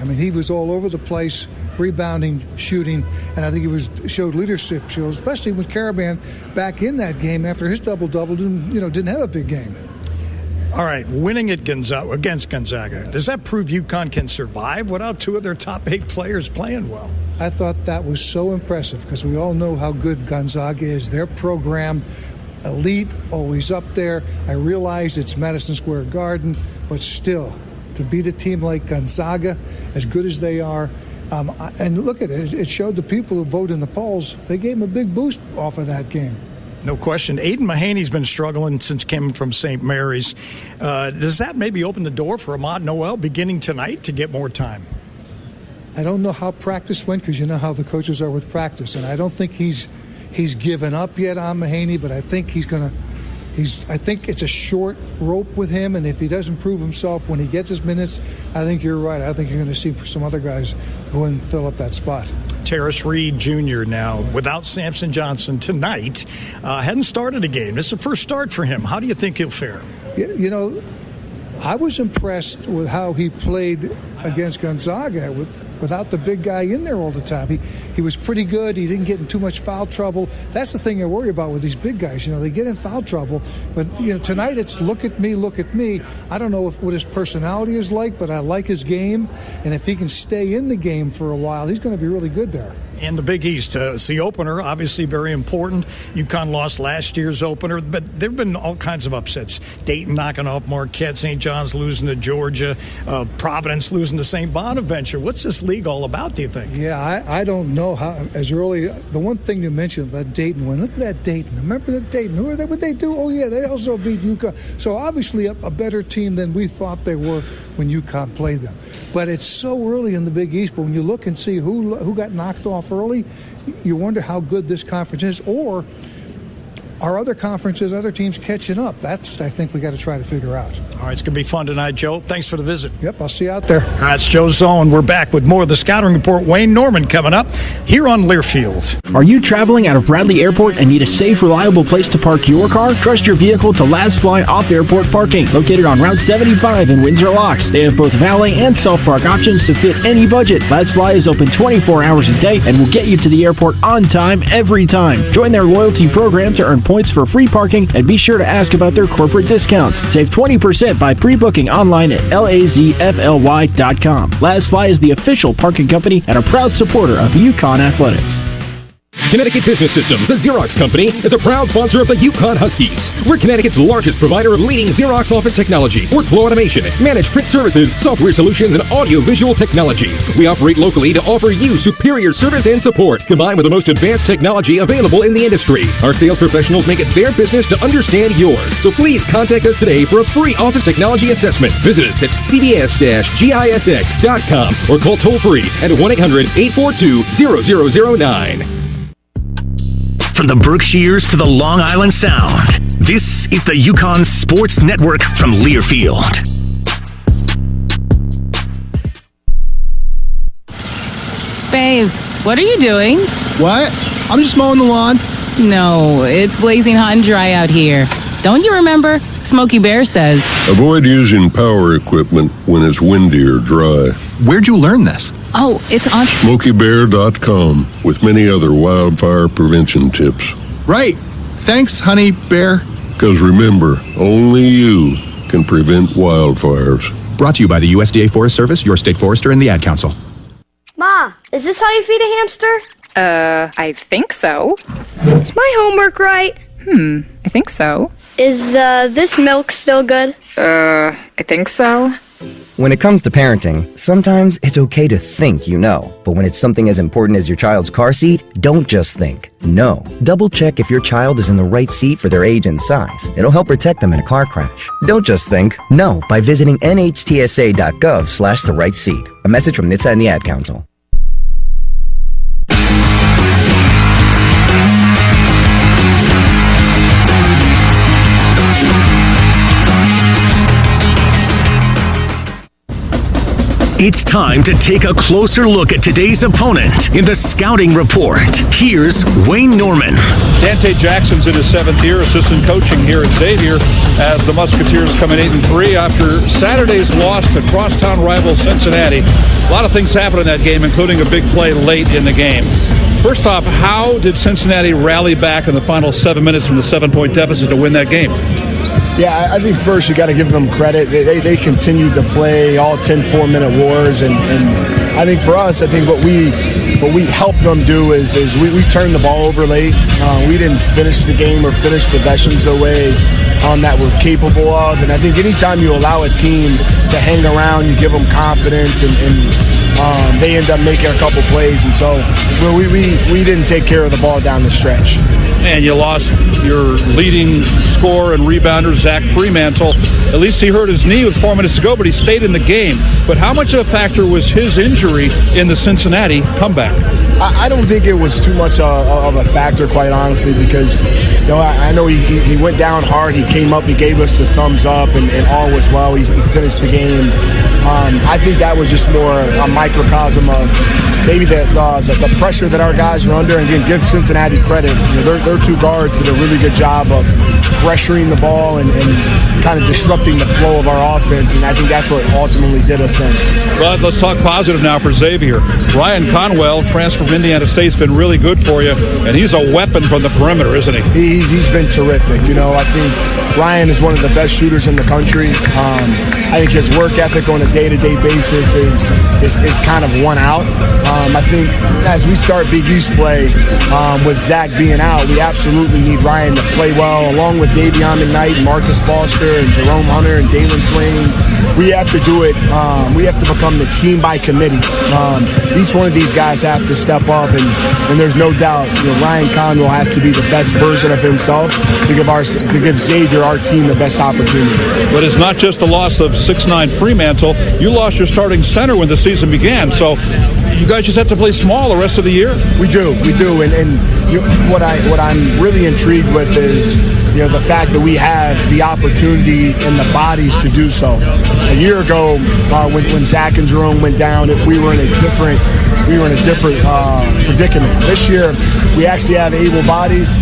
mean, he was all over the place, rebounding, shooting, and I think he showed leadership skills, especially with Caravan back in that game after his double-double didn't have a big game. All right, winning at against Gonzaga, does that prove UConn can survive without two of their top 8 players playing well? I thought that was so impressive because we all know how good Gonzaga is. Their program, elite, always up there. I realize it's Madison Square Garden, but still, to beat a team like Gonzaga, as good as they are, and look at it, it showed the people who vote in the polls, they gave him a big boost off of that game. No question. Aiden Mahaney's been struggling since coming from St. Mary's. Does that maybe open the door for Ahmad Noel beginning tonight to get more time? I don't know how practice went because you know how the coaches are with practice, and I don't think he's given up yet on Mahaney, but I think I think it's a short rope with him, and if he doesn't prove himself when he gets his minutes, I think you're right. I think you're going to see some other guys go and fill up that spot. Terrace Reed Jr. now without Samson Johnson tonight. Hadn't started a game. This is the first start for him. How do you think he'll fare? You know, I was impressed with how he played against Gonzaga without the big guy in there all the time. He was pretty good. He didn't get in too much foul trouble. That's the thing I worry about with these big guys. They get in foul trouble. But, tonight it's look at me, look at me. I don't know what his personality is like, but I like his game. And if he can stay in the game for a while, he's going to be really good there. And the Big East, it's the opener, obviously very important. UConn lost last year's opener, but there have been all kinds of upsets. Dayton knocking off Marquette, St. John's losing to Georgia, Providence losing to St. Bonaventure. What's this league all about, do you think? Yeah, I don't know how, as early, the one thing you mentioned, that Dayton win. Look at that Dayton. Remember that Dayton? Who are they? What they do? Oh, yeah, they also beat UConn. So obviously a better team than we thought they were when UConn played them. But it's so early in the Big East, but when you look and see who got knocked off early, you wonder how good this conference is, or are other conferences, other teams catching up? That's, I think, we got to try to figure out. All right, it's going to be fun tonight, Joe. Thanks for the visit. Yep, I'll see you out there. All right, it's Joe Zone. We're back with more of the Scouting Report. Wayne Norman coming up here on Learfield. Are you traveling out of Bradley Airport and need a safe, reliable place to park your car? Trust your vehicle to LASFly Off-Airport Parking, located on Route 75 in Windsor Locks. They have both valet and self-park options to fit any budget. LASFly is open 24 hours a day and will get you to the airport on time every time. Join their loyalty program to earn points for free parking, and be sure to ask about their corporate discounts. Save 20% by pre-booking online at lazfly.com. LASFly is the official parking company and a proud supporter of UConn Athletics. Connecticut Business Systems, a Xerox company, is a proud sponsor of the UConn Huskies. We're Connecticut's largest provider of leading Xerox office technology, workflow automation, managed print services, software solutions, and audio-visual technology. We operate locally to offer you superior service and support, combined with the most advanced technology available in the industry. Our sales professionals make it their business to understand yours. So please contact us today for a free office technology assessment. Visit us at cbs-gisx.com or call toll-free at 1-800-842-0009. From the Berkshires to the Long Island Sound, this is the UConn Sports Network from Learfield. Babes, what are you doing? What? I'm just mowing the lawn. No, it's blazing hot and dry out here. Don't you remember? Smokey Bear says, avoid using power equipment when it's windy or dry. Where'd you learn this? Oh, it's on SmokeyBear.com with many other wildfire prevention tips. Right. Thanks, Honey Bear. Because remember, only you can prevent wildfires. Brought to you by the USDA Forest Service, your state forester, and the Ad Council. Ma, is this how you feed a hamster? I think so. Is my homework right? I think so. Is, this milk still good? I think so. When it comes to parenting, sometimes it's okay to think you know. But when it's something as important as your child's car seat, don't just think. Know. Double check if your child is in the right seat for their age and size. It'll help protect them in a car crash. Don't just think. Know by visiting nhtsa.gov/the-right seat. A message from NHTSA and the Ad Council. It's time to take a closer look at today's opponent in the Scouting Report. Here's Wayne Norman. Dante Jackson's in his 7th year, assistant coaching here at Xavier, as the Musketeers come in 8-3 after Saturday's loss to crosstown rival Cincinnati. A lot of things happened in that game, including a big play late in the game. First off, how did Cincinnati rally back in the final 7 minutes from the 7-point deficit to win that game? Yeah, I think first you got to give them credit. They continued to play all 10 4-minute wars, and I think for us, I think what we helped them do is we turned the ball over late. We didn't finish the game or finish possessions the way that we're capable of, and I think anytime you allow a team to hang around, you give them confidence, and they end up making a couple plays, and so we didn't take care of the ball down the stretch. And you lost your leading scorer and rebounder, Zach Fremantle. At least he hurt his knee with 4 minutes to go, but he stayed in the game. But how much of a factor was his injury in the Cincinnati comeback? I don't think it was too much of a factor, quite honestly, because I know he went down hard. He came up, he gave us the thumbs up, and all was well. He finished the game. I think that was just more a microcosm of maybe the pressure that our guys were under. And again, give Cincinnati credit. Their two guards did a really good job of pressuring the ball and kind of disrupting the flow of our offense, and I think that's what ultimately did us in. But let's talk positive now for Xavier. Ryan Conwell, transfer from Indiana State, has been really good for you, and he's a weapon from the perimeter, isn't he? He's been terrific. I think Ryan is one of the best shooters in the country. I think his work ethic on a day-to-day basis is kind of won out. I think as we start Big East play with Zach being out, we absolutely need Ryan to play well, along with Davion McKnight, Marcus Foster, and Jerome Hunter, and Dalen Swain. We have to do it. We have to become the team by committee. Each one of these guys have to step up, and there's no doubt Ryan Conwell has to be the best version of himself to give Xavier, our team, the best opportunity. But it's not just the loss of 6'9" Fremantle. You lost your starting center when the season began, so you guys just have to play small the rest of the year? We do, and what I'm really intrigued with is the fact that we have the opportunity and the bodies to do so. A year ago, when Zach and Jerome went down, we were in a different predicament. This year, we actually have able bodies.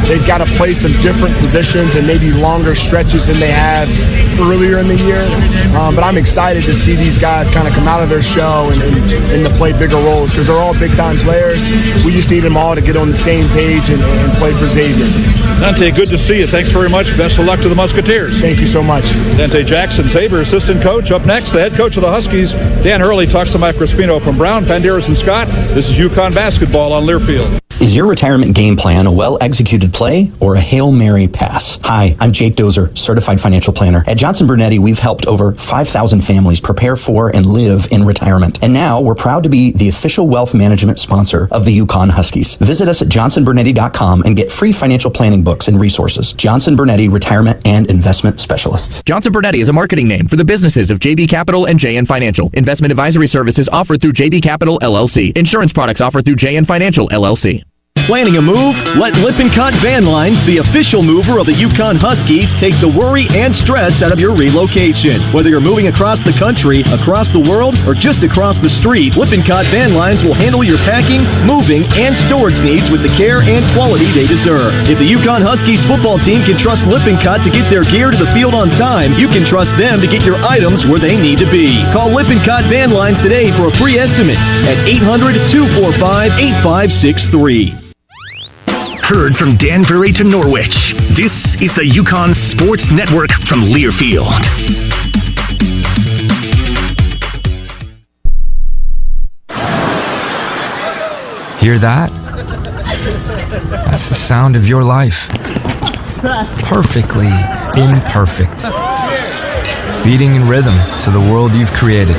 They've got to play some different positions and maybe longer stretches than they had earlier in the year. But I'm excited to see these guys kind of come out of their shell and to play bigger roles, because they're all big-time players. We just need them all to get on the same page and play for Xavier. Dante, good to see you. Thanks very much. Best of luck to the Musketeers. Thank you so much. Dante Jackson, Xavier assistant coach. Up next, the head coach of the Huskies, Dan Hurley, talks to Mike Crispino from Brown, Banderas, and Scott. This is UConn basketball on Learfield. Is your retirement game plan a well-executed play or a Hail Mary pass? Hi, I'm Jake Dozer, certified financial planner. At Johnson Brunetti, we've helped over 5,000 families prepare for and live in retirement. And now we're proud to be the official wealth management sponsor of the UConn Huskies. Visit us at johnsonbrunetti.com and get free financial planning books and resources. Johnson Brunetti, Retirement and Investment Specialists. Johnson Brunetti is a marketing name for the businesses of JB Capital and JN Financial. Investment advisory services offered through JB Capital, LLC. Insurance products offered through JN Financial, LLC. Planning a move? Let Lippincott Van Lines, the official mover of the UConn Huskies, take the worry and stress out of your relocation. Whether you're moving across the country, across the world, or just across the street, Lippincott Van Lines will handle your packing, moving, and storage needs with the care and quality they deserve. If the UConn Huskies football team can trust Lippincott to get their gear to the field on time, you can trust them to get your items where they need to be. Call Lippincott Van Lines today for a free estimate at 800-245-8563. Heard from Danbury to Norwich. This is the UConn Sports Network from Learfield. Hear that? That's the sound of your life. Perfectly imperfect. Beating in rhythm to the world you've created.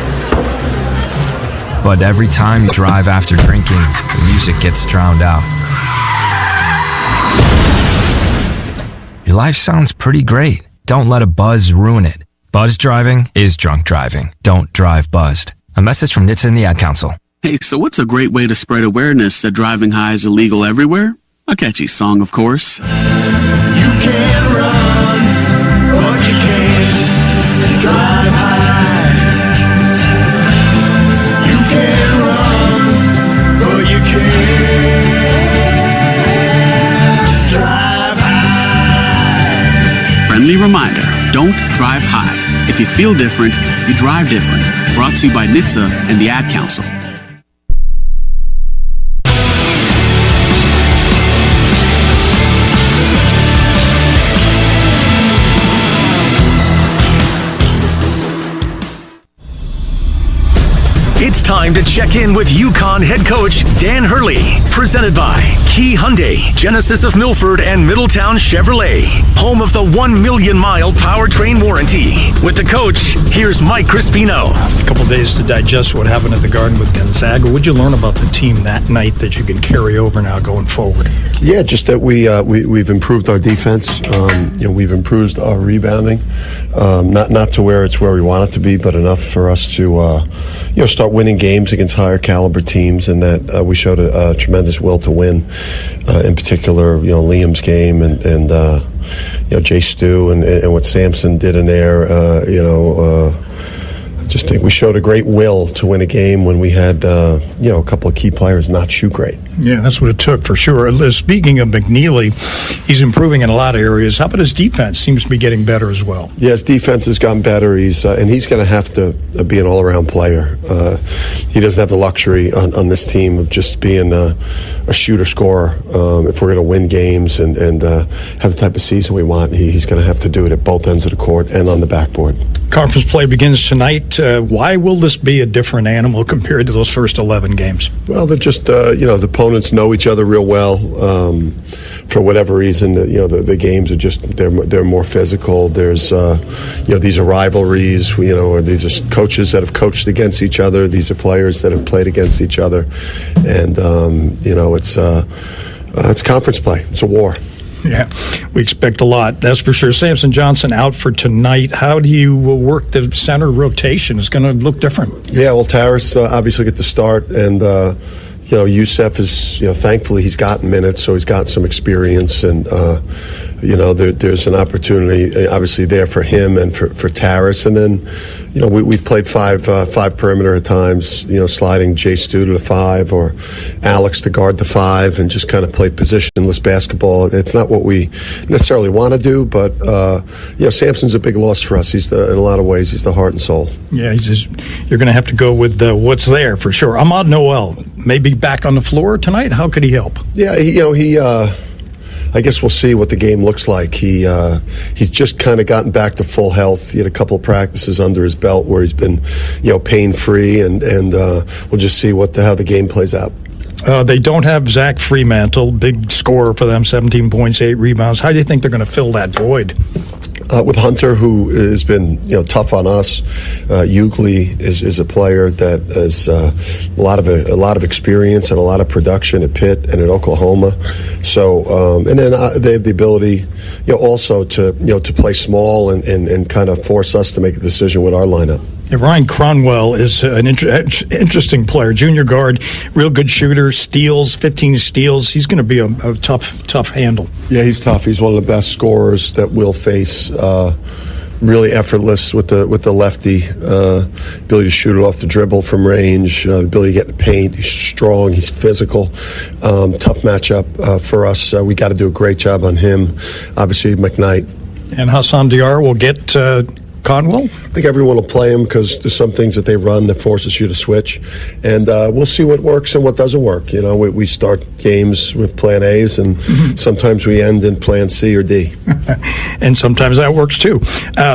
But every time you drive after drinking, the music gets drowned out. Your life sounds pretty great. Don't let a buzz ruin it. Buzz driving is drunk driving. Don't drive buzzed. A message from NHTSA and the Ad Council. Hey, so what's a great way to spread awareness that driving high is illegal everywhere? A catchy song, of course. You can run, but you can't drive high. reminder, don't drive high. If you feel different, you drive different. Brought to you by NHTSA and the Ad Council. It's time to check in with UConn head coach Dan Hurley. Presented by Key Hyundai, Genesis of Milford, and Middletown Chevrolet. Home of the 1 million mile powertrain warranty. With the coach, here's Mike Crispino. A couple days to digest what happened at the Garden with Gonzaga. What'd you learn about the team that night that you can carry over now going forward? Yeah, just that we've improved our defense. We've improved our rebounding. Not to where we want it to be, but enough for us to start winning games against higher caliber teams, and that we showed a tremendous will to win. In particular, Liam's game and Jay Stu and what Sampson did in there. I just think we showed a great will to win a game when we had a couple of key players not shoot great. Yeah, that's what it took for sure. Speaking of McNeely, he's improving in a lot of areas. How about his defense? Seems to be getting better as well. Yeah, his defense has gotten better. He's going to have to be an all-around player. He doesn't have the luxury on this team of just being a shooter-scorer. If we're going to win games and have the type of season we want, he's going to have to do it at both ends of the court and on the backboard. Conference play begins tonight. Why will this be a different animal compared to those first 11 games? Well, they're just, the opponents know each other real well. For whatever reason, the games are just, they're more physical. There's, these are rivalries, or these are coaches that have coached against each other. These are players that have played against each other. And, it's conference play. It's a war. Yeah, we expect a lot, that's for sure. Samson Johnson out for tonight. How do you work the center rotation? It's going to look different. Yeah, well, Taris obviously get the start, and Youssef is, thankfully he's gotten minutes, so he's got some experience, and there's an opportunity obviously there for him and for Taris, and then we've played five perimeter at times, sliding Jay Stu to the 5 or Alex to guard the 5 and just kind of play positionless basketball. It's not what we necessarily want to do, but Sampson's a big loss for us. In a lot of ways, he's the heart and soul. Yeah, you're going to have to go with what's there for sure. Ahmad Noel maybe back on the floor tonight. How could he help? Yeah, I guess we'll see what the game looks like. He's just kind of gotten back to full health. He had a couple of practices under his belt where he's been, pain-free, and we'll just see how the game plays out. They don't have Zach Fremantle, big scorer for them, 17 points, 8 rebounds. How do you think they're going to fill that void? With Hunter, who has been tough on us, Ugly is a player that has a lot of experience and a lot of production at Pitt and at Oklahoma. So and then they have the ability, also to play small and kind of force us to make a decision with our lineup. Yeah, Ryan Cronwell is an interesting player, junior guard, real good shooter, steals, 15 steals. He's going to be a tough handle. Yeah, he's tough. He's one of the best scorers that we'll face. Really effortless with the lefty, ability to shoot it off the dribble from range, ability to get in the paint. He's strong. He's physical. Tough matchup for us. We got to do a great job on him. Obviously, McKnight. And Hassan Diarra will get Conwell? I think everyone will play him because there's some things that they run that forces you to switch. And we'll see what works and what doesn't work. We start games with plan A's, and sometimes we end in plan C or D. And sometimes that works too.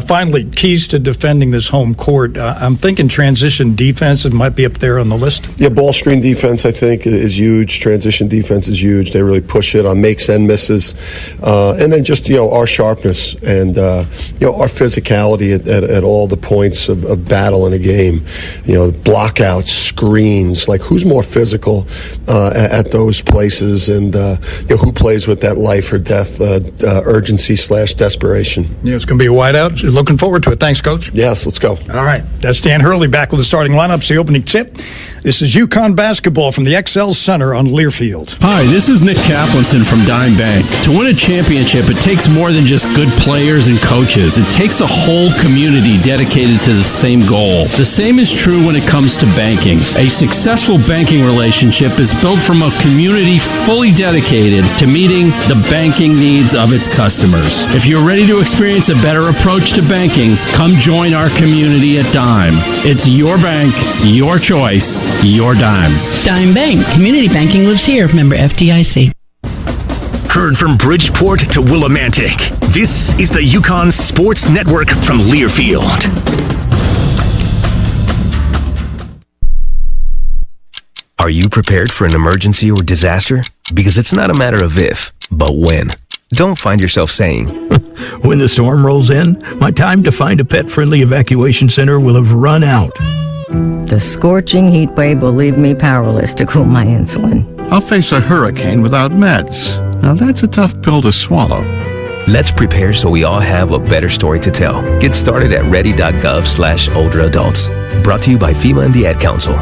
Finally, keys to defending this home court. I'm thinking transition defense. It might be up there on the list. Yeah, ball screen defense, I think, is huge. Transition defense is huge. They really push it on makes and misses. And then just, our sharpness and, our physicality at all the points of battle in a game. Blockouts, screens, like who's more physical at those places, and who plays with that life or death urgency / desperation. Yeah, it's going to be a whiteout. Looking forward to it. Thanks, Coach. Yes, let's go. All right. That's Dan Hurley back with the starting lineups, the opening tip. This is UConn basketball from the XL Center on Learfield. Hi, this is Nick Kaplanson from Dime Bank. To win a championship, it takes more than just good players and coaches. It takes a whole community dedicated to the same goal. The same is true when it comes to banking. A successful banking relationship is built from a community fully dedicated to meeting the banking needs of its customers. If you're ready to experience a better approach to banking, come join our community at Dime. It's your bank, your choice, your Dime. Dime Bank. Community banking lives here. Member FDIC. Heard from Bridgeport to Willimantic. This is the UConn Sports Network from Learfield. Are you prepared for an emergency or disaster? Because it's not a matter of if, but when. Don't find yourself saying, when the storm rolls in, my time to find a pet-friendly evacuation center will have run out. The scorching heat wave will leave me powerless to cool my insulin. I'll face a hurricane without meds. Now that's a tough pill to swallow. Let's prepare so we all have a better story to tell. Get started at ready.gov/older adults. Brought to you by FEMA and the Ad Council.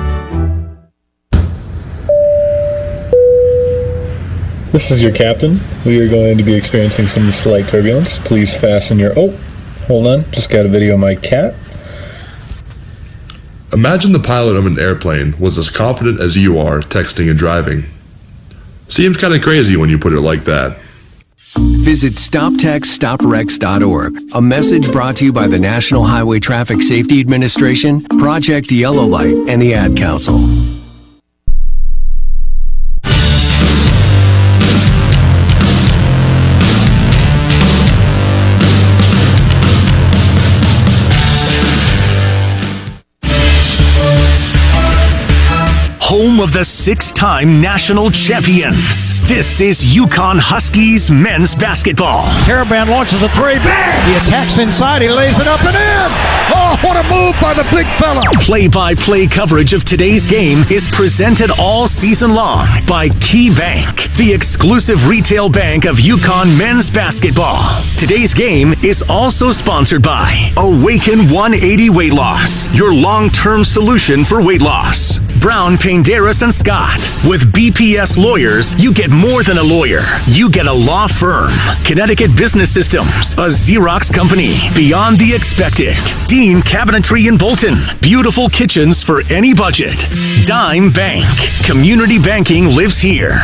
This is your captain. We are going to be experiencing some slight turbulence. Please fasten your... Oh, hold on. Just got a video of my cat. Imagine the pilot of an airplane was as confident as you are texting and driving. Seems kind of crazy when you put it like that. Visit StopTextsStopWrecks.org. A message brought to you by the National Highway Traffic Safety Administration, Project Yellow Light, and the Ad Council. Home of the 6-time national champions. This is UConn Huskies men's basketball. Caravan launches a three. Bang! He attacks inside. He lays it up and in. Oh, what a move by the big fella. Play-by-play coverage of today's game is presented all season long by Key Bank, the exclusive retail bank of UConn men's basketball. Today's game is also sponsored by Awaken 180 Weight Loss, your long-term solution for weight loss. Brown, Painderas, and Scott. With BPS Lawyers, you get more than a lawyer. You get a law firm. Connecticut Business Systems, a Xerox company. Beyond the expected. Dean Cabinetry in Bolton. Beautiful kitchens for any budget. Dime Bank. Community banking lives here.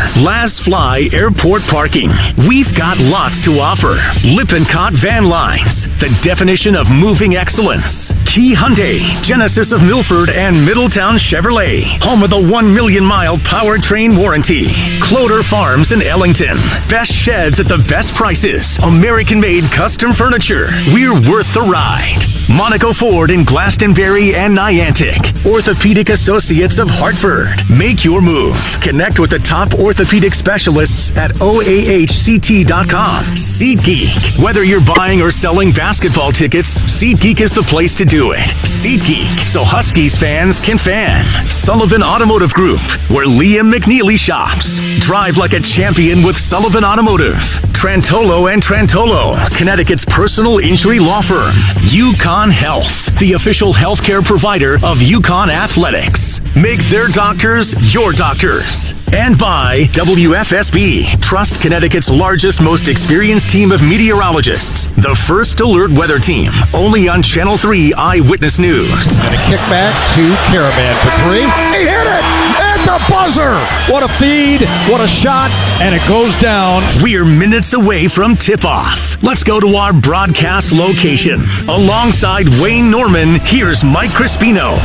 Fly Airport Parking. We've got lots to offer. Lippincott Van Lines. The definition of moving excellence. Key Hyundai. Genesis of Milford and Middletown Chevrolet. Home of the 1 million mile powertrain warranty. Cloder Farms in Ellington. Best sheds at the best prices. American-made custom furniture. We're worth the ride. Monaco Ford in Glastonbury and Niantic. Orthopedic Associates of Hartford. Make your move. Connect with the top orthopedic specialists at OAHCT.com. SeatGeek. Whether you're buying or selling basketball tickets, SeatGeek is the place to do it. SeatGeek, so Huskies fans can fan. Sullivan Automotive Group, where Liam McNeely shops. Drive like a champion with Sullivan Automotive. Trantolo and Trantolo, Connecticut's personal injury law firm. UConn Health, the official healthcare provider of UConn Athletics. Make their doctors your doctors. And by WFSB, trust Connecticut's largest, most experienced team of meteorologists. The First Alert Weather Team, only on Channel 3 Eyewitness News. And a kick back to Caravan for three. He hit it at the buzzer. What a feed, what a shot, and it goes down. We're minutes away from tip-off. Let's go to our broadcast location. Alongside Wayne Norman, here's Mike Crispino.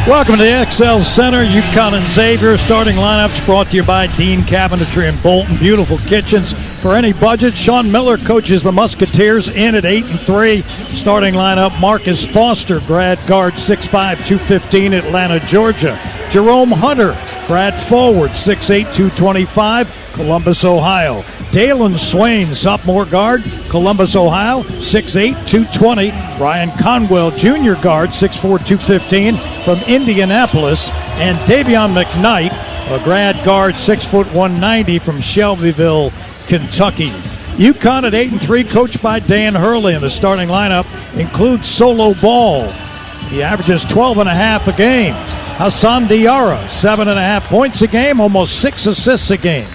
Welcome to the XL Center. UConn and Xavier starting lineups brought to you by Dean Cabinetry in Bolton. Beautiful kitchens for any budget. Sean Miller coaches the Musketeers in at 8-3. Starting lineup: Marcus Foster, grad guard, 6'5", 215, Atlanta, Georgia. Jerome Hunter, grad forward, 6'8", 225, Columbus, Ohio. Dalen Swain, sophomore guard, Columbus, Ohio, 6'8", 220. Ryan Conwell, junior guard, 6'4", 215, from Indianapolis. And Davion McKnight, a grad guard, 6', 190, from Shelbyville, Kentucky. UConn at 8-3, coached by Dan Hurley, and the starting lineup includes Solo Ball. He averages 12.5 a game. Hassan Diarra, 7.5 points a game, almost 6 assists a game.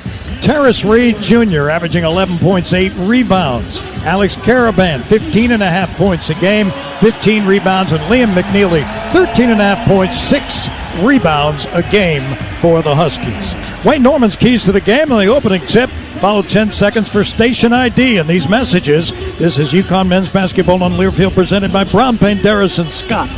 Terrace Reed Jr. averaging 11 points, 8 rebounds. Alex Caravan, 15.5 points a game, 15 rebounds. And Liam McNeely, 13.5 points, 6 rebounds a game for the Huskies. Wayne Norman's keys to the game on the opening tip. Follow 10 seconds for station ID and these messages. This is UConn men's basketball on Learfield, presented by Brown Paint, Darris and Scott.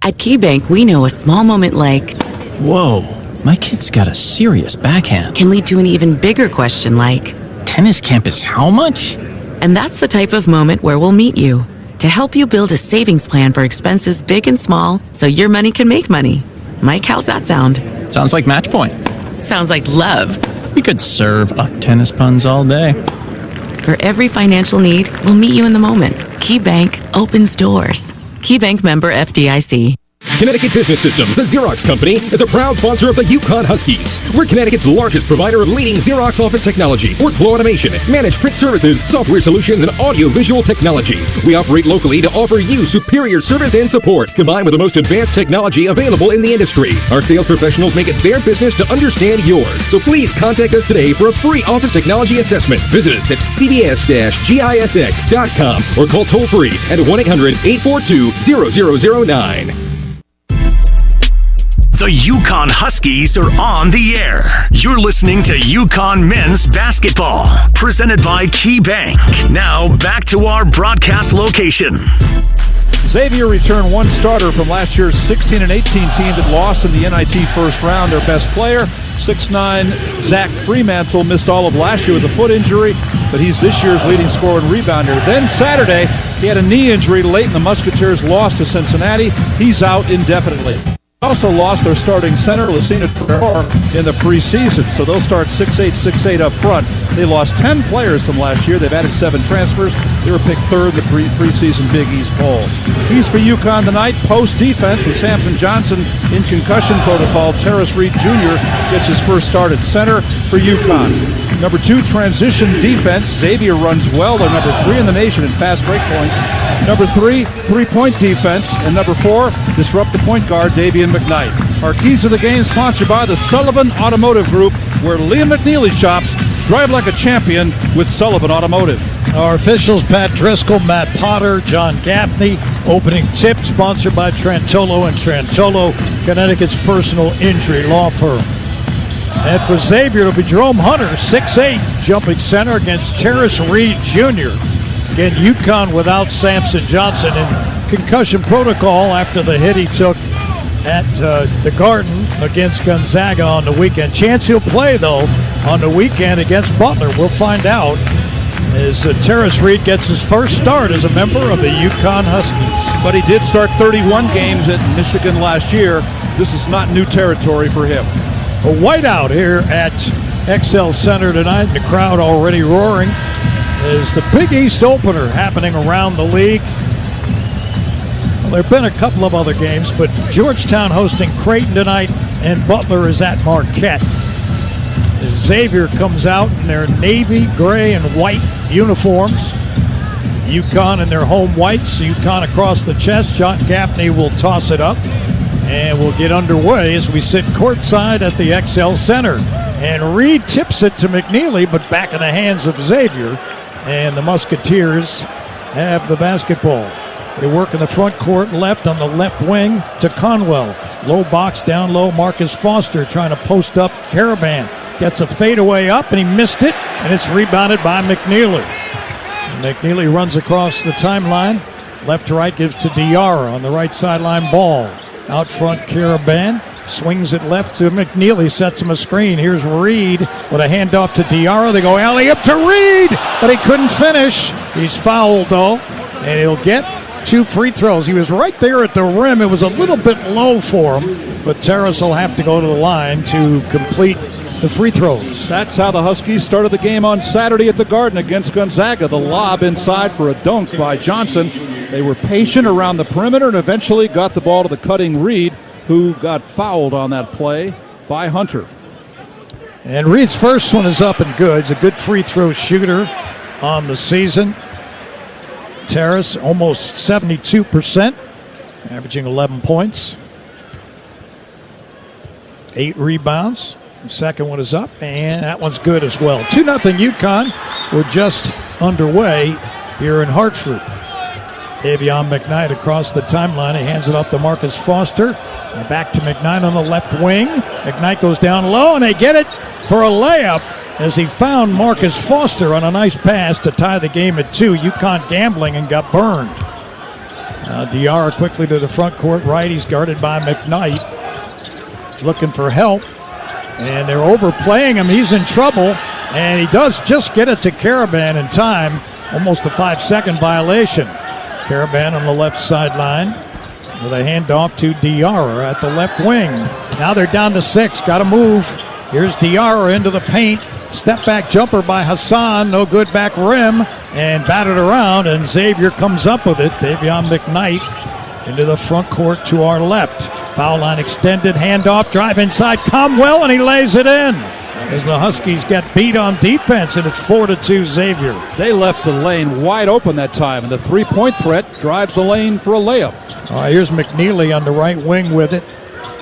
At KeyBank, we know a small moment like, whoa, my kid's got a serious backhand, can lead to an even bigger question like, tennis campus how much? And that's the type of moment where we'll meet you to help you build a savings plan for expenses big and small so your money can make money. Mike, how's that sound? Sounds like match point. Sounds like love. We could serve up tennis puns all day. For every financial need, we'll meet you in the moment. KeyBank opens doors. KeyBank member FDIC. Connecticut Business Systems, a Xerox company, is a proud sponsor of the UConn Huskies. We're Connecticut's largest provider of leading Xerox office technology, workflow automation, managed print services, software solutions, and audio-visual technology. We operate locally to offer you superior service and support, combined with the most advanced technology available in the industry. Our sales professionals make it their business to understand yours. So please contact us today for a free office technology assessment. Visit us at cbs-gisx.com or call toll-free at 1-800-842-0009. The UConn Huskies are on the air. You're listening to UConn men's basketball, presented by KeyBank. Now back to our broadcast location. Xavier returned one starter from last year's 16-18 team that lost in the NIT first round. Their best player, 6'9", Zach Fremantle, missed all of last year with a foot injury, but he's this year's leading scorer and rebounder. Then Saturday, he had a knee injury late, and the Musketeers lost to Cincinnati. He's out indefinitely. Also lost their starting center, Lucina Traore, in the preseason, so they'll start 6'8", 6'8" up front. They lost 10 players from last year. They've added 7 transfers. They were picked third in the preseason Big East poll. Keys for UConn tonight, post defense with Samson Johnson in concussion protocol. Terrace Reed Jr. gets his first start at center for UConn. Number 2, transition defense. Xavier runs well. They're number 3 in the nation in fast break points. Number 3, three-point defense. And number 4, disrupt the point guard, Davian McKnight. Our keys to the game sponsored by the Sullivan Automotive Group, where Liam McNeely shops. Drive like a champion with Sullivan Automotive. Our officials, Pat Driscoll, Matt Potter, John Gaffney. Opening tip sponsored by Trantolo & Trantolo, Connecticut's personal injury law firm. And for Xavier, it'll be Jerome Hunter, 6'8", jumping center against Terrace Reed Jr. Again, UConn without Samson Johnson in concussion protocol after the hit he took at the Garden against Gonzaga on the weekend. Chance he'll play, though, on the weekend against Butler. We'll find out as Terrace Reed gets his first start as a member of the UConn Huskies. But he did start 31 games at Michigan last year. This is not new territory for him. A whiteout here at XL Center tonight. The crowd already roaring as the Big East opener happening around the league. Well, there have been a couple of other games, but Georgetown hosting Creighton tonight, and Butler is at Marquette. As Xavier comes out in their navy, gray, and white uniforms. UConn in their home whites, UConn across the chest. John Gaffney will toss it up, and we'll get underway as we sit courtside at the XL Center. And Reed tips it to McNeely, but back in the hands of Xavier, and the Musketeers have the basketball. They work in the front court left on the left wing to Conwell. Low box down low, Marcus Foster trying to post up. Caravan gets a fadeaway up, and he missed it, and it's rebounded by McNeely. And McNeely runs across the timeline. Left to right gives to Diarra on the right sideline. Ball out front, Caravan swings it left to McNeely, sets him a screen. Here's Reed with a handoff to Diarra. They go alley-up to Reed, but he couldn't finish. He's fouled, though, and he'll get 2 free throws. He was right there at the rim. It was a little bit low for him, but Terrace will have to go to the line to complete the free throws. That's how the Huskies started the game on Saturday at the Garden against Gonzaga. The lob inside for a dunk by Johnson. They were patient around the perimeter and eventually got the ball to the cutting Reed, who got fouled on that play by Hunter. And Reed's first one is up and good. He's a good free throw shooter on the season. Terrace, almost 72%, averaging 11 points. 8 rebounds. The second one is up, and that one's good as well. 2-0 UConn. We're just underway here in Hartford. Davion McKnight across the timeline. He hands it off to Marcus Foster. And back to McKnight on the left wing. McKnight goes down low, and they get it for a layup as he found Marcus Foster on a nice pass to tie the game at 2. UConn gambling and got burned. Diarra quickly to the front court right. He's guarded by McKnight. He's looking for help, and they're overplaying him. He's in trouble, and he does just get it to Karaban in time. Almost a 5-second violation. Karaban on the left sideline with a handoff to Diarra at the left wing. Now they're down to 6. Got to move. Here's Diarra into the paint. Step back jumper by Hassan. No good, back rim. And batted around, and Xavier comes up with it. Davion McKnight into the front court to our left. Foul line extended. Handoff. Drive inside. Comwell, and he lays it in. As the Huskies get beat on defense, and it's 4-2 Xavier. They left the lane wide open that time, and the three-point threat drives the lane for a layup. All right, here's McNeely on the right wing with it.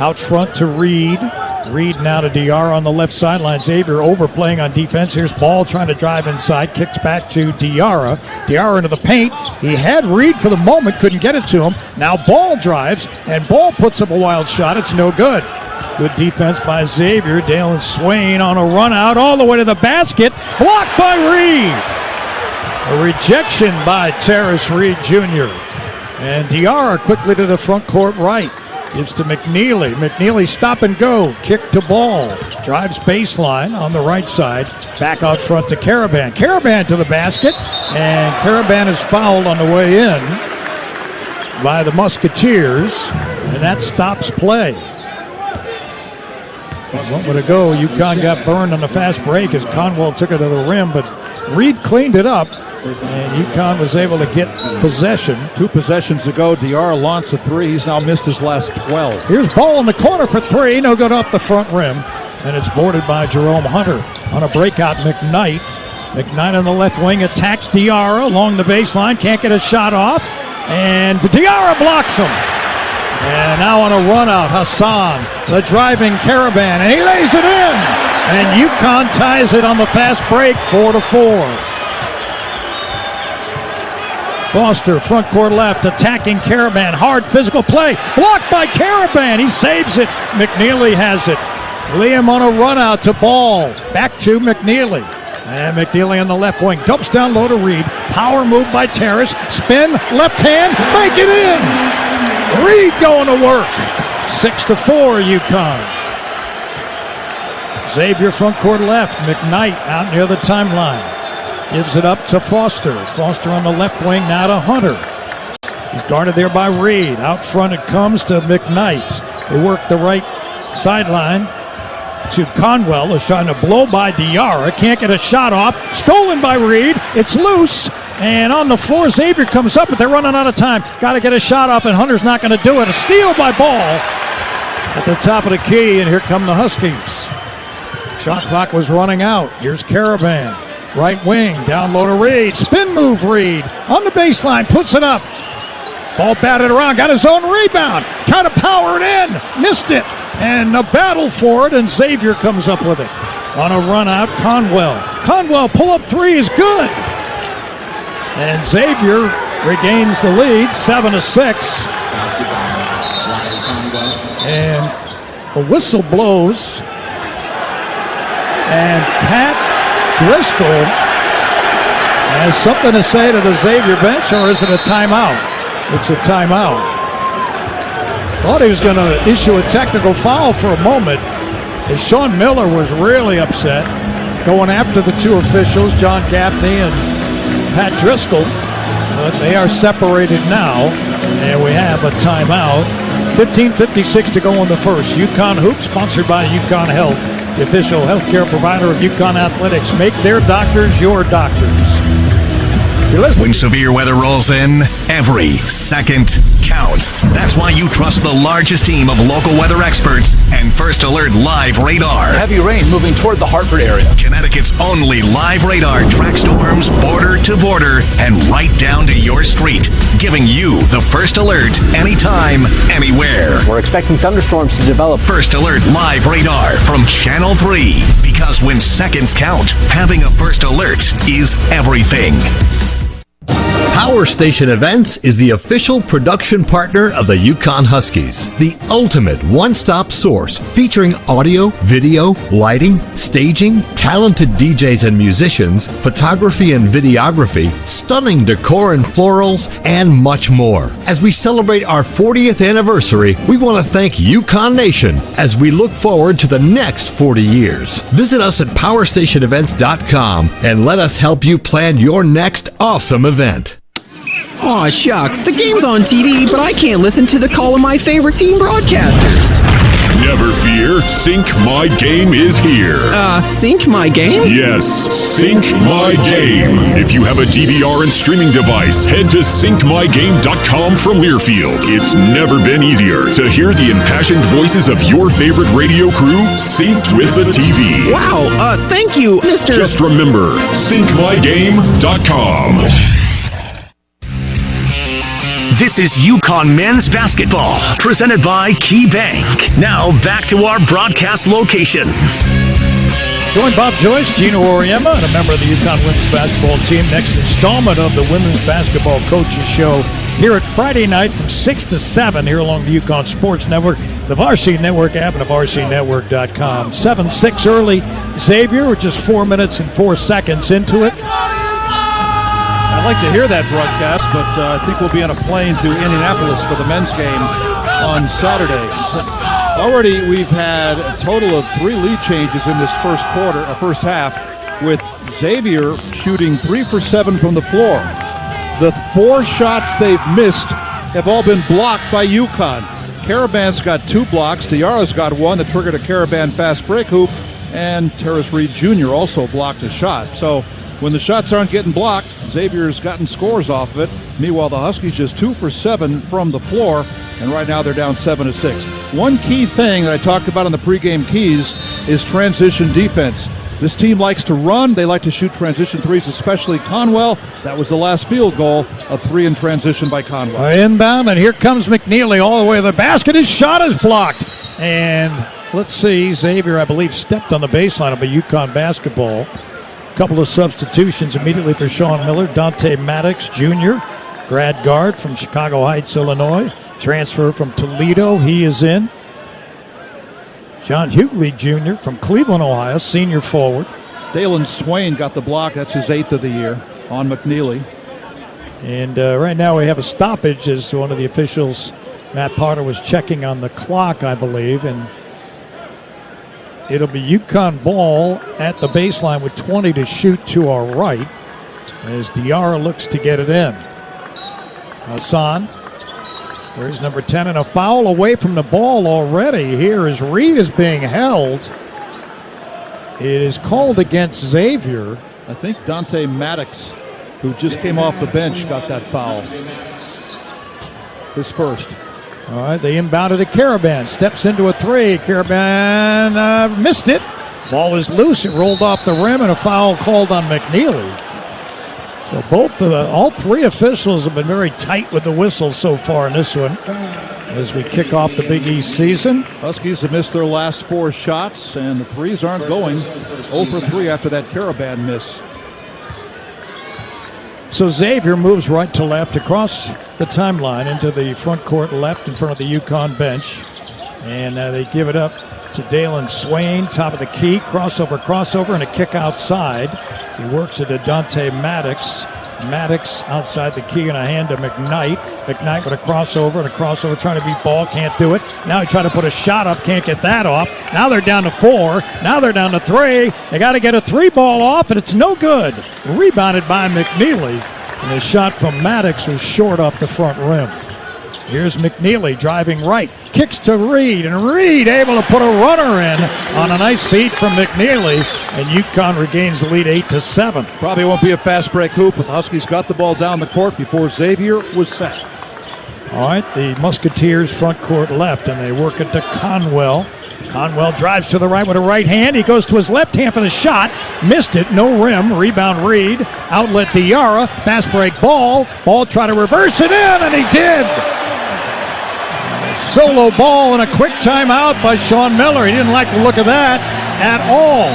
Out front to Reed. Reed now to Diarra on the left sideline. Xavier overplaying on defense. Here's Ball trying to drive inside. Kicks back to Diarra. Diarra into the paint. He had Reed for the moment. Couldn't get it to him. Now Ball drives, and Ball puts up a wild shot. It's no good. Good defense by Xavier. Dalen Swain on a run out all the way to the basket. Blocked by Reed. A rejection by Terrace Reed Jr. And Diarra quickly to the front court right. Gives to McNeely. McNeely stop and go. Kick to Ball. Drives baseline on the right side. Back out front to Karaban. Karaban to the basket. And Karaban is fouled on the way in by the Musketeers. And that stops play. What would it go? UConn got burned on the fast break as Conwell took it to the rim, but Reed cleaned it up, and UConn was able to get possession. 2 possessions ago, Diarra launched a 3. He's now missed his last 12. Here's Ball in the corner for 3. No good off the front rim, and it's boarded by Jerome Hunter. On a breakout, McKnight. McKnight on the left wing attacks Diarra along the baseline. Can't get a shot off, and Diarra blocks him. And now on a run out, Hassan, the driving Karaban, and he lays it in. And UConn ties it on the fast break, 4-4. Foster, front court left, attacking Karaban. Hard physical play, blocked by Karaban. He saves it. McNeely has it. Liam on a run out to Ball. Back to McNeely. And McNeely on the left wing. Dumps down low to Reed. Power move by Terrace. Spin, left hand, make it in. Reed going to work. 6-4 UConn. Xavier front court left. McKnight out near the timeline. Gives it up to Foster. Foster on the left wing now to Hunter. He's guarded there by Reed. Out front it comes to McKnight. They work the right sideline to Conwell. Is trying to blow by Diarra. Can't get a shot off. Stolen by Reed. It's loose. And on the floor, Xavier comes up, but they're running out of time. Got to get a shot off, and Hunter's not going to do it. A steal by Ball at the top of the key, and here come the Huskies. Shot clock was running out. Here's Karaban. Right wing, down low to Reed. Spin move, Reed. On the baseline, puts it up. Ball batted around, got his own rebound. Trying to power it in. Missed it. And a battle for it, and Xavier comes up with it. On a run out, Conwell. Conwell, pull-up 3 is good. And Xavier regains the lead, 7-6. And a whistle blows. And Pat Driscoll has something to say to the Xavier bench, or is it a timeout? It's a timeout. Thought he was going to issue a technical foul for a moment. As Sean Miller was really upset, going after the 2 officials, John Gaffney and Pat Driscoll. But they are separated now, and we have a timeout. 15:56 to go in the first. UConn Hoops, sponsored by UConn Health, the official healthcare provider of UConn Athletics. Make their doctors your doctors. When severe weather rolls in, every second counts. counts. That's why you trust the largest team of local weather experts and First Alert Live Radar. Heavy rain moving toward the Hartford area. Connecticut's only live radar tracks storms border to border and right down to your street, giving you the first alert anytime, anywhere. We're expecting thunderstorms to develop. First Alert Live Radar from Channel 3. Because when seconds count, having a first alert is everything. Power Station Events is the official production partner of the UConn Huskies, the ultimate one-stop source featuring audio, video, lighting, staging, talented DJs and musicians, photography and videography, stunning decor and florals, and much more. As we celebrate our 40th anniversary, we want to thank UConn Nation as we look forward to the next 40 years. Visit us at powerstationevents.com and let us help you plan your next awesome event. Aw, shucks, the game's on TV, but I can't listen to the call of my favorite team broadcasters. Never fear, Sync My Game is here. Sync My Game? Yes, Sync My Game. If you have a DVR and streaming device, head to syncmygame.com from Learfield. It's never been easier to hear the impassioned voices of your favorite radio crew synced with the TV. Wow, thank you, Mr. Just remember, syncmygame.com. This is UConn men's basketball, presented by Key Bank. Now back to our broadcast location. Join Bob Joyce, Gino Oriema, and a member of the UConn women's basketball team. Next installment of the Women's Basketball Coaches Show here at Friday night from 6 to 7 here along the UConn Sports Network, the Varsity Network app, and varsitynetwork.com. 7-6 early. Xavier, we're just 4 minutes and 4 seconds into it. I'd like to hear that broadcast, but I think we'll be on a plane to Indianapolis for the men's game on Saturday. Already we've had a total of 3 lead changes in this first half, with Xavier shooting 3 for 7 from the floor. The 4 shots they've missed have all been blocked by UConn. Caraban's got 2 blocks, Diarra's got 1 that triggered a Caraban fast break hoop, and Terrace Reed Jr. also blocked a shot. So when the shots aren't getting blocked, Xavier's gotten scores off of it. Meanwhile, the Huskies just 2 for 7 from the floor, and right now they're down 7-6. One key thing that I talked about in the pregame keys is transition defense. This team likes to run. They like to shoot transition threes, especially Conwell. That was the last field goal, a 3 in transition by Conwell. Inbound, and here comes McNeely all the way to the basket. His shot is blocked. And let's see, Xavier, I believe, stepped on the baseline of a UConn basketball. Couple of substitutions immediately for Sean Miller. Dante Maddox Jr., grad guard from Chicago Heights, Illinois. Transfer from Toledo, he is in. John Hughley Jr. from Cleveland, Ohio, senior forward. Dalen Swain got the block. That's his 8th of the year on McNeely. And right now we have a stoppage as one of the officials, Matt Potter, was checking on the clock, I believe, and it'll be UConn ball at the baseline with 20 to shoot to our right as Diarra looks to get it in. Hassan, where's number 10, and a foul away from the ball already here as Reed is being held. It is called against Xavier. I think Dante Maddox, who just came off the bench, got that foul. His first. All right, they inbounded to Caraban. Steps into a 3. Caraban missed it. Ball is loose. It rolled off the rim, and a foul called on McNeely. So all 3 officials have been very tight with the whistle so far in this one as we kick off the Big East season. Huskies have missed their last 4 shots, and the threes aren't going. 0 for 3 after that Caraban miss. So Xavier moves right to left across the timeline into the front court left in front of the UConn bench. And they give it up to Dalen Swain, top of the key, crossover, and a kick outside. So he works it to Dante Maddox. Maddox outside the key and a hand to McKnight. McKnight with a crossover trying to beat ball, can't do it. Now he tried to put a shot up, can't get that off. Now they're down to 4. Now they're down to 3. They got to get a 3 ball off, and it's no good. Rebounded by McNeely, and the shot from Maddox was short off the front rim. Here's McNeely driving right, kicks to Reed, and Reed able to put a runner in on a nice feed from McNeely, and UConn regains the lead 8-7. Probably won't be a fast break hoop, but the Huskies got the ball down the court before Xavier was set. All right, the Musketeers front court left, and they work it to Conwell. Conwell drives to the right with a right hand. He goes to his left hand for the shot. Missed it. No rim. Rebound Reed. Outlet Diarra. Fast break ball. Ball try to reverse it in, and he did. Solo ball and a quick timeout by Sean Miller. He didn't like the look of that at all.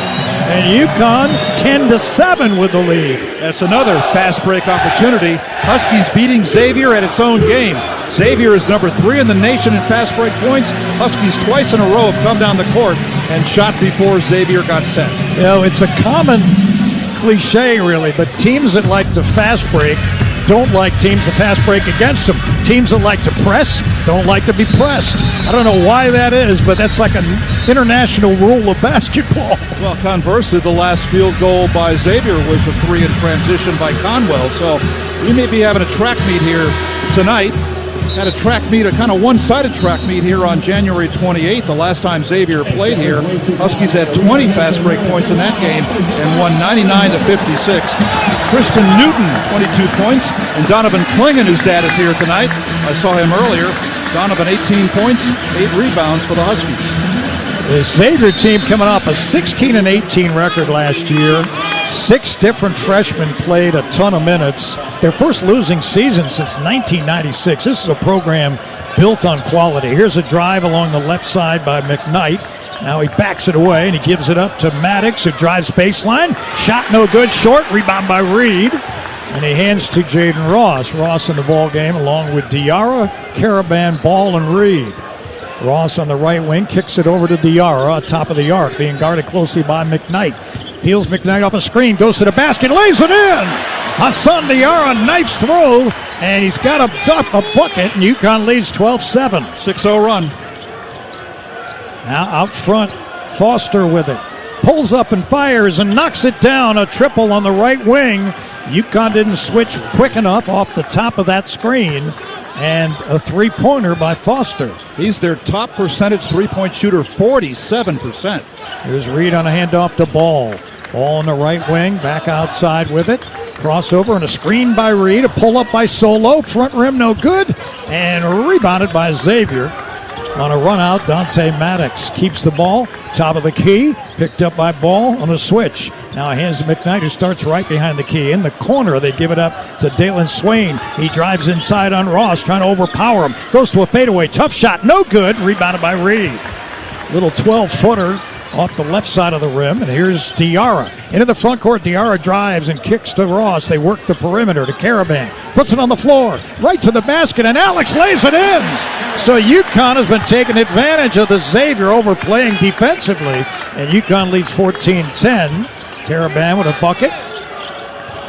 And UConn 10-7 with the lead. That's another fast break opportunity. Huskies beating Xavier at its own game. Xavier is number 3 in the nation in fast break points. Huskies twice in a row have come down the court and shot before Xavier got set. You know, it's a common cliche, really, but teams that like to fast break don't like teams that fast break against them. Teams that like to press don't like to be pressed. I don't know why that is, but that's like an international rule of basketball. Well, conversely, the last field goal by Xavier was the 3 in transition by Conwell. So we may be having a track meet here tonight. Had a track meet, a kind of one-sided track meet here on January 28th, the last time Xavier played here. Huskies had 20 fast break points in that game and won 99-56. Tristan Newton, 22 points, and Donovan Klingon, whose dad is here tonight. I saw him earlier. Donovan, 18 points, 8 rebounds for the Huskies. The Xavier team coming off a 16-18 record last year. 6 different freshmen played a ton of minutes. Their first losing season since 1996. This is a program built on quality. Here's a drive along the left side by McKnight. Now he backs it away and he gives it up to Maddox, who drives baseline. Shot no good, short. Rebound by Reed. And he hands to Jaden Ross. Ross in the ball game along with Diarra, Caravan, Ball, and Reed. Ross on the right wing kicks it over to Diarra, top of the arc, being guarded closely by McKnight. Peels McKnight off a screen, goes to the basket, lays it in! Hassan Diarra knifes through, and he's got a bucket, and UConn leads 12-7. 6-0 run. Now out front, Foster with it. Pulls up and fires and knocks it down, a triple on the right wing. UConn didn't switch quick enough off the top of that screen. And a three-pointer by Foster. He's their top percentage three-point shooter, 47%. Here's Reed on a handoff to Ball. Ball on the right wing, back outside with it. Crossover and a screen by Reed. A pull-up by Solo. Front rim no good. And rebounded by Xavier. On a run-out, Dante Maddox keeps the ball. Top of the key. Picked up by Ball on a switch. Now hands to McKnight, who starts right behind the key. In the corner, they give it up to Dalen Swain. He drives inside on Ross, trying to overpower him. Goes to a fadeaway. Tough shot. No good. Rebounded by Reed. Little 12-footer off the left side of the rim. And here's Diarra. Into the front court, Diarra drives and kicks to Ross. They work the perimeter to Caravan. Puts it on the floor. Right to the basket, and Alex lays it in. So UConn has been taking advantage of the Xavier overplaying defensively. And UConn leads 14-10. Caravan with a bucket.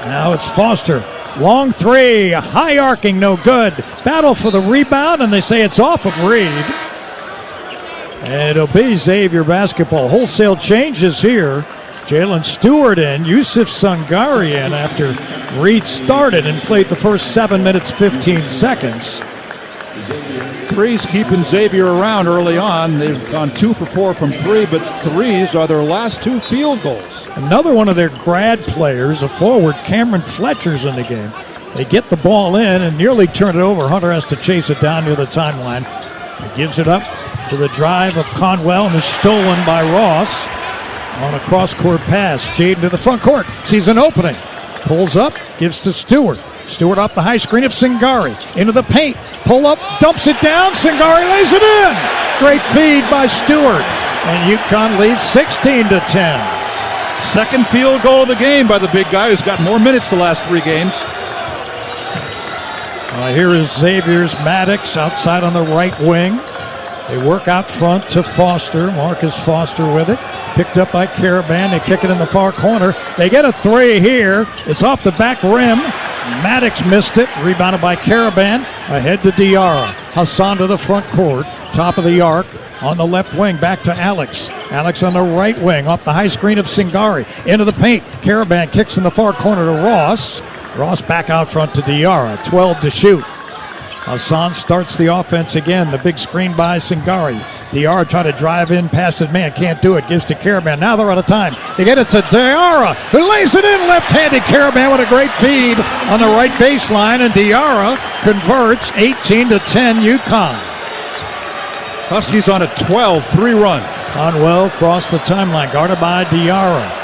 Now it's Foster. Long three. High arcing, no good. Battle for the rebound, and they say it's off of Reed. And it'll be Xavier basketball. Wholesale changes here. Jalen Stewart in, Yusuf Sangari in after Reed started and played the first 7 minutes, 15 seconds. Threes keeping Xavier around early on. They've gone 2 for 4 from 3, but threes are their last 2 field goals. Another one of their grad players, a forward, Cameron Fletcher's in the game. They get the ball in and nearly turn it over. Hunter has to chase it down near the timeline. He gives it up to the drive of Conwell and is stolen by Ross on a cross-court pass. Jaden to the front court, sees an opening, pulls up, gives to Stewart. Stewart off the high screen of Singari. Into the paint, pull up, dumps it down, Singari lays it in. Great feed by Stewart, and UConn leads 16-10. Second field goal of the game by the big guy who's got more minutes the last 3 games. Here is Xavier's Maddox outside on the right wing. They work out front to Foster. Marcus Foster with it. Picked up by Caravan. They kick it in the far corner. They get a 3 here. It's off the back rim. Maddox missed it. Rebounded by Caravan. Ahead to Diarra. Hassan to the front court. Top of the arc. On the left wing. Back to Alex. Alex on the right wing. Off the high screen of Singari. Into the paint. Caravan kicks in the far corner to Ross. Ross back out front to Diarra. 12 to shoot. Hassan starts the offense again. The big screen by Singari. Diarra trying to drive in past his man. Can't do it. Gives to Caravan. Now they're out of time. They get it to Diarra, who lays it in. Left-handed Caravan with a great feed on the right baseline. And Diarra converts 18-10 UConn. Huskies on a 12-3 run. Conwell across the timeline, guarded by Diarra.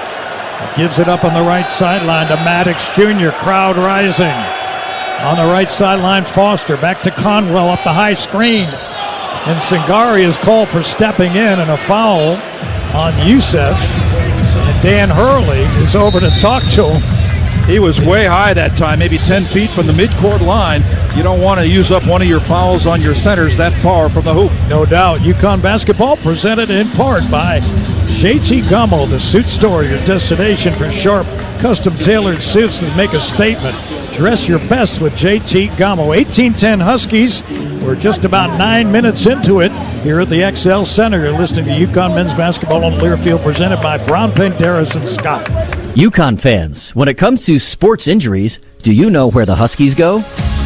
Gives it up on the right sideline to Maddox Jr. Crowd rising. On the right sideline, Foster back to Conwell up the high screen. And Singari is called for stepping in and a foul on Youssef. And Dan Hurley is over to talk to him. He was way high that time, maybe 10 feet from the midcourt line. You don't want to use up one of your fouls on your centers that far from the hoop. No doubt. UConn basketball presented in part by JT Gummo, the suit store, your destination for sharp, custom-tailored suits that make a statement. Dress your best with JT Gummo. 18-10 Huskies. We're just about 9 minutes into it here at the XL Center. You're listening to UConn men's basketball on Learfield, presented by Brown Penderas and Scott. UConn fans, when it comes to sports injuries, do you know where the Huskies go?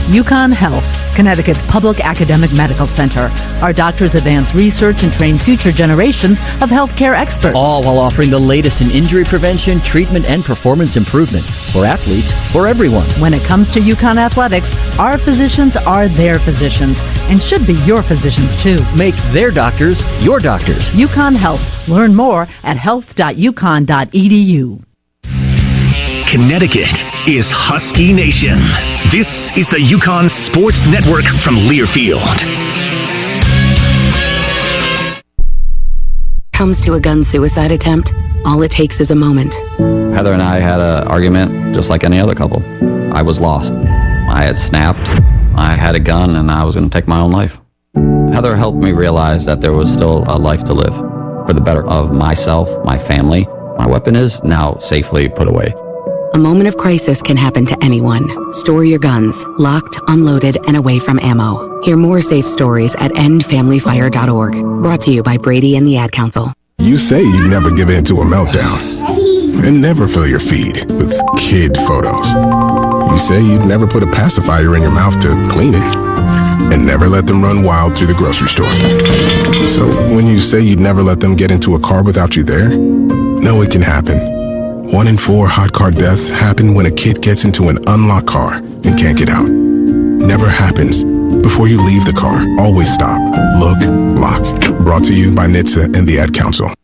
UConn Health, Connecticut's public academic medical center. Our doctors advance research and train future generations of healthcare experts. All while offering the latest in injury prevention, treatment, and performance improvement for athletes, for everyone. When it comes to UConn athletics, our physicians are their physicians and should be your physicians too. Make their doctors your doctors. UConn Health. Learn more at health.uconn.edu. Connecticut is Husky Nation. This is the UConn Sports Network from Learfield. Comes to a gun suicide attempt, all it takes is a moment. Heather and I had an argument just like any other couple. I was lost. I had snapped. I had a gun and I was going to take my own life. Heather helped me realize that there was still a life to live for the better of myself, my family. My weapon is now safely put away. A moment of crisis can happen to anyone. Store your guns, locked, unloaded, and away from ammo. Hear more safe stories at endfamilyfire.org. Brought to you by Brady and the Ad Council. You say you'd never give in to a meltdown and never fill your feed with kid photos. You say you'd never put a pacifier in your mouth to clean it and never let them run wild through the grocery store. So when you say you'd never let them get into a car without you there, no, it can happen. 1 in 4 hot car deaths happen when a kid gets into an unlocked car and can't get out. Never happens. Before you leave the car, always stop, look, lock. Brought to you by NHTSA and the Ad Council.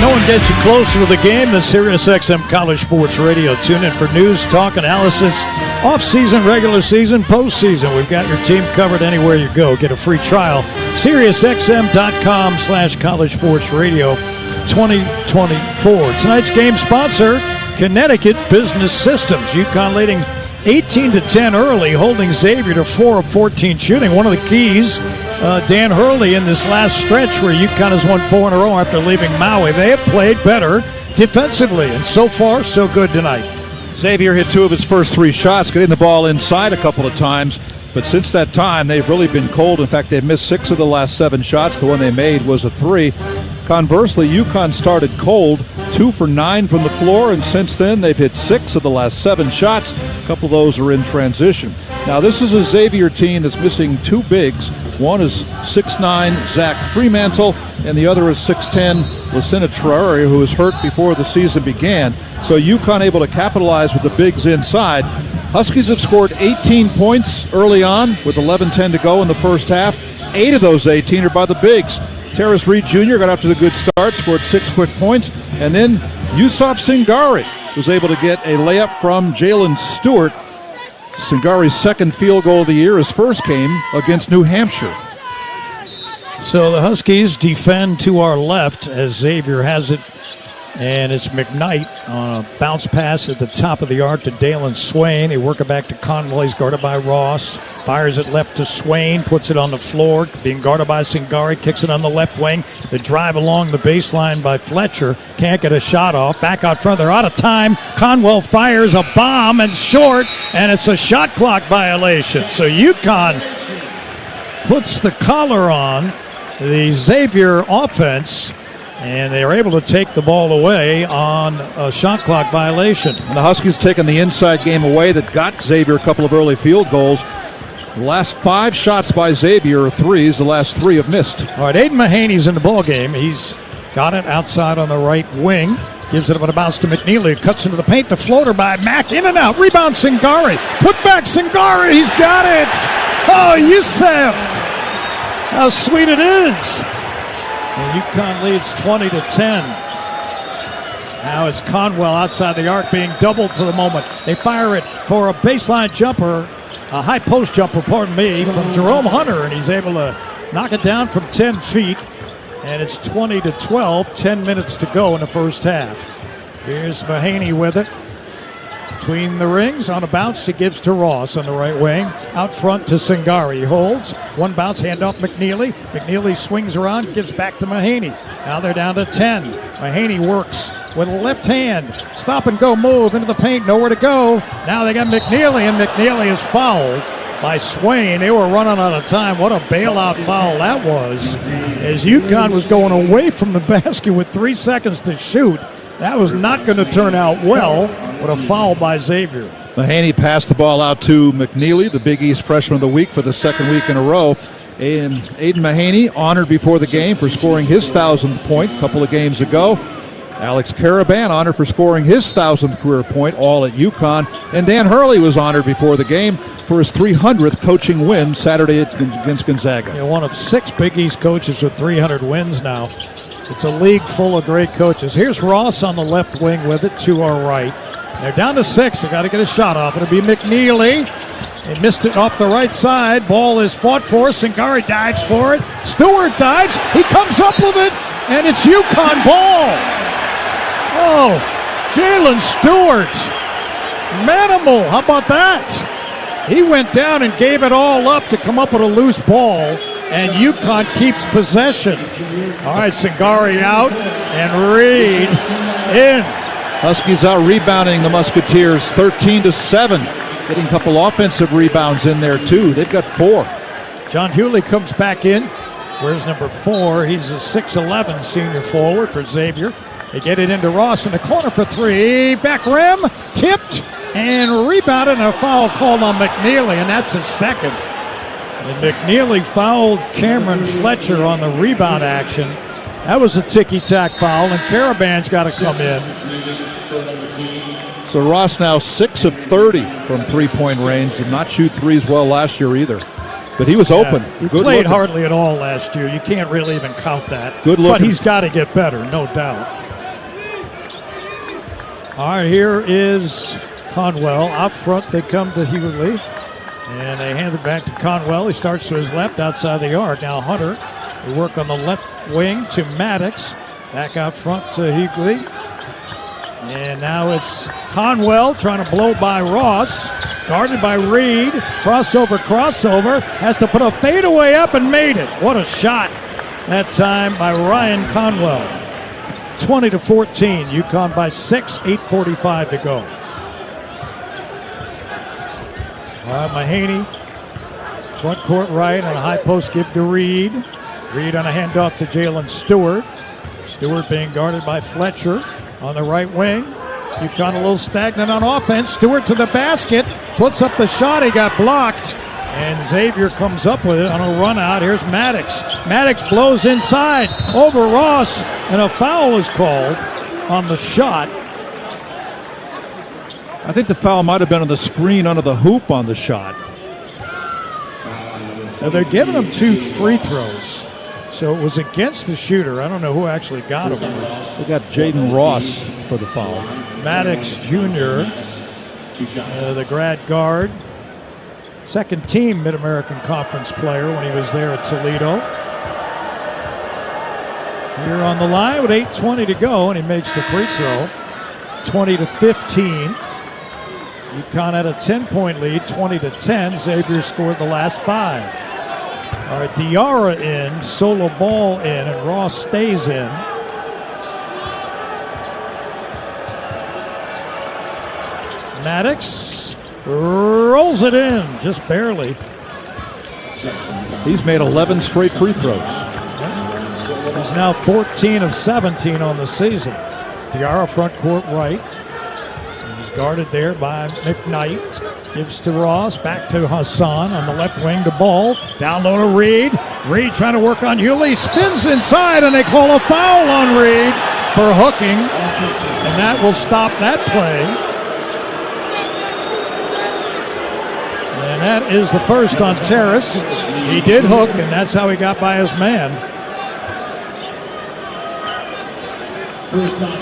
No one gets you closer to the game than SiriusXM College Sports Radio. Tune in for news, talk, analysis, off-season, regular season, postseason. We've got your team covered anywhere you go. Get a free trial. SiriusXM.com/College Sports Radio 2024. Tonight's game sponsor, Connecticut Business Systems. UConn leading 18-10 early, holding Xavier to 4 of 14 shooting. One of the keys, Dan Hurley in this last stretch where UConn has won 4 in a row after leaving Maui. They have played better defensively, and so far, so good tonight. Xavier hit 2 of his first 3 shots, getting the ball inside a couple of times. But since that time, they've really been cold. In fact, they've missed 6 of the last 7 shots. The one they made was a 3. Conversely, UConn started cold, 2 for 9 from the floor, and since then they've hit 6 of the last 7 shots. A couple of those are in transition. Now, this is a Xavier team that's missing 2 bigs. One is 6'9" Zach Fremantle, and the other is 6'10" Lucina Traore, who was hurt before the season began. So UConn able to capitalize with the bigs inside. Huskies have scored 18 points early on with 11:10 to go in the first half. 8 of those 18 are by the bigs. Terrace Reed Jr. got off to the good start, scored 6 quick points, and then Yusuf Singari was able to get a layup from Jalen Stewart. Singari's second field goal of the year. His first came against New Hampshire. So the Huskies defend to our left as Xavier has it, and it's McKnight on a bounce pass at the top of the arc to Dalen Swain. They work it back to Conwell. He's guarded by Ross. Fires it left to Swain, puts it on the floor, being guarded by Singari, kicks it on the left wing. The drive along the baseline by Fletcher. Can't get a shot off. Back out front. They're out of time. Conwell fires a bomb and short, and it's a shot clock violation. So UConn puts the collar on the Xavier offense, And they were able to take the ball away on a shot clock violation. And the Huskies taking the inside game away that got Xavier a couple of early field goals. The last 5 shots by Xavier are threes. The last 3 have missed. All right, Aiden Mahaney's in the ball game. He's got it outside on the right wing. Gives it up on a bounce to McNeely, who cuts into the paint. The floater by Mack, in and out. Rebound Singari. Put back Singari. He's got it. Oh, Youssef. How sweet it is. And UConn leads 20-10. Now it's Conwell outside the arc being doubled for the moment. They fire it for a baseline jumper, a high post jumper, pardon me, from Jerome Hunter, and he's able to knock it down from 10 feet. And it's 20-12, 10 minutes to go in the first half. Here's Mahaney with it. Between the rings, on a bounce, he gives to Ross on the right wing. Out front to Singari. He holds. One bounce, handoff McNeely. McNeely swings around, gives back to Mahaney. Now they're down to 10. Mahaney works with a left hand. Stop and go move into the paint. Nowhere to go. Now they got McNeely, and McNeely is fouled by Swain. They were running out of time. What a bailout foul that was. As UConn was going away from the basket with 3 seconds to shoot. That was not going to turn out well with a foul by Xavier. Mahaney passed the ball out to McNeely, the Big East Freshman of the Week for the second week in a row. And Aiden Mahaney honored before the game for scoring his 1,000th point a couple of games ago. Alex Caravan honored for scoring his 1,000th career point, all at UConn. And Dan Hurley was honored before the game for his 300th coaching win Saturday against Gonzaga. Yeah, one of 6 Big East coaches with 300 wins now. It's a league full of great coaches. Here's Ross on the left wing with it to our right. They're down to 6. They got to get a shot off. It'll be McNeely. They missed it off the right side. Ball is fought for. Singari dives for it. Stewart dives. He comes up with it, and it's UConn ball. Oh, Jalen Stewart. Manimal. How about that? He went down and gave it all up to come up with a loose ball. And UConn keeps possession. All right, Singari out and Reed in. Huskies out rebounding the Musketeers 13-7. Getting a couple offensive rebounds in there too. They've got 4. John Hewley comes back in. Where's number 4? He's a 6'11 senior forward for Xavier. They get it into Ross in the corner for 3. Back rim, tipped and rebounded, and a foul called on McNeely, and that's his second. And McNeely fouled Cameron Fletcher on the rebound action. That was a ticky-tack foul, and Caravan's got to come in. So Ross now 6 of 30 from three-point range. Did not shoot threes well last year either. But he was open. He played hardly at all last year. You can't really even count that. Good looking. But he's got to get better, no doubt. All right, here is Conwell. Out front, they come to Hewley. And they hand it back to Conwell. He starts to his left outside the arc. Now Hunter, they work on the left wing to Maddox. Back out front to Hewley. And now it's Conwell trying to blow by Ross. Guarded by Reed. Crossover. Has to put a fadeaway up and made it. What a shot that time by Ryan Conwell. 20-14. UConn by 6. 8:45 to go. Mahaney, front court right on a high post give to Reed. Reed on a handoff to Jalen Stewart. Stewart being guarded by Fletcher on the right wing. UConn a little stagnant on offense. Stewart to the basket, puts up the shot. He got blocked, and Xavier comes up with it on a run out. Here's Maddox. Maddox blows inside over Ross, and a foul is called on the shot. I think the foul might have been on the screen under the hoop on the shot. Now they're giving him 2 free throws. So it was against the shooter. I don't know who actually got him. They got Jaden Ross for the foul. Maddox Jr., the grad guard. Second team Mid-American Conference player when he was there at Toledo. Here on the line with 8:20 to go, and he makes the free throw. 20-15. UConn had a 10-point lead, 20-10. Xavier scored the last 5. All right, Diarra in, Solo Ball in, and Ross stays in. Maddox rolls it in, just barely. He's made 11 straight free throws. He's now 14 of 17 on the season. Diarra front court right. He's guarded there by McKnight. Gives to Ross, back to Hassan on the left wing to Ball. Down low to Reed. Reed trying to work on Hewley. Spins inside, and they call a foul on Reed for hooking. And that will stop that play. And that is the first on Terrace. He did hook, and that's how he got by his man. First on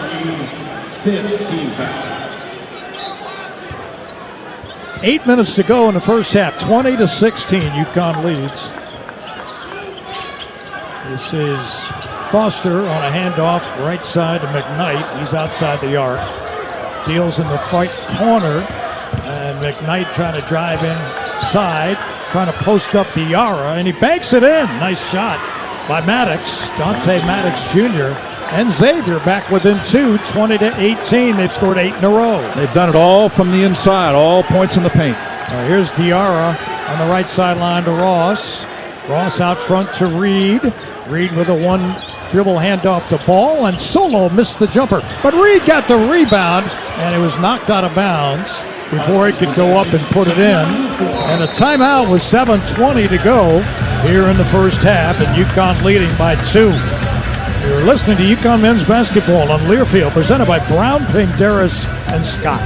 15 foul. 8 minutes to go in the first half. 20-16, UConn leads. This is Foster on a handoff right side to McKnight. He's outside the arc. Deals in the right corner. And McKnight trying to drive inside. Trying to post up Diarra. And he banks it in. Nice shot by Maddox. Dante Maddox Jr. And Xavier back within 2, 20-18. They've scored 8 in a row. They've done it all from the inside, all points in the paint. Here's Diarra on the right sideline to Ross. Ross out front to Reed. Reed with a one dribble handoff to Ball, and Solo missed the jumper. But Reed got the rebound, and it was knocked out of bounds before it could go up and put it in. And a timeout with 7:20 to go here in the first half, and UConn leading by 2. You're listening to UConn men's basketball on Learfield, presented by Brown, Pinderas, and Scott.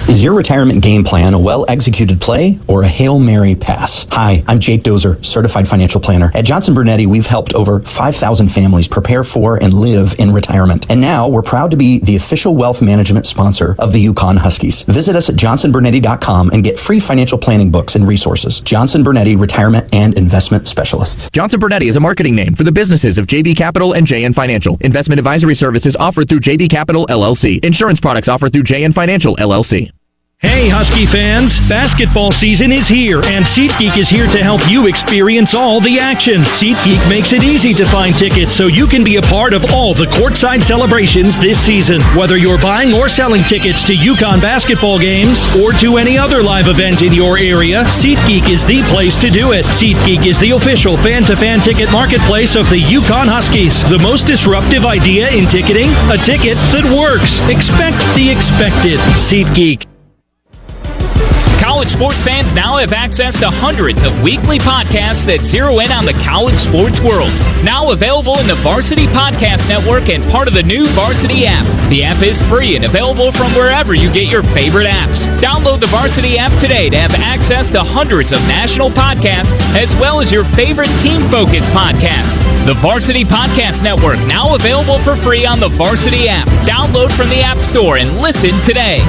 Is your retirement game plan a well-executed play or a Hail Mary pass? Hi, I'm Jake Dozer, Certified Financial Planner. At Johnson Brunetti, we've helped over 5,000 families prepare for and live in retirement. And now we're proud to be the official wealth management sponsor of the UConn Huskies. Visit us at johnsonbrunetti.com and get free financial planning books and resources. Johnson Brunetti Retirement and Investment Specialists. Johnson Brunetti is a marketing name for the businesses of JB Capital and JN Financial. Investment advisory services offered through JB Capital, LLC. Insurance products offered through JN Financial, LLC. Hey, Husky fans! Basketball season is here, and SeatGeek is here to help you experience all the action. SeatGeek makes it easy to find tickets so you can be a part of all the courtside celebrations this season. Whether you're buying or selling tickets to UConn basketball games or to any other live event in your area, SeatGeek is the place to do it. SeatGeek is the official fan-to-fan ticket marketplace of the UConn Huskies. The most disruptive idea in ticketing? A ticket that works. Expect the expected. SeatGeek. College sports fans now have access to hundreds of weekly podcasts that zero in on the college sports world. Now available in the Varsity Podcast Network and part of the new Varsity app. The app is free and available from wherever you get your favorite apps. Download the Varsity app today to have access to hundreds of national podcasts as well as your favorite team-focused podcasts. The Varsity Podcast Network, now available for free on the Varsity app. Download from the App Store and listen today.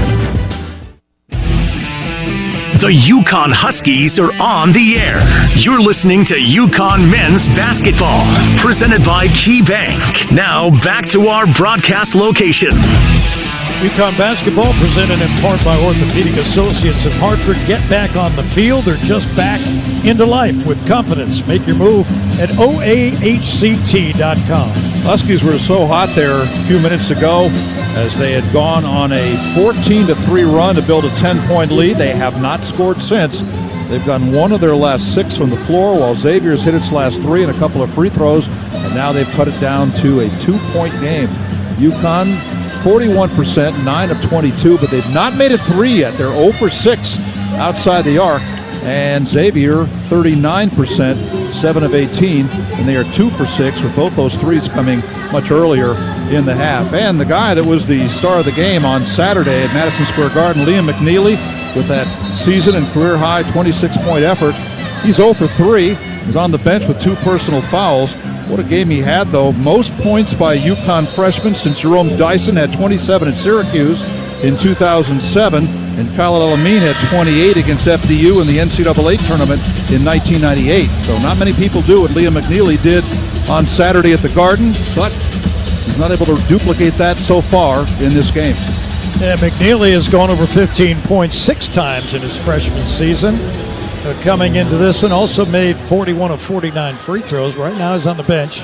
The UConn Huskies are on the air. You're listening to UConn Men's Basketball, presented by KeyBank. Now back to our broadcast location. UConn basketball presented in part by Orthopedic Associates of Hartford. Get back on the field or just back into life with confidence. Make your move at oahct.com. Huskies were so hot there a few minutes ago as they had gone on a 14-3 run to build a 10-point lead. They have not scored since. They've gotten one of their last 6 from the floor, while Xavier's hit its last 3 and a couple of free throws, and now they've cut it down to a 2-point game. UConn 41%, 9 of 22, but they've not made a 3 yet. They're 0 for 6 outside the arc. And Xavier, 39%, 7 of 18, and they are 2 for 6, with both those threes coming much earlier in the half. And the guy that was the star of the game on Saturday at Madison Square Garden, Liam McNeely, with that season and career-high 26-point effort. He's 0 for 3. He's on the bench with 2 personal fouls. What a game he had, though. Most points by UConn freshmen since Jerome Dyson had 27 at Syracuse in 2007. And Khalid El-Amin had 28 against FDU in the NCAA tournament in 1998. So not many people do what Liam McNeely did on Saturday at the Garden, but he's not able to duplicate that so far in this game. Yeah, McNeely has gone over 15 points 6 times in his freshman season. Coming into this one, also made 41 of 49 free throws. Right now he's on the bench.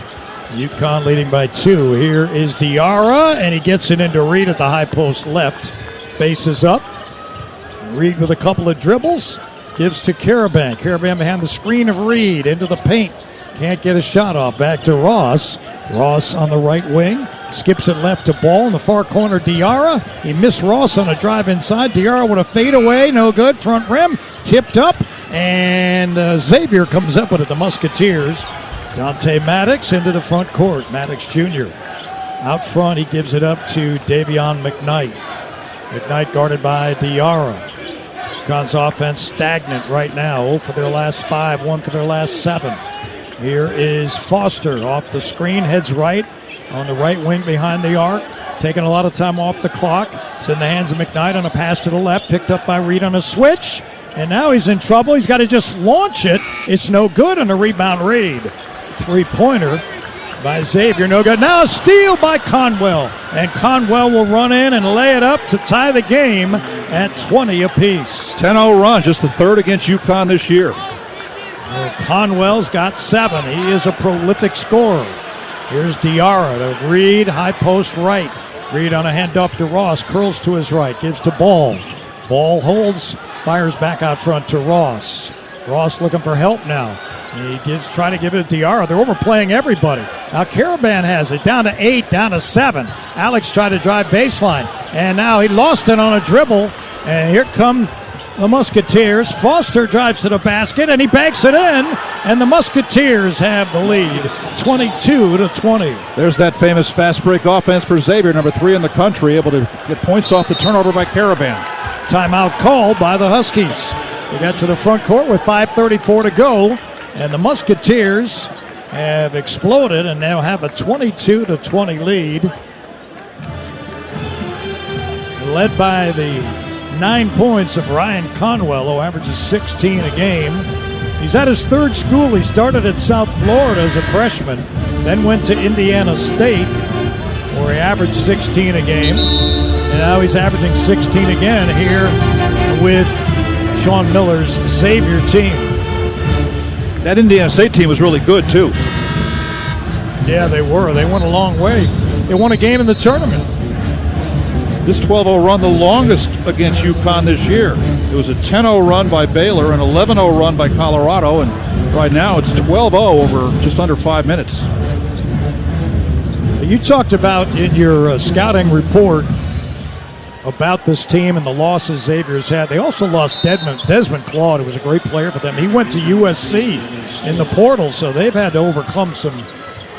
UConn leading by 2. Here is Diarra, and he gets it into Reed at the high post left. Faces up. Reed with a couple of dribbles. Gives to Karaban. Karaban behind the screen of Reed. Into the paint. Can't get a shot off. Back to Ross. Ross on the right wing. Skips it left to Ball in the far corner. Diarra. He missed Ross on a drive inside. Diarra with a fadeaway. No good. Front rim. Tipped up. And Xavier comes up with it. The Musketeers. Dante Maddox into the front court. Maddox Jr. Out front, he gives it up to Davion McKnight. McKnight guarded by Diarra. UConn's offense stagnant right now. 0 for their last 5, 1 for their last 7. Here is Foster off the screen, heads right on the right wing behind the arc. Taking a lot of time off the clock. It's in the hands of McKnight on a pass to the left, picked up by Reed on a switch. And now he's in trouble. He's got to just launch it. It's no good on a rebound. Reed. Three-pointer by Xavier, no good. Now a steal by Conwell. And Conwell will run in and lay it up to tie the game at 20 apiece. 10-0 run, just the third against UConn this year. Conwell's got 7. He is a prolific scorer. Here's Diarra to Reed, high post right. Reed on a handoff to Ross, curls to his right, gives to Ball. Ball holds, fires back out front to Ross. Ross looking for help now. He trying to give it to Diarra. They're overplaying everybody. Now Caravan has it, down to 8, down to 7. Alex tried to drive baseline, and now he lost it on a dribble. And here come the Musketeers. Foster drives to the basket, and he banks it in, and the Musketeers have the lead, 22-20. There's that famous fast break offense for Xavier, number 3 in the country, able to get points off the turnover by Caravan. Timeout called by the Huskies. They got to the front court with 5:34 to go, and the Musketeers have exploded and now have a 22-20 lead, led by the 9 points of Ryan Conwell, who averages 16 a game. He's at his third school. He started at South Florida as a freshman, then went to Indiana State, where he averaged 16 a game. And now he's averaging 16 again here with Sean Miller's Xavier team. That Indiana State team was really good, too. Yeah, they were. They went a long way. They won a game in the tournament. This 12-0 run, the longest against UConn this year. It was a 10-0 run by Baylor, an 11-0 run by Colorado, and right now it's 12-0 over just under 5 minutes. You talked about in your scouting report about this team and the losses Xavier's had. They also lost Desmond Claude, who was a great player for them. He went to USC in the portal, so they've had to overcome some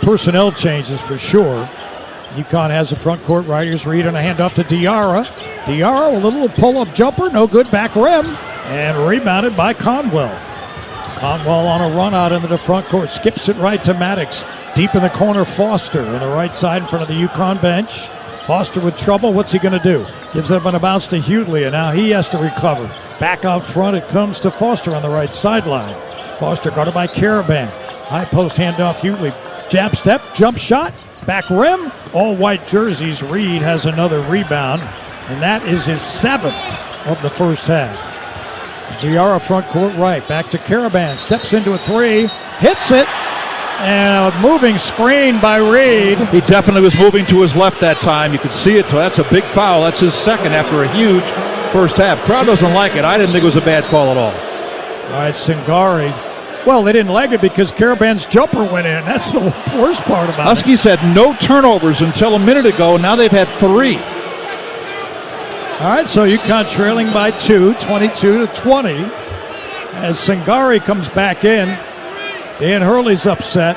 personnel changes for sure. UConn has a front court right. Here's Reed on a handoff to Diarra. Diarra, a little pull-up jumper, no good, back rim, and rebounded by Conwell. Conwell on a run out into the front court, skips it right to Maddox. Deep in the corner, Foster on the right side in front of the UConn bench. Foster with trouble. What's he going to do? Gives it up on a bounce to Hughley, and now he has to recover. Back out front, it comes to Foster on the right sideline. Foster guarded by Caravan. High post handoff, Hughley. Jab step, jump shot, back rim. All white jerseys. Reed has another rebound, and that is his 7th of the first half. Diarra front court right. Back to Caravan. Steps into a 3. Hits it. And a moving screen by Reed. He definitely was moving to his left that time. You could see it. So that's a big foul. That's his 2nd after a huge first half. Crowd doesn't like it. I didn't think it was a bad call at all. All right, Singari. Well, they didn't like it because Caravan's jumper went in. That's the worst part about it. Huskies had no turnovers until a minute ago. Now they've had 3. All right, so UConn trailing by 2, 22-20. As Singari comes back in, Dan Hurley's upset.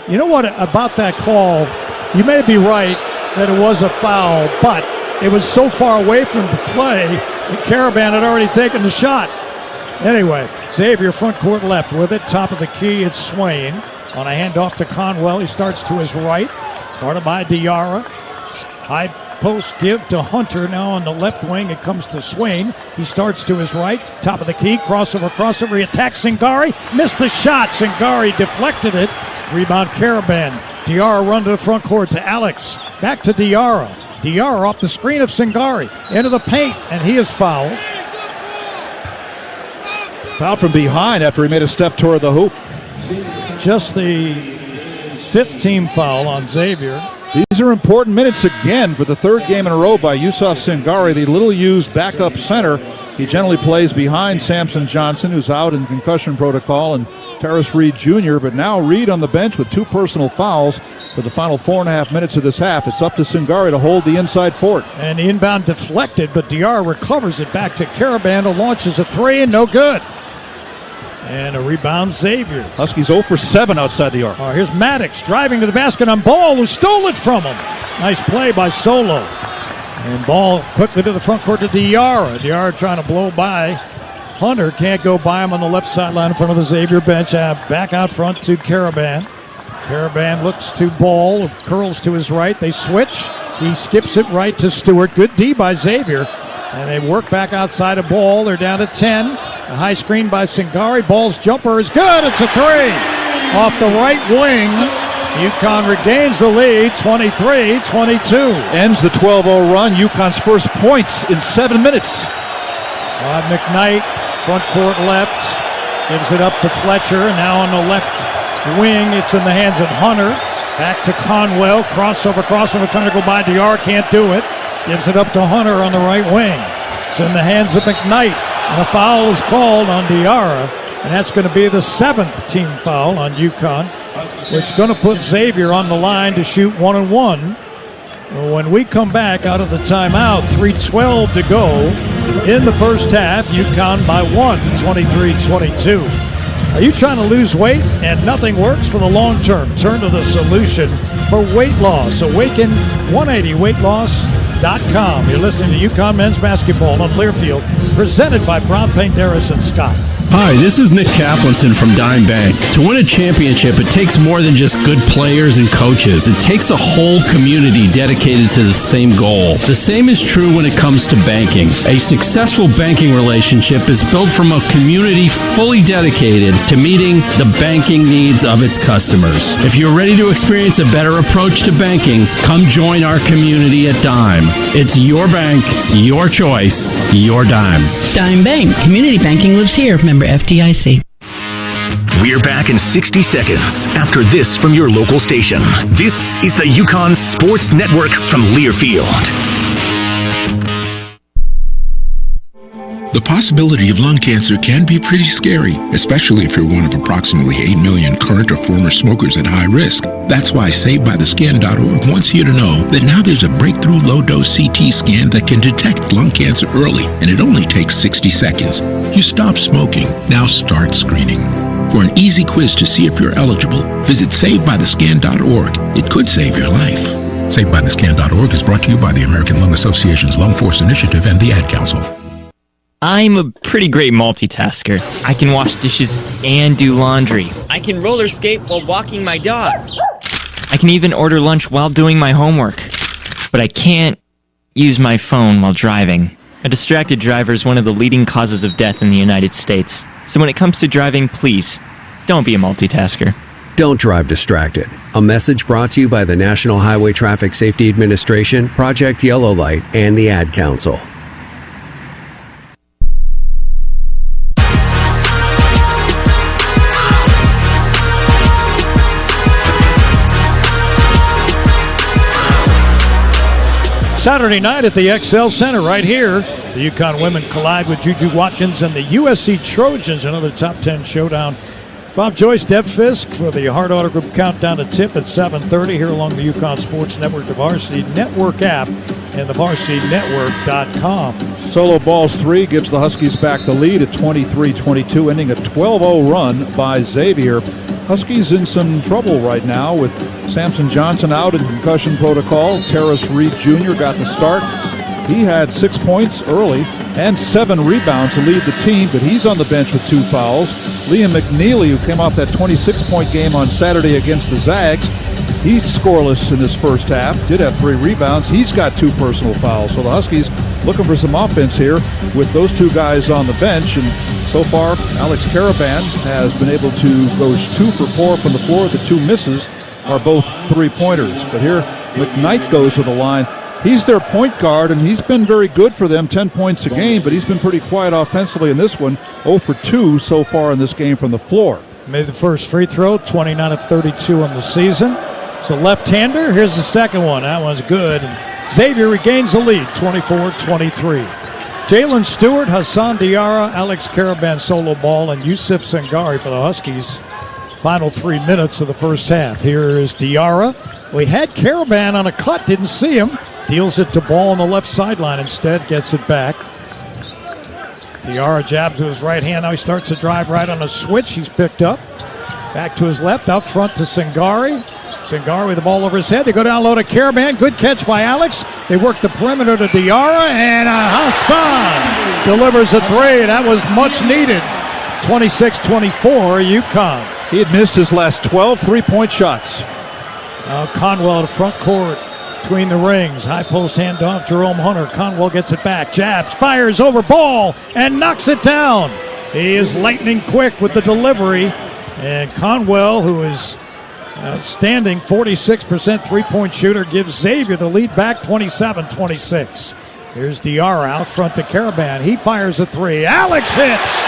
You know what about that call? You may be right that it was a foul, but it was so far away from the play that Caravan had already taken the shot. Anyway, Xavier front court left with it. Top of the key, it's Swain. On a handoff to Conwell, he starts to his right. Started by Diarra. High post give to Hunter. Now on the left wing, it comes to Swain. He starts to his right. Top of the key, crossover. He attacks Singari. Missed the shot. Singari deflected it. Rebound Caravan. Diarra run to the front court to Alex. Back to Diarra. Diarra off the screen of Singari. Into the paint, and he is fouled. Fouled from behind after he made a step toward the hoop. Just the 5th team foul on Xavier. These are important minutes again for the 3rd game in a row by Yusuf Singari, the little-used backup center He generally plays behind Samson Johnson, who's out in concussion protocol, and Terrace Reed Jr., but now Reed on the bench with 2 personal fouls for the final 4.5 minutes of this half. It's up to Singari to hold the inside fort. And the inbound deflected, but Diarra recovers it back to Caravan, who launches a 3 and no good. And a rebound, Xavier. Huskies 0 for 7 outside the arc. Oh, here's Maddox driving to the basket on Ball, who stole it from him. Nice play by Solo. And Ball quickly to the front court to Diarra. Diarra trying to blow by Hunter. Can't go by him on the left sideline in front of the Xavier bench. Back out front to Caravan. Caravan looks to Ball, curls to his right. They switch. He skips it right to Stewart. Good D by Xavier. And they work back outside of Ball. They're down to 10. A high screen by Singari. Ball's jumper is good. It's a 3 off the right wing. UConn regains the lead, 23-22. Ends the 12-0 run. UConn's first points in 7 minutes. McKnight, front court left, gives it up to Fletcher. Now on the left wing, it's in the hands of Hunter. Back to Conwell. Crossover, trying to go by Diarra. Can't do it. Gives it up to Hunter on the right wing. It's in the hands of McKnight. And a foul is called on Diarra. And that's going to be the 7th team foul on UConn, which is going to put Xavier on the line to shoot 1-1. When we come back out of the timeout, 3:12 to go in the first half, UConn by 1, 23-22. Are you trying to lose weight and nothing works for the long term? Turn to the solution for weight loss. Awaken 180weightloss.com. You're listening to UConn men's basketball on Learfield, presented by Brown Paint, Darris and Scott. Hi, this is Nick Kaplanson from Dime Bank. To win a championship, it takes more than just good players and coaches. It takes a whole community dedicated to the same goal. The same is true when it comes to banking. A successful banking relationship is built from a community fully dedicated to meeting the banking needs of its customers. If you're ready to experience a better approach to banking, come join our community at Dime. It's your bank, your choice, your Dime. Dime Bank. Community banking lives here. Member FDIC. We're back in 60 seconds after this from your local station. This is the UConn Sports Network from Learfield. The possibility of lung cancer can be pretty scary, especially if you're one of approximately 8 million current or former smokers at high risk. That's why SaveByTheScan.org wants you to know that now there's a breakthrough low-dose CT scan that can detect lung cancer early, and it only takes 60 seconds. You stop smoking, now start screening. For an easy quiz to see if you're eligible, visit SaveByTheScan.org. It could save your life. SaveByTheScan.org is brought to you by the American Lung Association's Lung Force Initiative and the Ad Council. I'm a pretty great multitasker. I can wash dishes and do laundry. I can roller skate while walking my dog. I can even order lunch while doing my homework. But I can't use my phone while driving. A distracted driver is one of the leading causes of death in the United States. So when it comes to driving, please, don't be a multitasker. Don't drive distracted. A message brought to you by the National Highway Traffic Safety Administration, Project Yellow Light, and the Ad Council. Saturday night at the XL Center right here. The UConn women collide with Juju Watkins and the USC Trojans, another top 10 showdown. Bob Joyce, Deb Fisk for the Hard Auto Group countdown to tip at 7:30 here along the UConn Sports Network, the Varsity Network app, and the VarsityNetwork.com. Solo Ball's 3 gives the Huskies back the lead at 23-22, ending a 12-0 run by Xavier. Huskies in some trouble right now with Samson Johnson out in concussion protocol. Terrace Reed Jr. got the start. He had 6 points early and 7 rebounds to lead the team, but he's on the bench with 2 fouls. Liam McNeely, who came off that 26-point game on Saturday against the Zags, he's scoreless in his first half, did have 3 rebounds. He's got 2 personal fouls. So the Huskies looking for some offense here with those 2 guys on the bench. And so far, Alex Caravan has been able to go 2 for 4 from the floor. The 2 misses are both 3-pointers. But here, McKnight goes to the line. He's their point guard, and he's been very good for them, 10 points a game, but he's been pretty quiet offensively in this one, 0 for 2 so far in this game from the floor. Made the first free throw, 29 of 32 on the season. It's a left-hander. Here's the second one. That one's good. And Xavier regains the lead, 24-23. Jalen Stewart, Hassan Diarra, Alex Caravan solo ball, and Yusuf Sangari for the Huskies. Final 3 minutes of the first half. Here is Diarra. We had Caravan on a cut, didn't see him. Deals it to Ball on the left sideline instead, gets it back. Diarra jabs to his right hand. Now he starts to drive right on a switch. He's picked up. Back to his left, out front to Sangari. Sangari with the ball over his head. They go down low to Caravan. Good catch by Alex. They work the perimeter to Diarra, and Hassan delivers a three. That was much needed. 26-24, UConn. He had missed his last 12 three-point shots. Now Conwell to front court between the rings. High post handoff, Jerome Hunter. Conwell gets it back. Jabs, fires over Ball, and knocks it down. He is lightning quick with the delivery. And Conwell, who is outstanding 46% three-point shooter, gives Xavier the lead back 27-26. Here's Diarra out front to Caravan. He fires a three. Alex hits!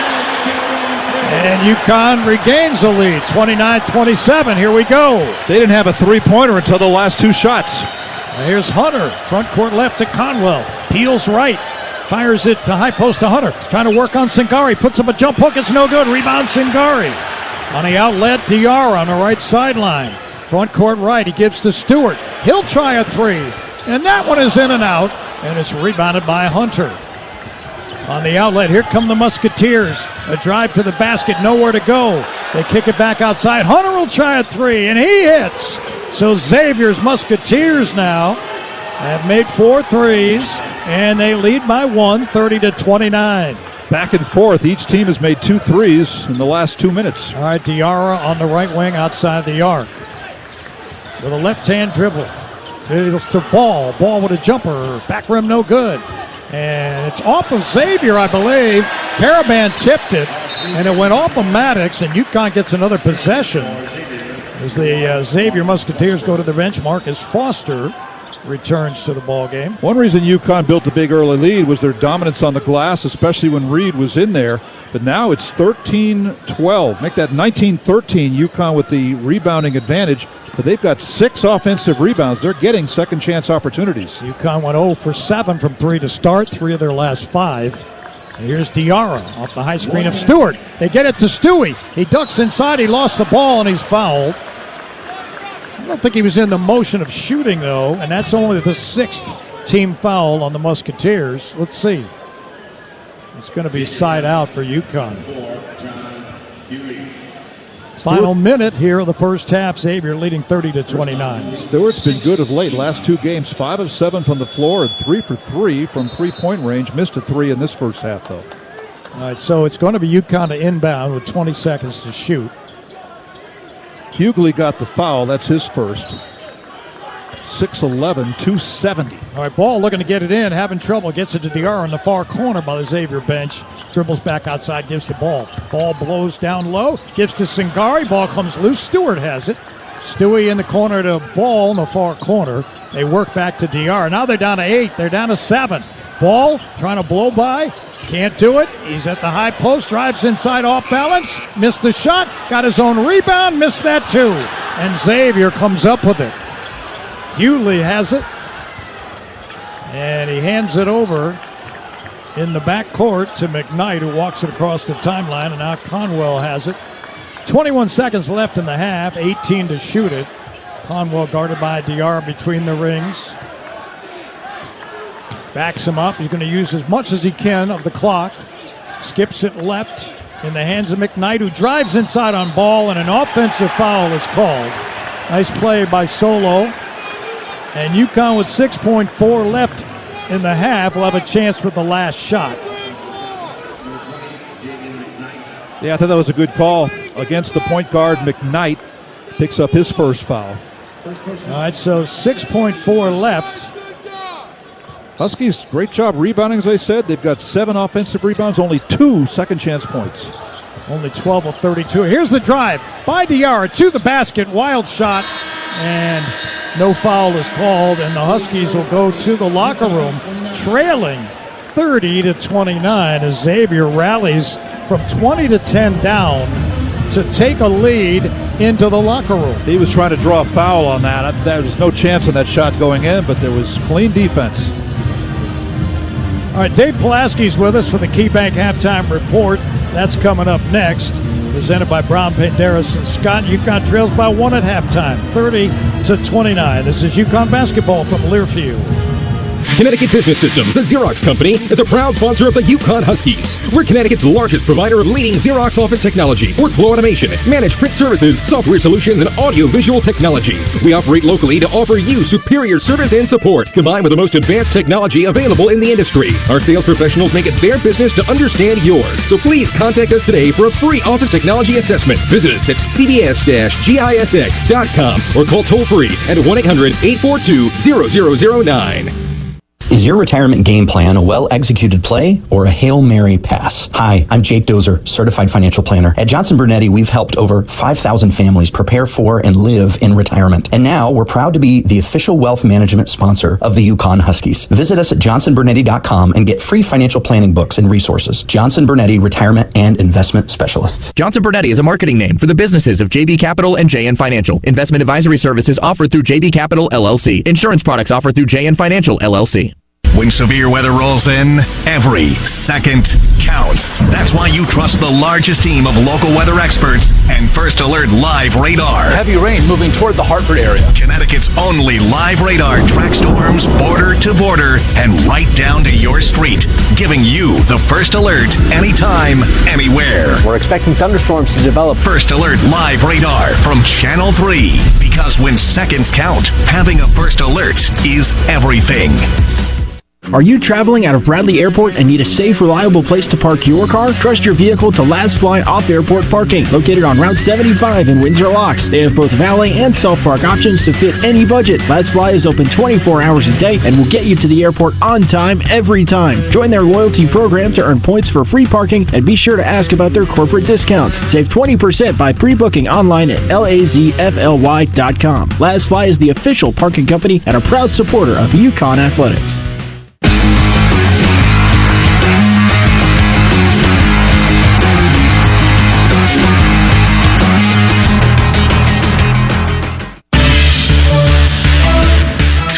And UConn regains the lead, 29-27. Here we go. They didn't have a three-pointer until the last two shots. Here's Hunter, front court left to Conwell. Peels right, fires it to high post to Hunter. Trying to work on Sangari, puts up a jump hook, it's no good. Rebound Sangari. On the outlet, Diarra on the right sideline. Front court right, he gives to Stewart. He'll try a three, and that one is in and out, and it's rebounded by Hunter. On the outlet, here come the Musketeers. A drive to the basket, nowhere to go. They kick it back outside. Hunter will try a three, and he hits. So Xavier's Musketeers now have made 4 threes, and they lead by 1, 30-29. Back and forth. Each team has made 2 threes in the last 2 minutes. All right, Diarra on the right wing outside the arc. With a left-hand dribble. It's to Ball. Ball with a jumper. Back rim no good. And it's off of Xavier, I believe. Caravan tipped it, and it went off of Maddox, and UConn gets another possession. As the Xavier Musketeers go to the bench, Marcus Foster returns to the ball game. One reason UConn built a big early lead was their dominance on the glass, especially when Reed was in there. But now it's 13-12. Make that 19-13, UConn with the rebounding advantage. But they've got 6 offensive rebounds. They're getting second chance opportunities. UConn went 0 for 7 from 3 to start, 3 of their last 5. And here's Diarra off the high screen of Stewart. They get it to Stewie. He ducks inside. He lost the ball, and he's fouled. I don't think he was in the motion of shooting, though, and that's only the 6th team foul on the Musketeers. Let's see. It's going to be side out for UConn. Final minute here of the first half. Xavier leading 30-29. Stewart's been good of late. Last 2 games, 5 of 7 from the floor and 3 for 3 from three-point range. Missed a 3 in this first half, though. All right, so it's going to be UConn to inbound with 20 seconds to shoot. Hughley got the foul. That's his first. 6'11", 270. All right, Ball looking to get it in, having trouble. Gets it to Diarra in the far corner by the Xavier bench. Dribbles back outside, gives the Ball. Ball blows down low, gives to Sangari. Ball comes loose. Stewart has it. Stewie in the corner to Ball in the far corner. They work back to Diarra. Now they're down to 8. They're down to 7. Ball trying to blow by. Can't do it. He's at the high post. Drives inside off balance. Missed the shot. Got his own rebound. Missed that too. And Xavier comes up with it. Hughley has it. And he hands it over in the backcourt to McKnight, who walks it across the timeline. And now Conwell has it. 21 seconds left in the half. 18 to shoot it. Conwell guarded by Diarra between the rings. Backs him up. He's going to use as much as he can of the clock. Skips it left in the hands of McKnight, who drives inside on Ball, and an offensive foul is called. Nice play by Solo. And UConn with 6.4 left in the half will have a chance with the last shot. Yeah, I thought that was a good call against the point guard. McKnight picks up his first foul. All right, so 6.4 left. Huskies, great job rebounding, as I said. They've got 7 offensive rebounds, only 2 second chance points. Only 12 of 32. Here's the drive by Diarra to the basket. Wild shot, and no foul is called, and the Huskies will go to the locker room trailing 30-29 as Xavier rallies from 20-10 down to take a lead into the locker room. He was trying to draw a foul on that. There was no chance of that shot going in, but there was clean defense. All right, Dave Pulaski's with us for the KeyBank Halftime Report. That's coming up next. Presented by Brown, Penderas, and Scott. UConn trails by 1 at halftime, 30-29. This is UConn basketball from Learfield. Connecticut Business Systems, a Xerox company, is a proud sponsor of the UConn Huskies. We're Connecticut's largest provider of leading Xerox office technology, workflow automation, managed print services, software solutions, and audiovisual technology. We operate locally to offer you superior service and support, combined with the most advanced technology available in the industry. Our sales professionals make it their business to understand yours. So please contact us today for a free office technology assessment. Visit us at cbs-gisx.com or call toll-free at 1-800-842-0009. Is your retirement game plan a well-executed play or a Hail Mary pass? Hi, I'm Jake Dozer, certified financial planner. At Johnson Brunetti, we've helped over 5,000 families prepare for and live in retirement. And now we're proud to be the official wealth management sponsor of the UConn Huskies. Visit us at johnsonbrunetti.com and get free financial planning books and resources. Johnson Brunetti, Retirement and Investment Specialists. Johnson Brunetti is a marketing name for the businesses of JB Capital and JN Financial. Investment advisory services offered through JB Capital, LLC. Insurance products offered through JN Financial, LLC. When severe weather rolls in, every second counts. That's why you trust the largest team of local weather experts and First Alert Live Radar. Heavy rain moving toward the Hartford area. Connecticut's only live radar tracks storms border to border and right down to your street, giving you the first alert anytime, anywhere. We're expecting thunderstorms to develop. First Alert Live Radar from Channel 3. Because when seconds count, having a First Alert is everything. Are you traveling out of Bradley Airport and need a safe, reliable place to park your car? Trust your vehicle to Last Fly Off-Airport Parking, located on Route 75 in Windsor Locks. They have both valet and self-park options to fit any budget. Last Fly is open 24 hours a day and will get you to the airport on time, every time. Join their loyalty program to earn points for free parking, and be sure to ask about their corporate discounts. Save 20% by pre-booking online at lazfly.com. Last Fly is the official parking company and a proud supporter of UConn Athletics.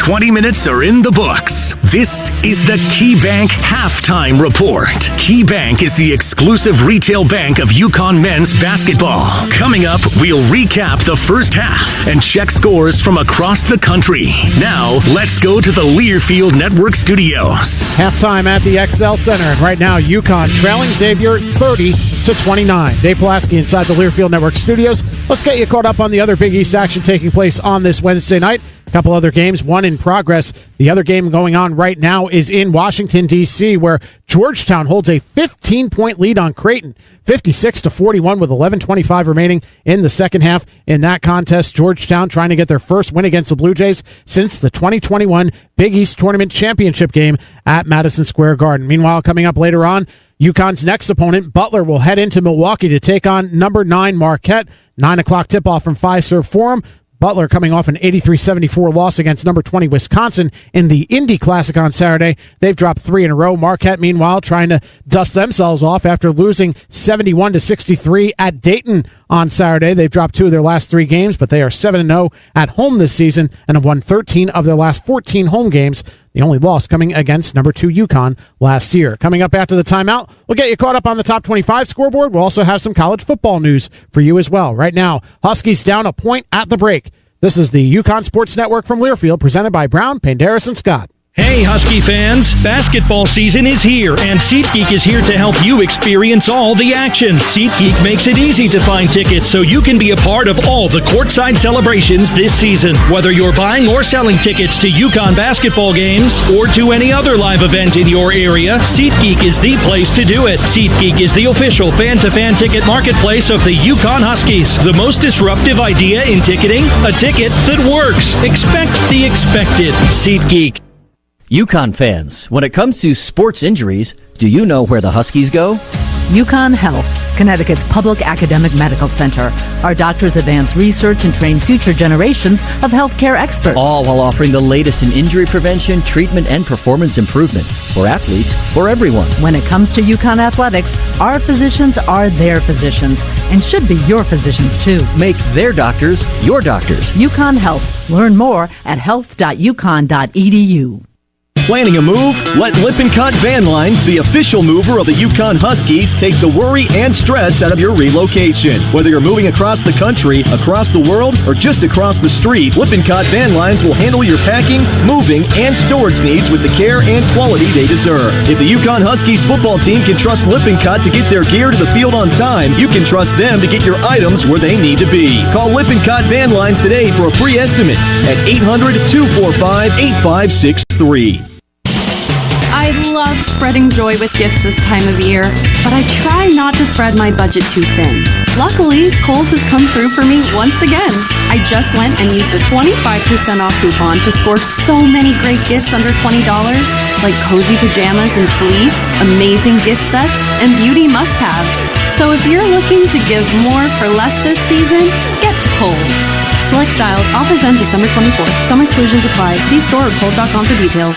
"20 minutes are in the books. This is the KeyBank Halftime Report. KeyBank is the exclusive retail bank of UConn men's basketball. Coming up, we'll recap the first half and check scores from across the country. Now, let's go to the Learfield Network studios. Halftime at the XL Center, and right now, UConn trailing Xavier 30-29. Dave Pulaski inside the Learfield Network studios. Let's get you caught up on the other Big East action taking place on this Wednesday night. Couple other games, one in progress. The other game going on right now is in Washington, D.C., where Georgetown holds a 15-point lead on Creighton, 56-41 with 11:25 remaining in the second half. In that contest, Georgetown trying to get their first win against the Blue Jays since the 2021 Big East Tournament Championship game at Madison Square Garden. Meanwhile, coming up later on, UConn's next opponent, Butler, will head into Milwaukee to take on number 9 Marquette. 9 o'clock tip-off from Fiserv Forum. Butler coming off an 83-74 loss against number 20 Wisconsin in the Indy Classic on Saturday. They've dropped 3 in a row. Marquette, meanwhile, trying to dust themselves off after losing 71-63 at Dayton on Saturday. They've dropped 2 of their last 3 games, but they are 7-0 at home this season and have won 13 of their last 14 home games. The only loss coming against number 2 UConn last year. Coming up after the timeout, we'll get you caught up on the top 25 scoreboard. We'll also have some college football news for you as well. Right now, Huskies down a point at the break. This is the UConn Sports Network from Learfield, presented by Brown, Penderas, and Scott. Hey, Husky fans! Basketball season is here, and SeatGeek is here to help you experience all the action. SeatGeek makes it easy to find tickets so you can be a part of all the courtside celebrations this season. Whether you're buying or selling tickets to UConn basketball games or to any other live event in your area, SeatGeek is the place to do it. SeatGeek is the official fan-to-fan ticket marketplace of the UConn Huskies. The most disruptive idea in ticketing? A ticket that works. Expect the expected. SeatGeek. UConn fans, when it comes to sports injuries, do you know where the Huskies go? UConn Health, Connecticut's public academic medical center. Our doctors advance research and train future generations of healthcare experts. All while offering the latest in injury prevention, treatment, and performance improvement for athletes, for everyone. When it comes to UConn athletics, our physicians are their physicians and should be your physicians too. Make their doctors your doctors. UConn Health. Learn more at health.uconn.edu. Planning a move? Let Lippincott Van Lines, the official mover of the UConn Huskies, take the worry and stress out of your relocation. Whether you're moving across the country, across the world, or just across the street, Lippincott Van Lines will handle your packing, moving, and storage needs with the care and quality they deserve. If the UConn Huskies football team can trust Lippincott to get their gear to the field on time, you can trust them to get your items where they need to be. Call Lippincott Van Lines today for a free estimate at 800-245-8563. I love spreading joy with gifts this time of year, but I try not to spread my budget too thin. Luckily, Kohl's has come through for me once again. I just went and used a 25% off coupon to score so many great gifts under $20, like cozy pajamas and fleece, amazing gift sets, and beauty must-haves. So if you're looking to give more for less this season, get to Kohl's. Select styles, offers end December 24th. Some exclusions apply. See store or Kohl's.com for details.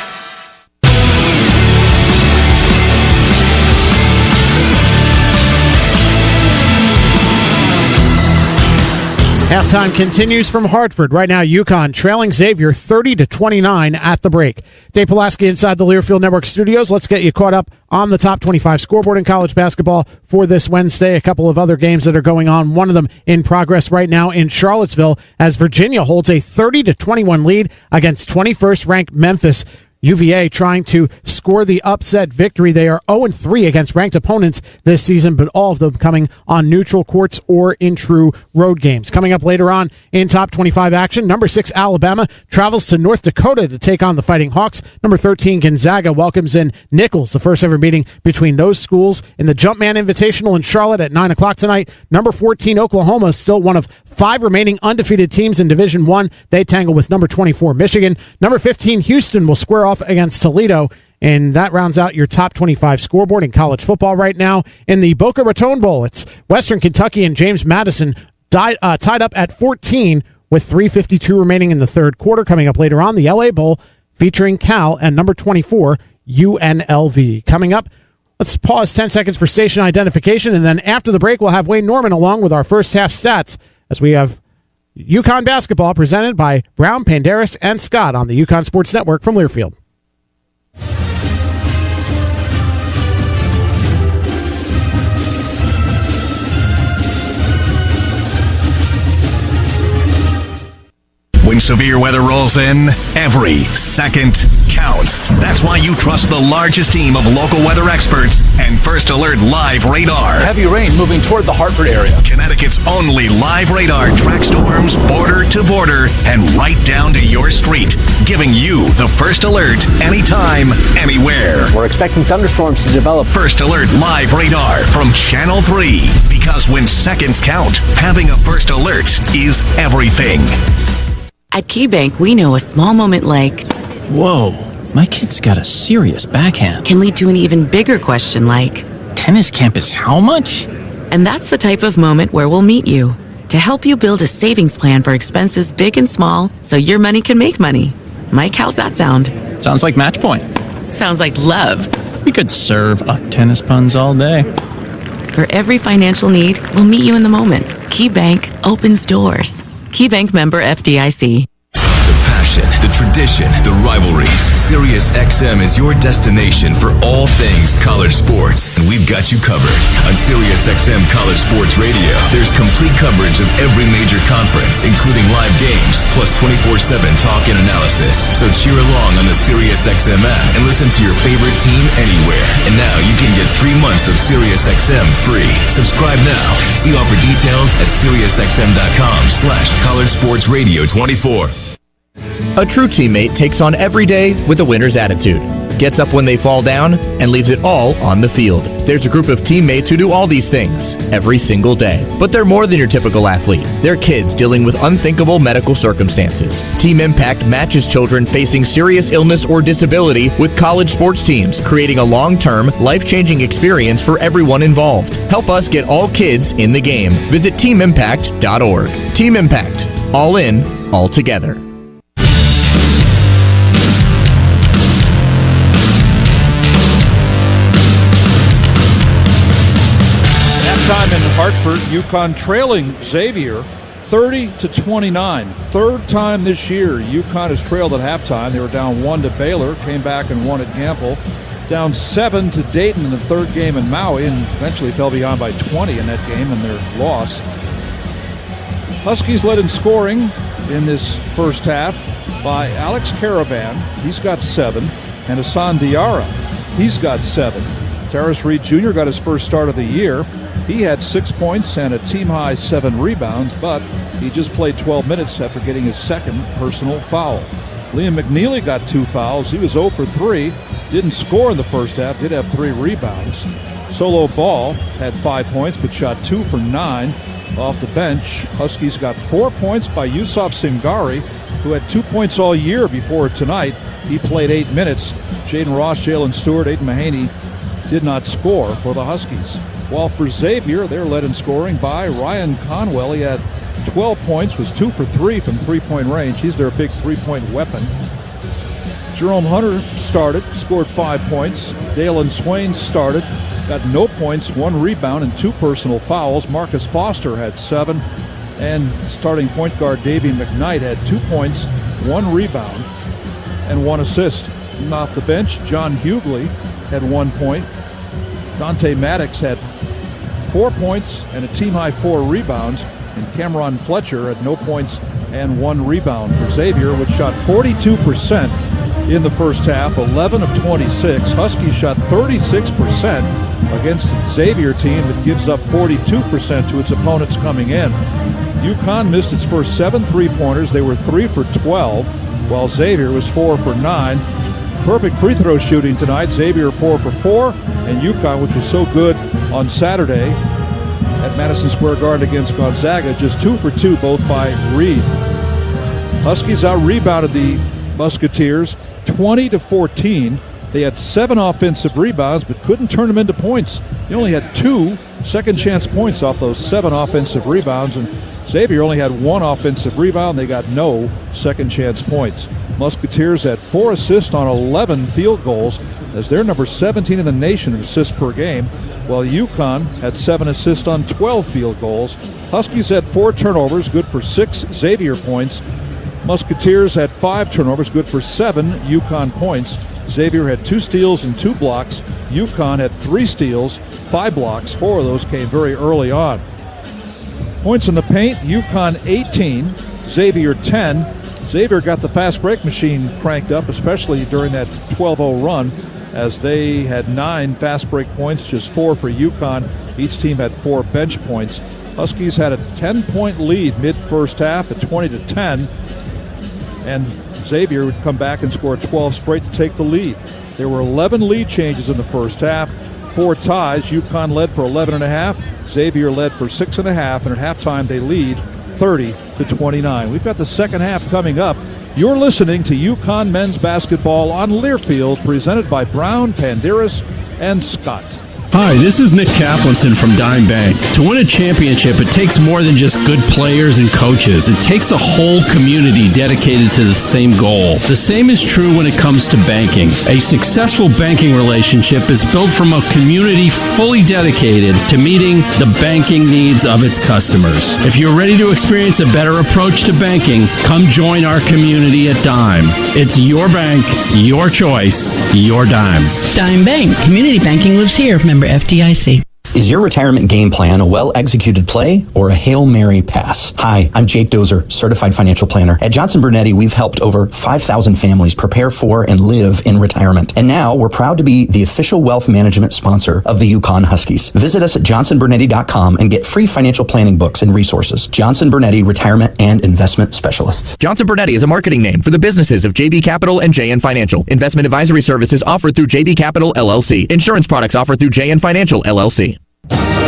Halftime continues from Hartford. Right now, UConn trailing Xavier 30-29 at the break. Dave Pulaski inside the Learfield Network studios. Let's get you caught up on the top 25 scoreboard in college basketball for this Wednesday. A couple of other games that are going on. One of them in progress right now in Charlottesville as Virginia holds a 30-21 lead against 21st ranked Memphis. UVA trying to score the upset victory. They are 0-3 against ranked opponents this season, but all of them coming on neutral courts or in true road games. Coming up later on in top 25 action, number 6 Alabama travels to North Dakota to take on the Fighting Hawks. Number 13 Gonzaga welcomes in Nichols, the first ever meeting between those schools in the Jumpman Invitational in Charlotte at 9 o'clock tonight. Number 14 Oklahoma is still one of 5 remaining undefeated teams in Division I. They tangle with number 24 Michigan. Number 15 Houston will square off against Toledo. And that rounds out your top 25 scoreboard in college football right now. In the Boca Raton Bowl, it's Western Kentucky and James Madison tied up at 14 with 3:52 remaining in the third quarter. Coming up later on, the LA Bowl featuring Cal and number 24 UNLV. Coming up, let's pause 10 seconds for station identification, and then after the break, we'll have Wayne Norman along with our first half stats as we have UConn basketball presented by Brown, Panderas, and Scott on the UConn Sports Network from Learfield. When severe weather rolls in, every second counts. That's why you trust the largest team of local weather experts and First Alert Live Radar. Heavy rain moving toward the Hartford area. Connecticut's only live radar tracks storms border to border and right down to your street, giving you the first alert anytime, anywhere. We're expecting thunderstorms to develop. First Alert Live Radar from Channel 3. Because when seconds count, having a first alert is everything. At KeyBank, we know a small moment like, whoa, my kid's got a serious backhand. Can lead to an even bigger question like, tennis campus how much? And that's the type of moment where we'll meet you to help you build a savings plan for expenses big and small so your money can make money. Mike, how's that sound? Sounds like match point. Sounds like love. We could serve up tennis puns all day. For every financial need, we'll meet you in the moment. KeyBank opens doors. KeyBank member FDIC. The passion, the tradition, the rivalries. SiriusXM is your destination for all things college sports, and we've got you covered. On SiriusXM College Sports Radio, there's complete coverage of every major conference, including live games, plus 24/7 talk and analysis. So cheer along on the SiriusXM app and listen to your favorite team anywhere. And now you can get 3 months of SiriusXM free. Subscribe now. See offer details at SiriusXM.com/College Sports Radio 24. A true teammate takes on every day with a winner's attitude, gets up when they fall down, and leaves it all on the field. There's a group of teammates who do all these things every single day. But they're more than your typical athlete. They're kids dealing with unthinkable medical circumstances. Team Impact matches children facing serious illness or disability with college sports teams, creating a long-term, life-changing experience for everyone involved. Help us get all kids in the game. Visit teamimpact.org. Team Impact. All in, all together. Time in Hartford, UConn trailing Xavier 30-29. Third time this year, UConn has trailed at halftime. They were down 1 to Baylor, came back and won at Gamble. Down 7 to Dayton in the third game in Maui, and eventually fell behind by 20 in that game in their loss. Huskies led in scoring in this first half by Alex Caravan. He's got 7. And Hassan Diarra, he's got 7. Terrace Reed Jr. got his first start of the year. He had 6 points and a team-high 7 rebounds, but he just played 12 minutes after getting his second personal foul. Liam McNeely got 2 fouls. He was 0 for 3. Didn't score in the first half, did have 3 rebounds. Solo Ball had 5 points, but shot 2 for 9 off the bench. Huskies got 4 points by Yusuf Singari, who had 2 points all year before tonight. He played 8 minutes. Jaden Ross, Jalen Stewart, Aiden Mahaney did not score for the Huskies. While for Xavier, they're led in scoring by Ryan Conwell. He had 12 points, was 2 for 3 from three-point range. He's their big three-point weapon. Jerome Hunter started, scored 5 points. Dalen Swain started, got no points, 1 rebound, and 2 personal fouls. Marcus Foster had 7, and starting point guard Davey McKnight had 2 points, 1 rebound, and 1 assist. And off the bench, John Hughley had 1 point. Dante Maddox had 4 points and a team-high 4 rebounds, and Cameron Fletcher had no points and 1 rebound for Xavier, which shot 42% in the first half, 11 of 26. Huskies shot 36% against a Xavier team that gives up 42% to its opponents coming in. UConn missed its first 7 three-pointers. They were 3 for 12, while Xavier was 4 for 9. Perfect free throw shooting tonight. Xavier 4 for 4, and UConn, which was so good on Saturday at Madison Square Garden against Gonzaga, just 2 for 2, both by Reed. Huskies out-rebounded the Musketeers 20-14. They had 7 offensive rebounds, but couldn't turn them into points. They only had 2 second-chance points off those 7 offensive rebounds, and Xavier only had 1 offensive rebound. They got no second-chance points. Musketeers had 4 assists on 11 field goals, as they're number 17 in the nation in assists per game, while UConn had 7 assists on 12 field goals. Huskies had 4 turnovers, good for 6 Xavier points. Musketeers had 5 turnovers, good for 7 UConn points. Xavier had 2 steals and 2 blocks. UConn had 3 steals, 5 blocks. 4 of those came very early on. Points in the paint, UConn 18, Xavier 10. Xavier got the fast break machine cranked up, especially during that 12-0 run, as they had 9 fast break points, just 4 for UConn. Each team had 4 bench points. Huskies had a 10-point lead mid-first half at 20-10, and Xavier would come back and score 12 straight to take the lead. There were 11 lead changes in the first half, 4 ties. UConn led for 11.5. Xavier led for 6.5, and at halftime they lead 30-29. We've got the second half coming up. You're listening to UConn men's basketball on Learfield, presented by Brown, Panderas, and Scott. Hi, this is Nick Kaplanson from Dime Bank. To win a championship, it takes more than just good players and coaches. It takes a whole community dedicated to the same goal. The same is true when it comes to banking. A successful banking relationship is built from a community fully dedicated to meeting the banking needs of its customers. If you're ready to experience a better approach to banking, come join our community at Dime. It's your bank, your choice, your Dime. Dime Bank. Community banking lives here. Member FDIC. Is your retirement game plan a well-executed play or a Hail Mary pass? Hi, I'm Jake Dozer, certified financial planner. At Johnson Brunetti, we've helped over 5,000 families prepare for and live in retirement. And now we're proud to be the official wealth management sponsor of the UConn Huskies. Visit us at johnsonbrunetti.com and get free financial planning books and resources. Johnson Brunetti, Retirement and Investment Specialists. Johnson Brunetti is a marketing name for the businesses of JB Capital and JN Financial. Investment advisory services offered through JB Capital, LLC. Insurance products offered through JN Financial, LLC.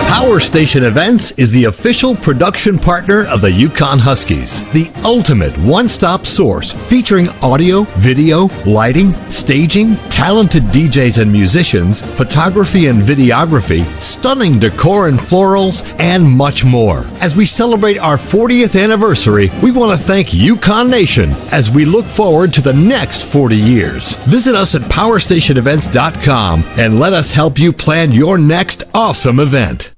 Power Station Events is the official production partner of the UConn Huskies, the ultimate one-stop source featuring audio, video, lighting, staging, talented DJs and musicians, photography and videography, stunning decor and florals, and much more. As we celebrate our 40th anniversary, we want to thank UConn Nation as we look forward to the next 40 years. Visit us at powerstationevents.com and let us help you plan your next awesome event.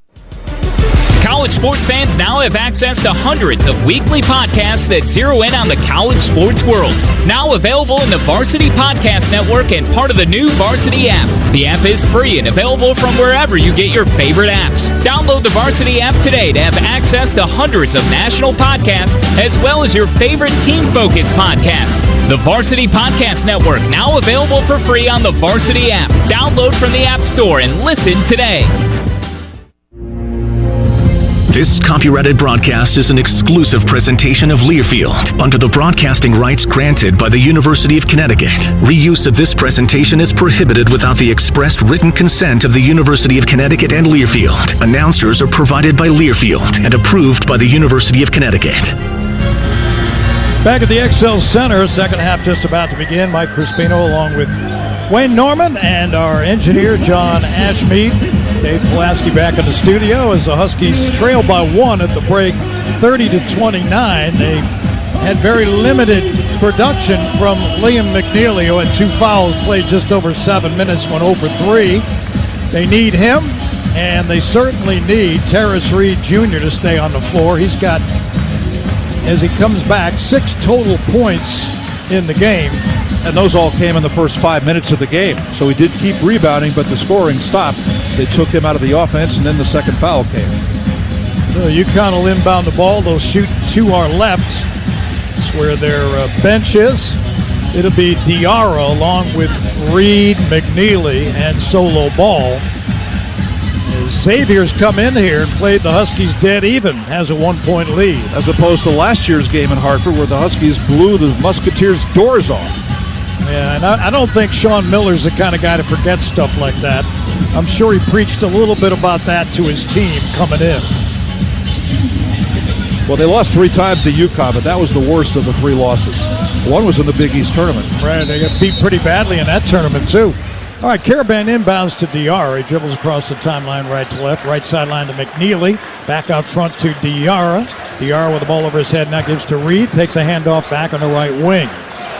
College sports fans now have access to hundreds of weekly podcasts that zero in on the college sports world. Now available in the Varsity Podcast Network and part of the new Varsity app. The app is free and available from wherever you get your favorite apps. Download the Varsity app today to have access to hundreds of national podcasts as well as your favorite team-focused podcasts. The Varsity Podcast Network, now available for free on the Varsity app. Download from the App Store and listen today. This copyrighted broadcast is an exclusive presentation of Learfield under the broadcasting rights granted by the University of Connecticut. Reuse of this presentation is prohibited without the expressed written consent of the University of Connecticut and Learfield. Announcers are provided by Learfield and approved by the University of Connecticut. Back at the XL Center, second half just about to begin. Mike Crispino along with Wayne Norman and our engineer, John Ashmead. Dave Pulaski back in the studio as the Huskies trail by 1 at the break, 30-29. They had very limited production from Liam McNeely, who had 2 fouls, played just over 7 minutes, went 0 for 3. They need him, and they certainly need Terrace Reed Jr. to stay on the floor. He's got, as he comes back, 6 total points in the game. And those all came in the first 5 minutes of the game. So he did keep rebounding, but the scoring stopped. They took him out of the offense, and then the second foul came. So UConn will inbound the ball. They'll shoot to our left. That's where their bench is. It'll be Diarra along with Reed, McNeely, and Solo Ball. Xavier's come in here and played the Huskies dead even, has a 1-point lead. As opposed to last year's game in Hartford where the Huskies blew the Musketeers' doors off. Yeah, and I don't think Sean Miller's the kind of guy to forget stuff like that. I'm sure he preached a little bit about that to his team coming in. Well, they lost 3 times to UConn, but that was the worst of the 3 losses. One was in the Big East tournament. Right, they got beat pretty badly in that tournament, too. All right, Caravan inbounds to Diarra. He dribbles across the timeline right to left. Right sideline to McNeely. Back out front to Diarra. Diarra with the ball over his head. Now gives to Reed. Takes a handoff back on the right wing.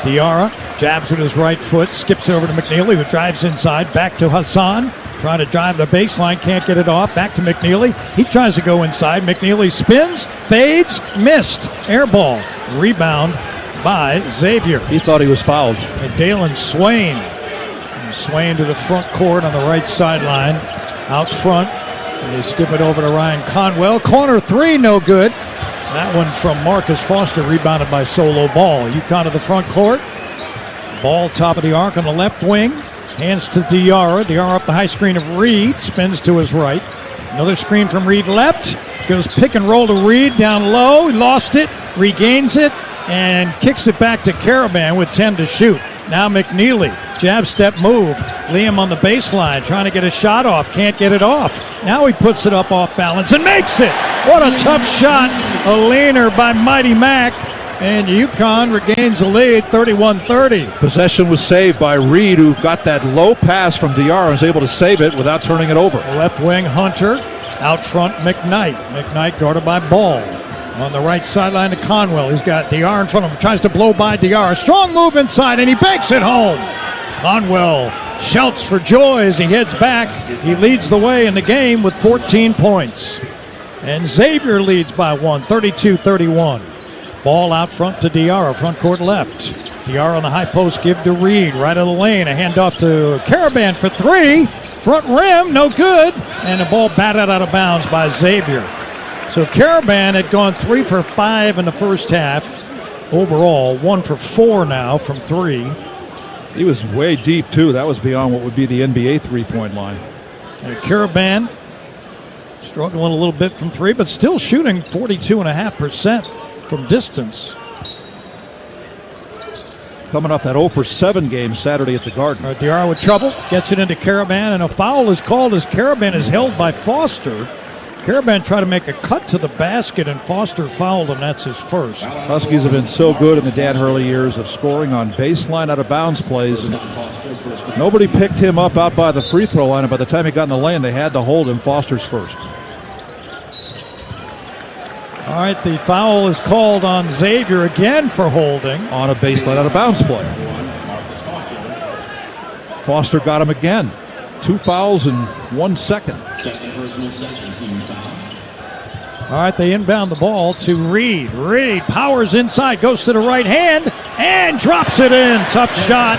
Diarra jabs with his right foot. Skips over to McNeely, who drives inside. Back to Hassan. Trying to drive the baseline. Can't get it off. Back to McNeely. He tries to go inside. McNeely spins. Fades. Missed. Air ball. Rebound by Xavier. He thought he was fouled. And Dalen Swain. Swain to the front court on the right sideline. Out front. They skip it over to Ryan Conwell. Corner 3, no good. That one from Marcus Foster, rebounded by Solo Ball. UConn to the front court. Ball top of the arc on the left wing. Hands to Diarra. Diarra up the high screen of Reed. Spins to his right. Another screen from Reed left. Goes pick and roll to Reed down low. He lost it. Regains it. And kicks it back to Caravan with 10 to shoot. Now McNeely. Jab step move. Liam on the baseline trying to get a shot off. Can't get it off. Now he puts it up off balance and makes it. What a tough shot. A leaner by Mighty Mac. And UConn regains the lead 31-30. Possession was saved by Reed, who got that low pass from Diarra and was able to save it without turning it over. Left wing Hunter. Out front McKnight. McKnight guarded by Ball. On the right sideline to Conwell. He's got Diarra in front of him. Tries to blow by Diarra. Strong move inside, and he banks it home. Conwell shouts for joy as he heads back. He leads the way in the game with 14 points. And Xavier leads by 1, 32-31. Ball out front to Diarra, front court left. Diarra on the high post, give to Reed. Right of the lane, a handoff to Caravan for 3. Front rim, no good. And the ball batted out of bounds by Xavier. So Caravan had gone 3 for 5 in the first half. Overall, 1 for 4 now from 3. He was way deep, too. That was beyond what would be the NBA three-point line. And Caravan struggling a little bit from 3, but still shooting 42.5% from distance. Coming off that 0 for 7 game Saturday at the Garden. Diarra with trouble, gets it into Caravan, and a foul is called as Caravan is held by Foster. Caravan tried to make a cut to the basket, and Foster fouled him. That's his first. Huskies have been so good in the Dan Hurley years of scoring on baseline out-of-bounds plays. And nobody picked him up out by the free throw line, and by the time he got in the lane, they had to hold him. Foster's first. All right, the foul is called on Xavier again for holding. On a baseline out-of-bounds play. Foster got him again. 2 fouls in 1 second. All right, they inbound the ball to Reed. Reed powers inside, goes to the right hand, and drops it in. Tough shot.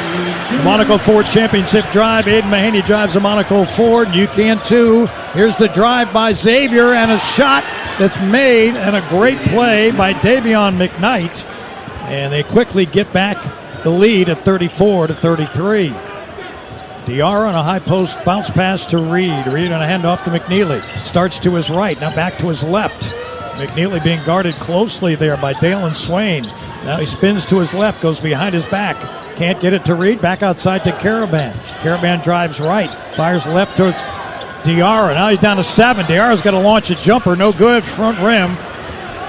The Monaco Ford Championship drive. Aiden Mahaney drives the Monaco Ford. You can too. Here's the drive by Xavier, and a shot that's made, and a great play by Davion McKnight. And they quickly get back the lead at 34-33. Diarra on a high post bounce pass to Reed. Reed on a handoff to McNeely. Starts to his right, now back to his left. McNeely being guarded closely there by Dalen Swain. Now he spins to his left, goes behind his back. Can't get it to Reed. Back outside to Caravan. Caravan drives right, fires left towards Diarra. Now he's down to 7. Diarra's got to launch a jumper. No good, front rim.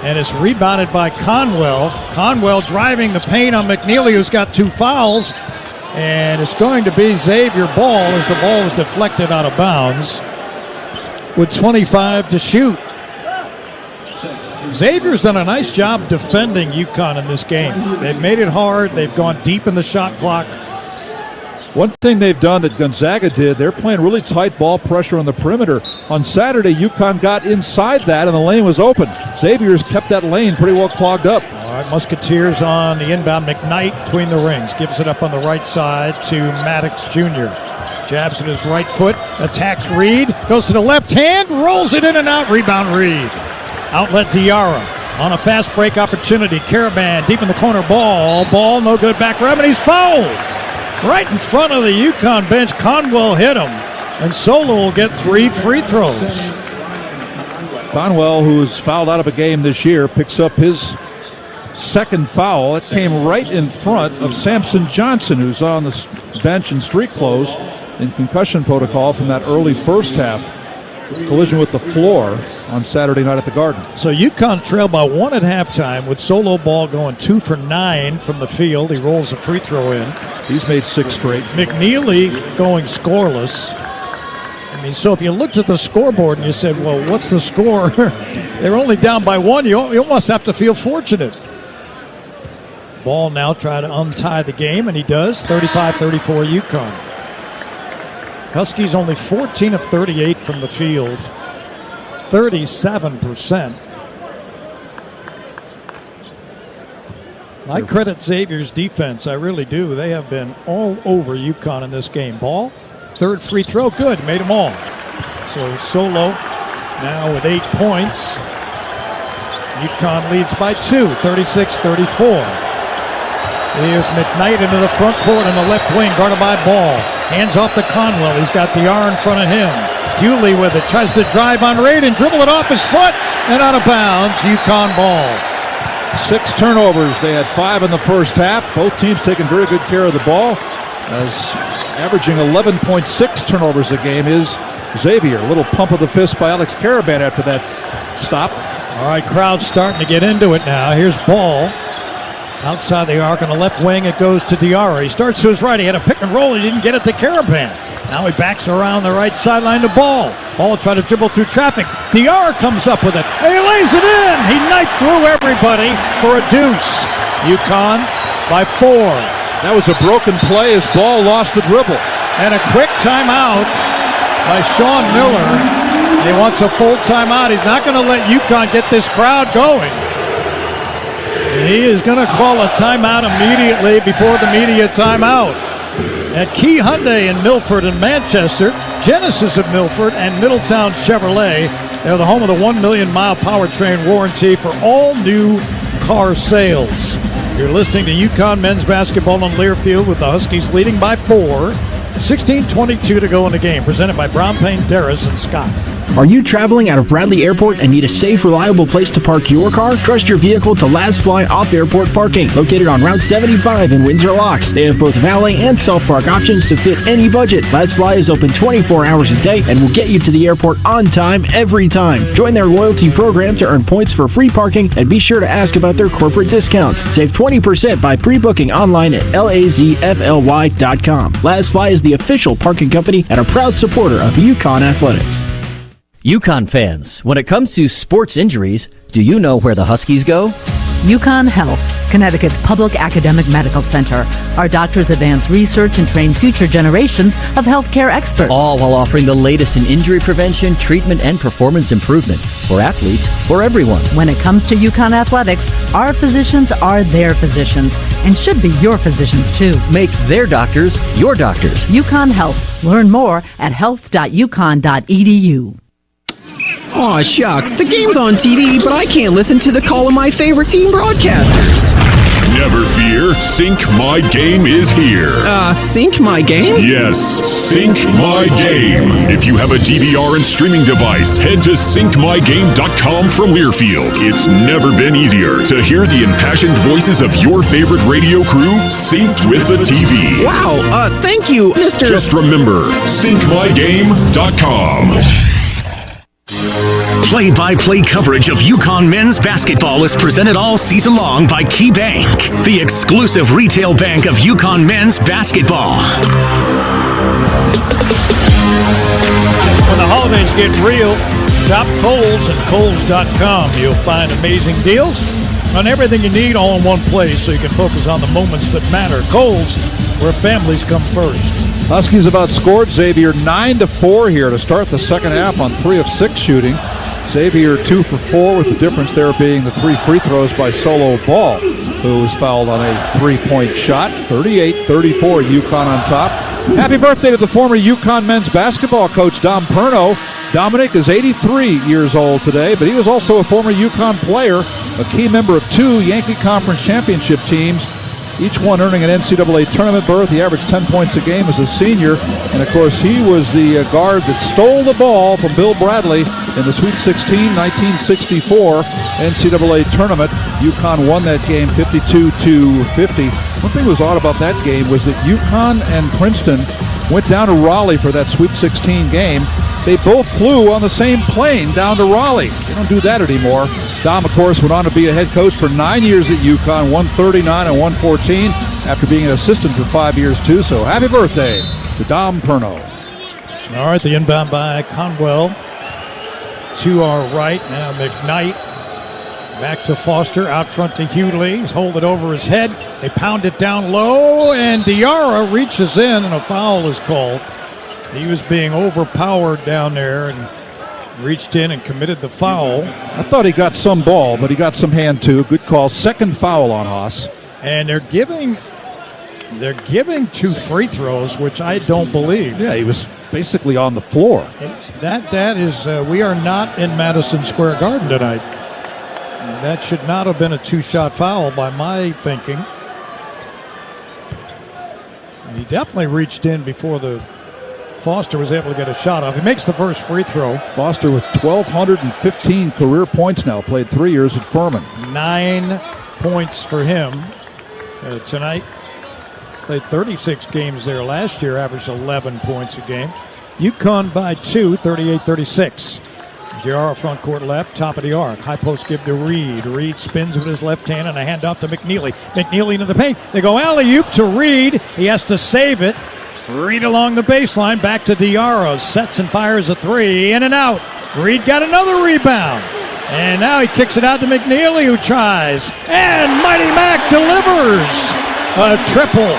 And it's rebounded by Conwell. Conwell driving the paint on McNeely, who's got 2 fouls. And it's going to be Xavier ball as the ball is deflected out of bounds with 25 to shoot. Xavier's done a nice job defending UConn in this game. They've made it hard. They've gone deep in the shot clock. One thing they've done that Gonzaga did, they're playing really tight ball pressure on the perimeter. On Saturday, UConn got inside that, and the lane was open. Xavier's kept that lane pretty well clogged up. All right, Musketeers on the inbound. McKnight between the rings. Gives it up on the right side to Maddox Jr. Jabs at his right foot. Attacks Reed. Goes to the left hand. Rolls it in and out. Rebound Reed. Outlet Diarra. On a fast break opportunity. Caravan deep in the corner. Ball no good. Back rim, and he's fouled. Right in front of the UConn bench. Conwell hit him. And Solo will get 3 free throws. Conwell, who was fouled out of a game this year, picks up his second foul. It came right in front of Samson Johnson, who's on the bench in street clothes in concussion protocol from that early first half collision with the floor on Saturday night at the Garden. So UConn trailed by 1 at halftime with Solo Ball going 2 for 9 from the field. He rolls a free throw in. He's made 6 straight. McNeely going scoreless. I mean, so if you looked at the scoreboard and you said, well, what's the score? They're only down by 1. You almost have to feel fortunate. Ball now trying to untie the game, and he does. 35-34 UConn. Huskies only 14 of 38 from the field. 37%. I credit Xavier's defense. I really do. They have been all over UConn in this game. Ball, third free throw, good. Made them all. So Solo now with 8 points. UConn leads by 2, 36-34. Here's McKnight into the front court on the left wing, guarded by Ball. Hands off to Conwell. He's got Diarra in front of him. Hewley with it. Tries to drive on Reid and dribble it off his foot and out of bounds. UConn ball. 6 turnovers. They had 5 in the first half. Both teams taking very good care of the ball. As averaging 11.6 turnovers a game is Xavier. A little pump of the fist by Alex Caravan after that stop. All right, crowd starting to get into it now. Here's Ball. Outside the arc on the left wing, it goes to Diarra. He starts to his right. He had a pick and roll. He didn't get it to Caravan. Now he backs around the right sideline to Ball. Ball tried to dribble through traffic. Diarra comes up with it. And he lays it in. He knifed through everybody for a deuce. UConn by 4. That was a broken play as Ball lost the dribble. And a quick timeout by Sean Miller. He wants a full timeout. He's not going to let UConn get this crowd going. He is going to call a timeout immediately before the media timeout. At Key Hyundai in Milford and Manchester, Genesis of Milford, and Middletown Chevrolet, they're the home of the 1 million mile powertrain warranty for all new car sales. You're listening to UConn men's basketball on Learfield with the Huskies leading by 4. 16:22 to go in the game. Presented by Brown Payne, Darris, and Scott. Are you traveling out of Bradley Airport and need a safe, reliable place to park your car? Trust your vehicle to Last Fly Off-Airport Parking, located on Route 75 in Windsor Locks. They have both valet and self-park options to fit any budget. Last Fly is open 24 hours a day and will get you to the airport on time every time. Join their loyalty program to earn points for free parking, and be sure to ask about their corporate discounts. Save 20% by pre-booking online at lazfly.com. Last Fly is the official parking company and a proud supporter of UConn Athletics. UConn fans, when it comes to sports injuries, do you know where the Huskies go? UConn Health, Connecticut's public academic medical center. Our doctors advance research and train future generations of healthcare experts. All while offering the latest in injury prevention, treatment, and performance improvement for athletes, for everyone. When it comes to UConn athletics, our physicians are their physicians and should be your physicians too. Make their doctors your doctors. UConn Health. Learn more at health.uconn.edu. Aw, shucks, the game's on TV, but I can't listen to the call of my favorite team broadcasters. Never fear, Sync My Game is here. Sync My Game? Yes, Sync My Game. If you have a DVR and streaming device, head to syncmygame.com from Learfield. It's never been easier to hear the impassioned voices of your favorite radio crew synced with the TV. Wow, thank you, Mr. Just remember, syncmygame.com. Play-by-play coverage of UConn men's basketball is presented all season long by Key Bank, the exclusive retail bank of UConn men's basketball. When the holidays get real, shop Kohl's at Kohl's.com. You'll find amazing deals on everything you need all in one place so you can focus on the moments that matter. Kohl's, where families come first. Huskies have outscored Xavier 9-4 here to start the second half on 3 of 6 shooting. Xavier 2 for 4, with the difference there being the 3 free throws by Solo Ball, who was fouled on a 3-point shot. 38-34, UConn on top. Happy birthday to the former UConn men's basketball coach, Dom Perno. Dominic is 83 years old today, but he was also a former UConn player, a key member of 2 Yankee Conference championship teams, each one earning an NCAA tournament berth. He averaged 10 points a game as a senior. And, of course, he was the guard that stole the ball from Bill Bradley in the Sweet 16 1964 NCAA tournament. UConn won that game 52-50. One thing that was odd about that game was that UConn and Princeton went down to Raleigh for that Sweet 16 game. They both flew on the same plane down to Raleigh. They don't do that anymore. Dom, of course, went on to be a head coach for 9 years at UConn, 139 and 114, after being an assistant for 5 years, too. So happy birthday to Dom Perno. All right, the inbound by Conwell to our right. Now McKnight back to Foster, out front to Hughley. He's hold it over his head. They pound it down low, and Diarra reaches in, and a foul is called. He was being overpowered down there and reached in and committed the foul. I thought he got some ball, but he got some hand too. Good call. Second foul on Haas. And they're giving 2 free throws, which I don't believe. Yeah, he was basically on the floor. That is, we are not in Madison Square Garden tonight. That should not have been a 2-shot foul by my thinking. He definitely reached in before the Foster was able to get a shot off. He makes the first free throw. Foster with 1,215 career points now. Played 3 years at Furman. 9 points for him tonight. Played 36 games there last year. Averaged 11 points a game. UConn by 2, 38-36. Diarra front court left, top of the arc. High post give to Reed. Reed spins with his left hand and a handoff to McNeely. McNeely into the paint. They go alley-oop to Reed. He has to save it. Reed along the baseline, back to Diarra, sets and fires a 3, in and out. Reed got another rebound, and now he kicks it out to McNeely, who tries, and Mighty Mac delivers a triple.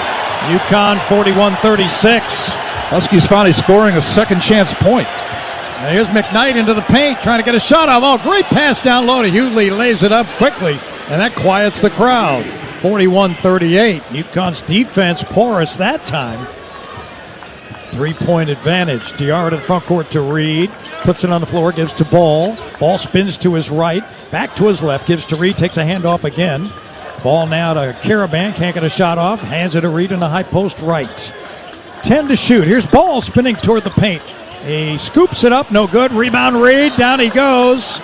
UConn 41-36. Huskies finally scoring a second chance point. Now here's McKnight into the paint, trying to get a shot off. Oh, great pass down low to Hughley, lays it up quickly, and that quiets the crowd. 41-38. UConn's defense porous that time. 3-point advantage. Diarra to the front court to Reed. Puts it on the floor, gives to Ball. Ball spins to his right, back to his left, gives to Reed, takes a handoff again. Ball now to Caravan, can't get a shot off. Hands it to Reed in the high post right. 10 to shoot. Here's Ball spinning toward the paint. He scoops it up, no good. Rebound Reed, down he goes.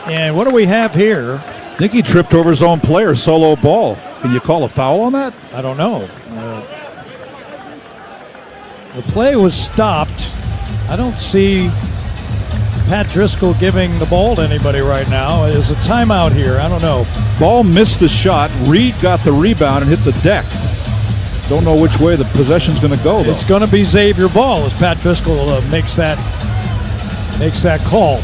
And what do we have here? I think he tripped over his own player, Solo Ball. Can you call a foul on that? I don't know. The play was stopped. I don't see Pat Driscoll giving the ball to anybody right now. There's a timeout here. I don't know. Ball missed the shot. Reed got the rebound and hit the deck. Don't know which way the possession's going to go, though. It's going to be Xavier Ball as Pat Driscoll makes that makes that call.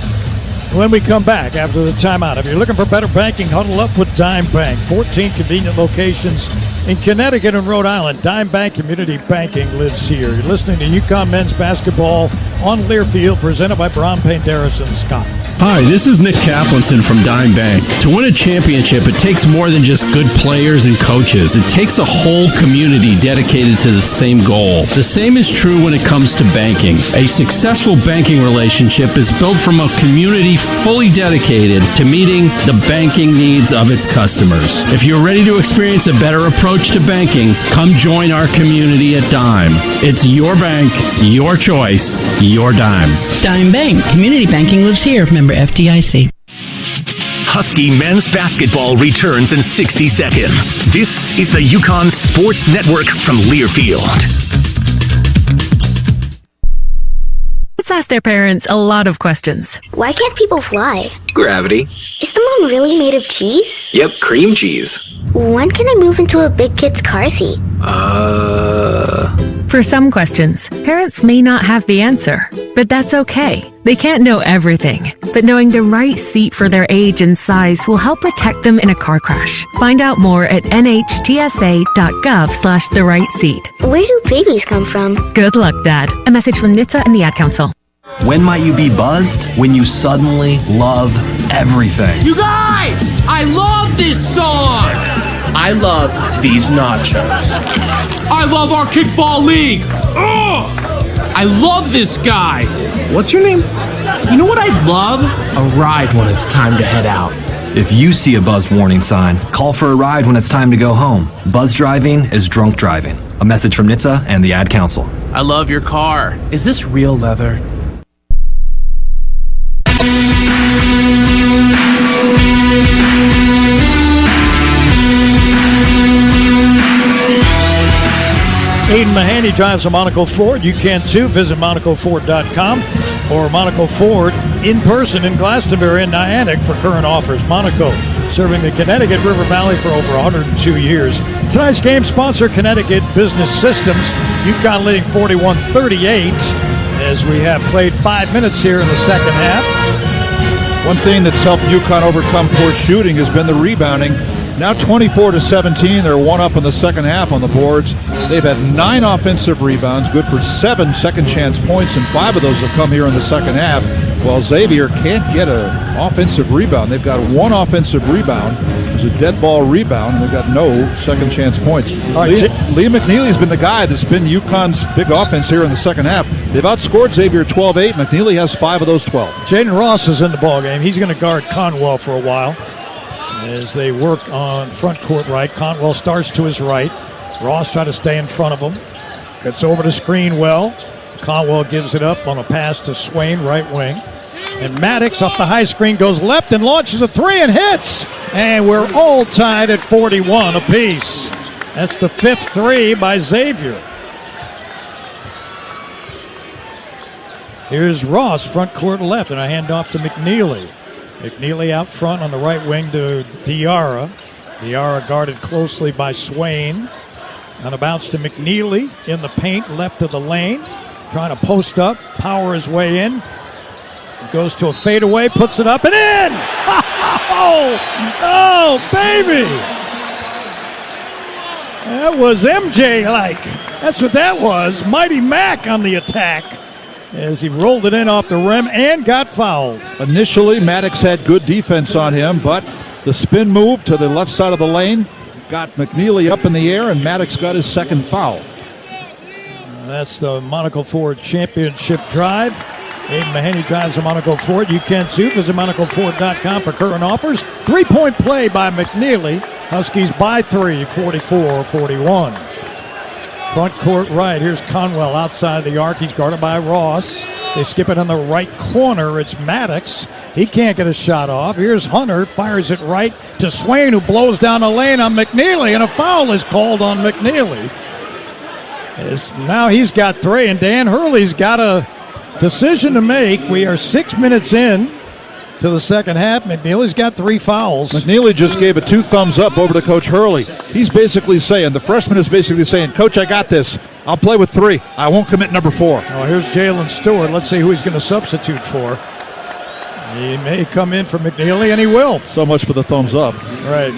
When we come back after the timeout, if you're looking for better banking, huddle up with Dime Bank. 14 convenient locations in Connecticut and Rhode Island. Dime Bank Community Banking lives here. You're listening to UConn men's basketball on Learfield, presented by Braun Painteris and Scott. Hi, this is Nick Kaplanson from Dime Bank. To win a championship, it takes more than just good players and coaches. It takes a whole community dedicated to the same goal. The same is true when it comes to banking. A successful banking relationship is built from a community fully dedicated to meeting the banking needs of its customers. If you're ready to experience a better approach to banking, come join our community at Dime. It's your bank, your choice, your Dime. Dime Bank. Community banking lives here. Member FDIC. Husky men's basketball returns in 60 seconds. This is the UConn Sports Network from Learfield. Let's ask their parents a lot of questions. Why can't people fly? Gravity. Is the moon really made of cheese? Yep, cream cheese. When can I move into a big kid's car seat? For some questions, parents may not have the answer, but that's okay. They can't know everything, but knowing the right seat for their age and size will help protect them in a car crash. Find out more at nhtsa.gov/the right seat. Where do babies come from? Good luck, Dad. A message from NHTSA and the Ad Council. When might you be buzzed? When you suddenly love everything. You guys, I love this song. I love these nachos. I love our kickball league. Ugh! I love this guy. What's your name? You know what I'd love? A ride when it's time to head out. If you see a buzzed warning sign, call for a ride when it's time to go home. Buzz driving is drunk driving. A message from NHTSA and the Ad Council. I love your car. Is this real leather? Aiden Mahaney drives a Monaco Ford. You can too. Visit MonacoFord.com or Monaco Ford in person in Glastonbury and Niantic for current offers. Monaco, serving the Connecticut River Valley for over 102 years. Tonight's game sponsor, Connecticut Business Systems. UConn leading 41-38 as we have played 5 minutes here in the second half. One thing that's helped UConn overcome poor shooting has been the rebounding. Now 24-17, they're one up in the second half on the boards. They've had 9 offensive rebounds, good for 7 second chance points, and 5 of those have come here in the second half. While Xavier can't get an offensive rebound. They've got 1 offensive rebound. It's a dead ball rebound, and they've got no second chance points. Lee McNeely's been the guy that's been UConn's big offense here in the second half. They've outscored Xavier 12-8. McNeely has 5 of those 12. Jaden Ross is in the ballgame. He's going to guard Conwell for a while as they work on front court right. Conwell starts to his right. Ross trying to stay in front of him. Gets over to screen well. Conwell gives it up on a pass to Swain, right wing. And Maddox off the high screen goes left and launches a 3 and hits. And we're all tied at 41 apiece. That's the 5th 3 by Xavier. Here's Ross, front court left, and a handoff to McNeely. McNeely out front on the right wing to Diarra. Diarra guarded closely by Swain. On a bounce to McNeely in the paint, left of the lane. Trying to post up, power his way in. Goes to a fadeaway, puts it up and in! Oh, baby! That was MJ-like. That's what that was. Mighty Mac on the attack as he rolled it in off the rim and got fouled. Initially, Maddox had good defense on him, but the spin move to the left side of the lane got McNeely up in the air, and Maddox got his second foul. That's the Monaco Ford Championship drive. Aiden Mahaney drives a Monaco Ford. You can too. Visit MonacoFord.com for current offers. 3-point play by McNeely. Huskies by 3, 44-41. Front court right. Here's Conwell outside the arc. He's guarded by Ross. They skip it on the right corner. It's Maddox. He can't get a shot off. Here's Hunter. Fires it right to Swain, who blows down the lane on McNeely. And a foul is called on McNeely. Now he's got 3, and Dan Hurley's got a decision to make. We are 6 minutes in to the second half. McNeely's got 3 fouls. McNeely just gave a 2 thumbs up over to Coach Hurley. He's basically saying, the freshman is basically saying, Coach, I got this. I'll play with 3. I won't commit number 4. Oh, here's Jalen Stewart. Let's see who he's going to substitute for. He may come in for McNeely, and he will. So much for the thumbs up. Right.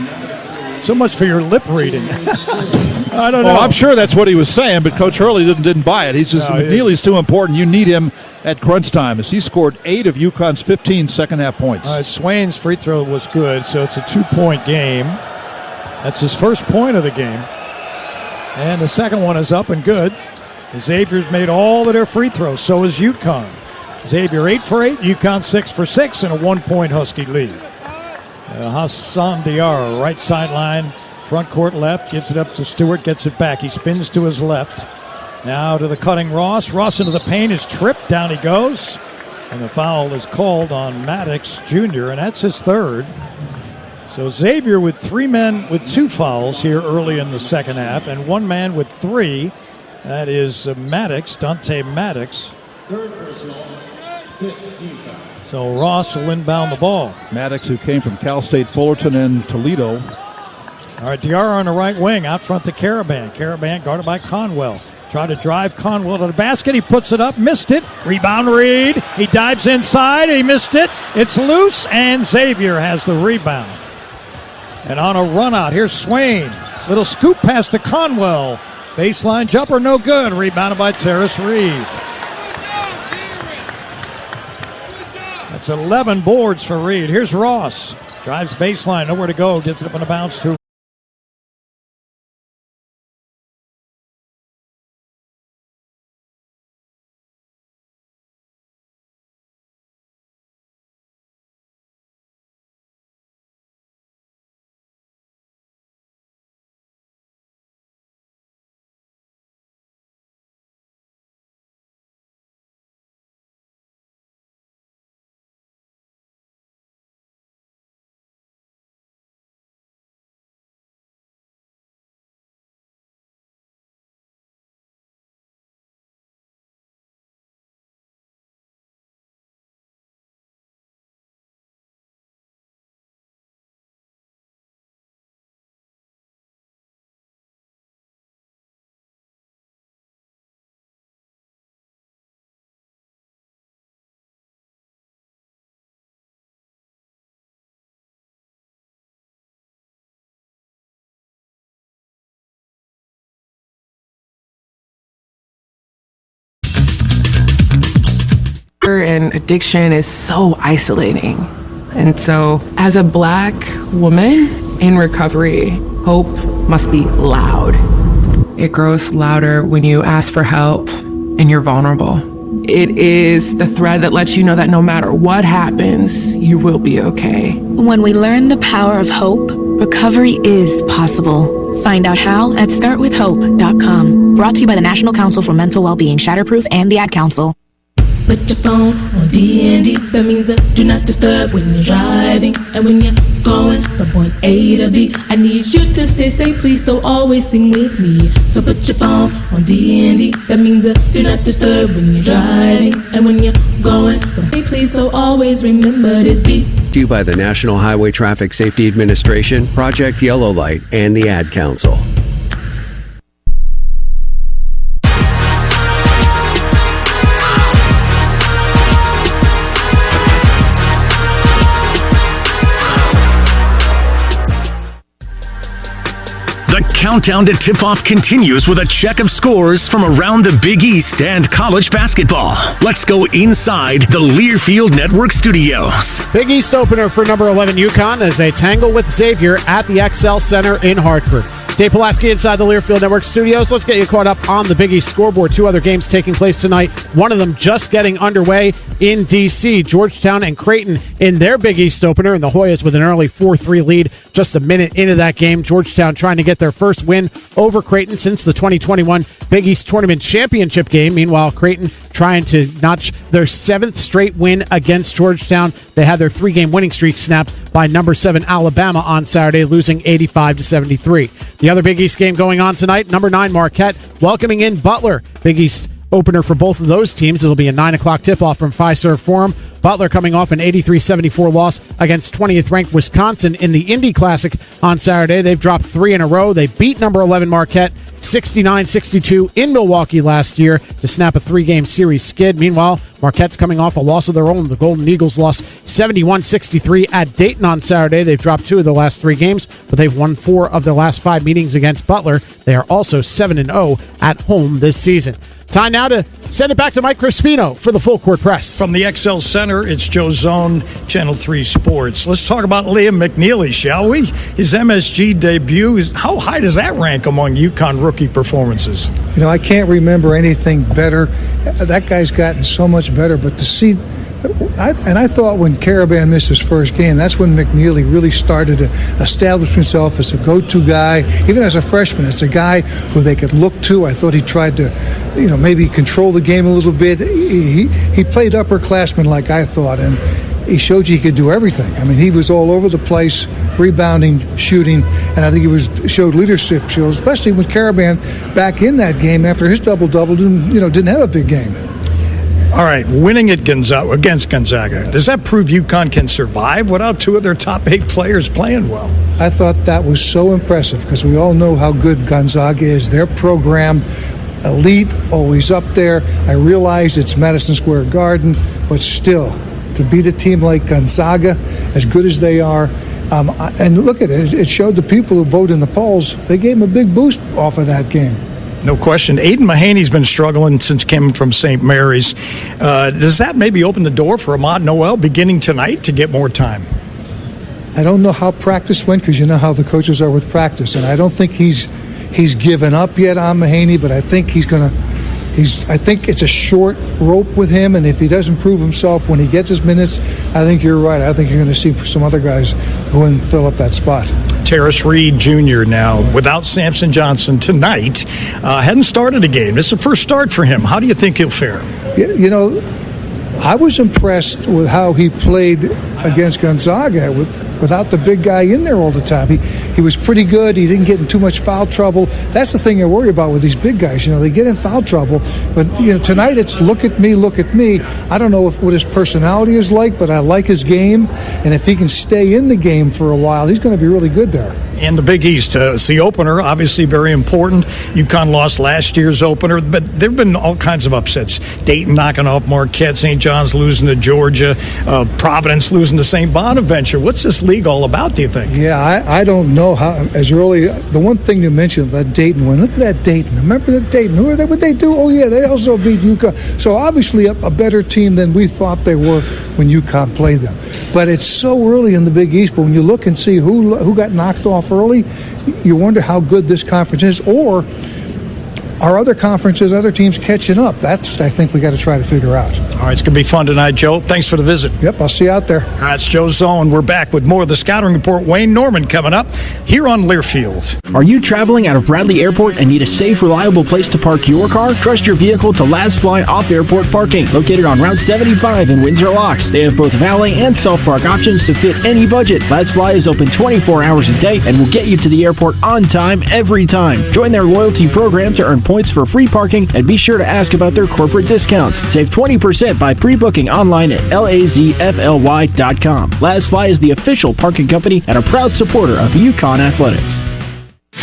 So much for your lip reading. I don't know. I'm sure that's what he was saying, but Coach Hurley didn't buy it. He's just, McNeely's too important. You need him at crunch time, as he scored 8 of UConn's 15 second-half points. All right, Swain's free throw was good, so it's a 2-point game. That's his first point of the game. And the second one is up and good. Xavier's made all of their free throws, so is UConn. Xavier 8 for 8, UConn 6 for 6, and a 1-point Husky lead. Hassan Diarra, right sideline, front court left, gives it up to Stewart, gets it back. He spins to his left. Now to the cutting Ross. Ross into the paint is tripped. Down he goes. And the foul is called on Maddox Jr., and that's his third. So Xavier with 3 men with 2 fouls here early in the second half, and 1 man with 3. That is Maddox, Dante Maddox. Third personal, 15 foul. So Ross will inbound the ball. Maddox, who came from Cal State Fullerton and Toledo. All right, Diarra on the right wing, out front to Caravan. Caravan guarded by Conwell. Try to drive Conwell to the basket. He puts it up, missed it. Rebound Reed. He dives inside. He missed it. It's loose, and Xavier has the rebound. And on a run out, here's Swain. Little scoop pass to Conwell. Baseline jumper, no good. Rebounded by Terrace Reed. That's 11 boards for Reed. Here's Ross. Drives baseline, nowhere to go. Gets it up on the bounce to and addiction is so isolating. And so as a Black woman in recovery, hope must be loud. It grows louder when you ask for help and you're vulnerable. It is the thread that lets you know that no matter what happens, you will be okay. When we learn the power of hope, recovery is possible. Find out how at startwithhope.com. Brought to you by the National Council for Mental Wellbeing, Shatterproof, and the Ad Council. Put your phone on D&D. That means that do not disturb when you're driving. And when you're going from point A to B, I need you to stay safe, please, so always sing with me. So put your phone on D&D. That means that do not disturb when you're driving. And when you're going from A, please, so always remember this beat. To you by the National Highway Traffic Safety Administration, Project Yellow Light, and the Ad Council. The countdown to tip-off continues with a check of scores from around the Big East and college basketball. Let's go inside the Learfield Network studios. Big East opener for number 11 UConn as they tangle with Xavier at the XL Center in Hartford. Dave Pulaski inside the Learfield Network studios. Let's get you caught up on the Big East scoreboard. 2 other games taking place tonight. One of them just getting underway in D.C. Georgetown and Creighton in their Big East opener, and the Hoyas with an early 4-3 lead just a minute into that game. Georgetown trying to get their first win over Creighton since the 2021 Big East Tournament Championship game. Meanwhile, Creighton trying to notch their 7th straight win against Georgetown. They had their 3-game winning streak snapped by number 7 Alabama on Saturday, losing 85-73. The other Big East game going on tonight, number 9 Marquette welcoming in Butler. Big East opener for both of those teams. It'll be a 9 o'clock tip-off from Fiserv Forum. Butler coming off an 83-74 loss against 20th-ranked Wisconsin in the Indy Classic on Saturday. They've dropped 3 in a row. They beat number 11 Marquette 69-62 in Milwaukee last year to snap a 3-game series skid. Meanwhile, Marquette's coming off a loss of their own. The Golden Eagles lost 71-63 at Dayton on Saturday. They've dropped 2 of the last 3 games, but they've won 4 of the last 5 meetings against Butler. They are also 7-0 at home this season. Time now to send it back to Mike Crispino for the Full Court Press. From the XL Center, it's Joe Zone, Channel 3 Sports. Let's talk about Liam McNeely, shall we? His MSG debut, how high does that rank among UConn rookie performances? You know, I can't remember anything better. That guy's gotten so much better, but to see... I thought when Caravan missed his first game, that's when McNeely really started to establish himself as a go-to guy. Even as a freshman, it's a guy who they could look to. I thought he tried to, maybe control the game a little bit. He played upperclassman like I thought, and he showed you he could do everything. I mean, he was all over the place, rebounding, shooting, and I think he showed leadership skills, especially with Caravan back in that game after his double-double didn't have a big game. All right, winning at against Gonzaga, does that prove UConn can survive without 2 of their top 8 players playing well? I thought that was so impressive because we all know how good Gonzaga is. Their program, elite, always up there. I realize it's Madison Square Garden, but still, to beat a team like Gonzaga, as good as they are, and look at it, it showed the people who vote in the polls, they gave them a big boost off of that game. No question. Aiden Mahaney's been struggling since coming from St. Mary's. Does that maybe open the door for Ahmad Noel beginning tonight to get more time? I don't know how practice went because you know how the coaches are with practice, and I don't think he's given up yet on Mahaney, but I think I think it's a short rope with him, and if he doesn't prove himself when he gets his minutes, I think you're right. I think you're going to see some other guys go and fill up that spot. Terrace Reed Jr. now, without Samson Johnson tonight, hadn't started a game. This is the first start for him. How do you think he'll fare? I was impressed with how he played against Gonzaga without the big guy in there all the time. He was pretty good. He didn't get in too much foul trouble. That's the thing I worry about with these big guys. They get in foul trouble. But, tonight it's look at me, look at me. I don't know what his personality is like, but I like his game. And if he can stay in the game for a while, he's going to be really good there. And the Big East, it's the opener, obviously very important. UConn lost last year's opener, but there have been all kinds of upsets. Dayton knocking off Marquette, St. John's losing to Georgia, Providence losing to St. Bonaventure. What's this league all about, do you think? Yeah, I don't know how, as early, the one thing you mentioned, that Dayton win. Look at that Dayton. Remember that Dayton? Who are they? What they do? Oh, yeah, they also beat UConn. So obviously a better team than we thought they were when UConn played them. But it's so early in the Big East, but when you look and see who got knocked off early, you wonder how good this conference is, or are other conferences, other teams catching up? That's what I think we got to try to figure out. All right, it's going to be fun tonight, Joe. Thanks for the visit. Yep, I'll see you out there. All right, it's Joe Zone. We're back with more of the Scouting Report. Wayne Norman coming up here on Learfield. Are you traveling out of Bradley Airport and need a safe, reliable place to park your car? Trust your vehicle to Last Fly Off-Airport Parking, located on Route 75 in Windsor Locks. They have both valet and self-park options to fit any budget. Last Fly is open 24 hours a day and will get you to the airport on time every time. Join their loyalty program to earn points for free parking, and be sure to ask about their corporate discounts. Save 20% by pre-booking online at lazfly.com. Last Fly is the official parking company and a proud supporter of UConn athletics.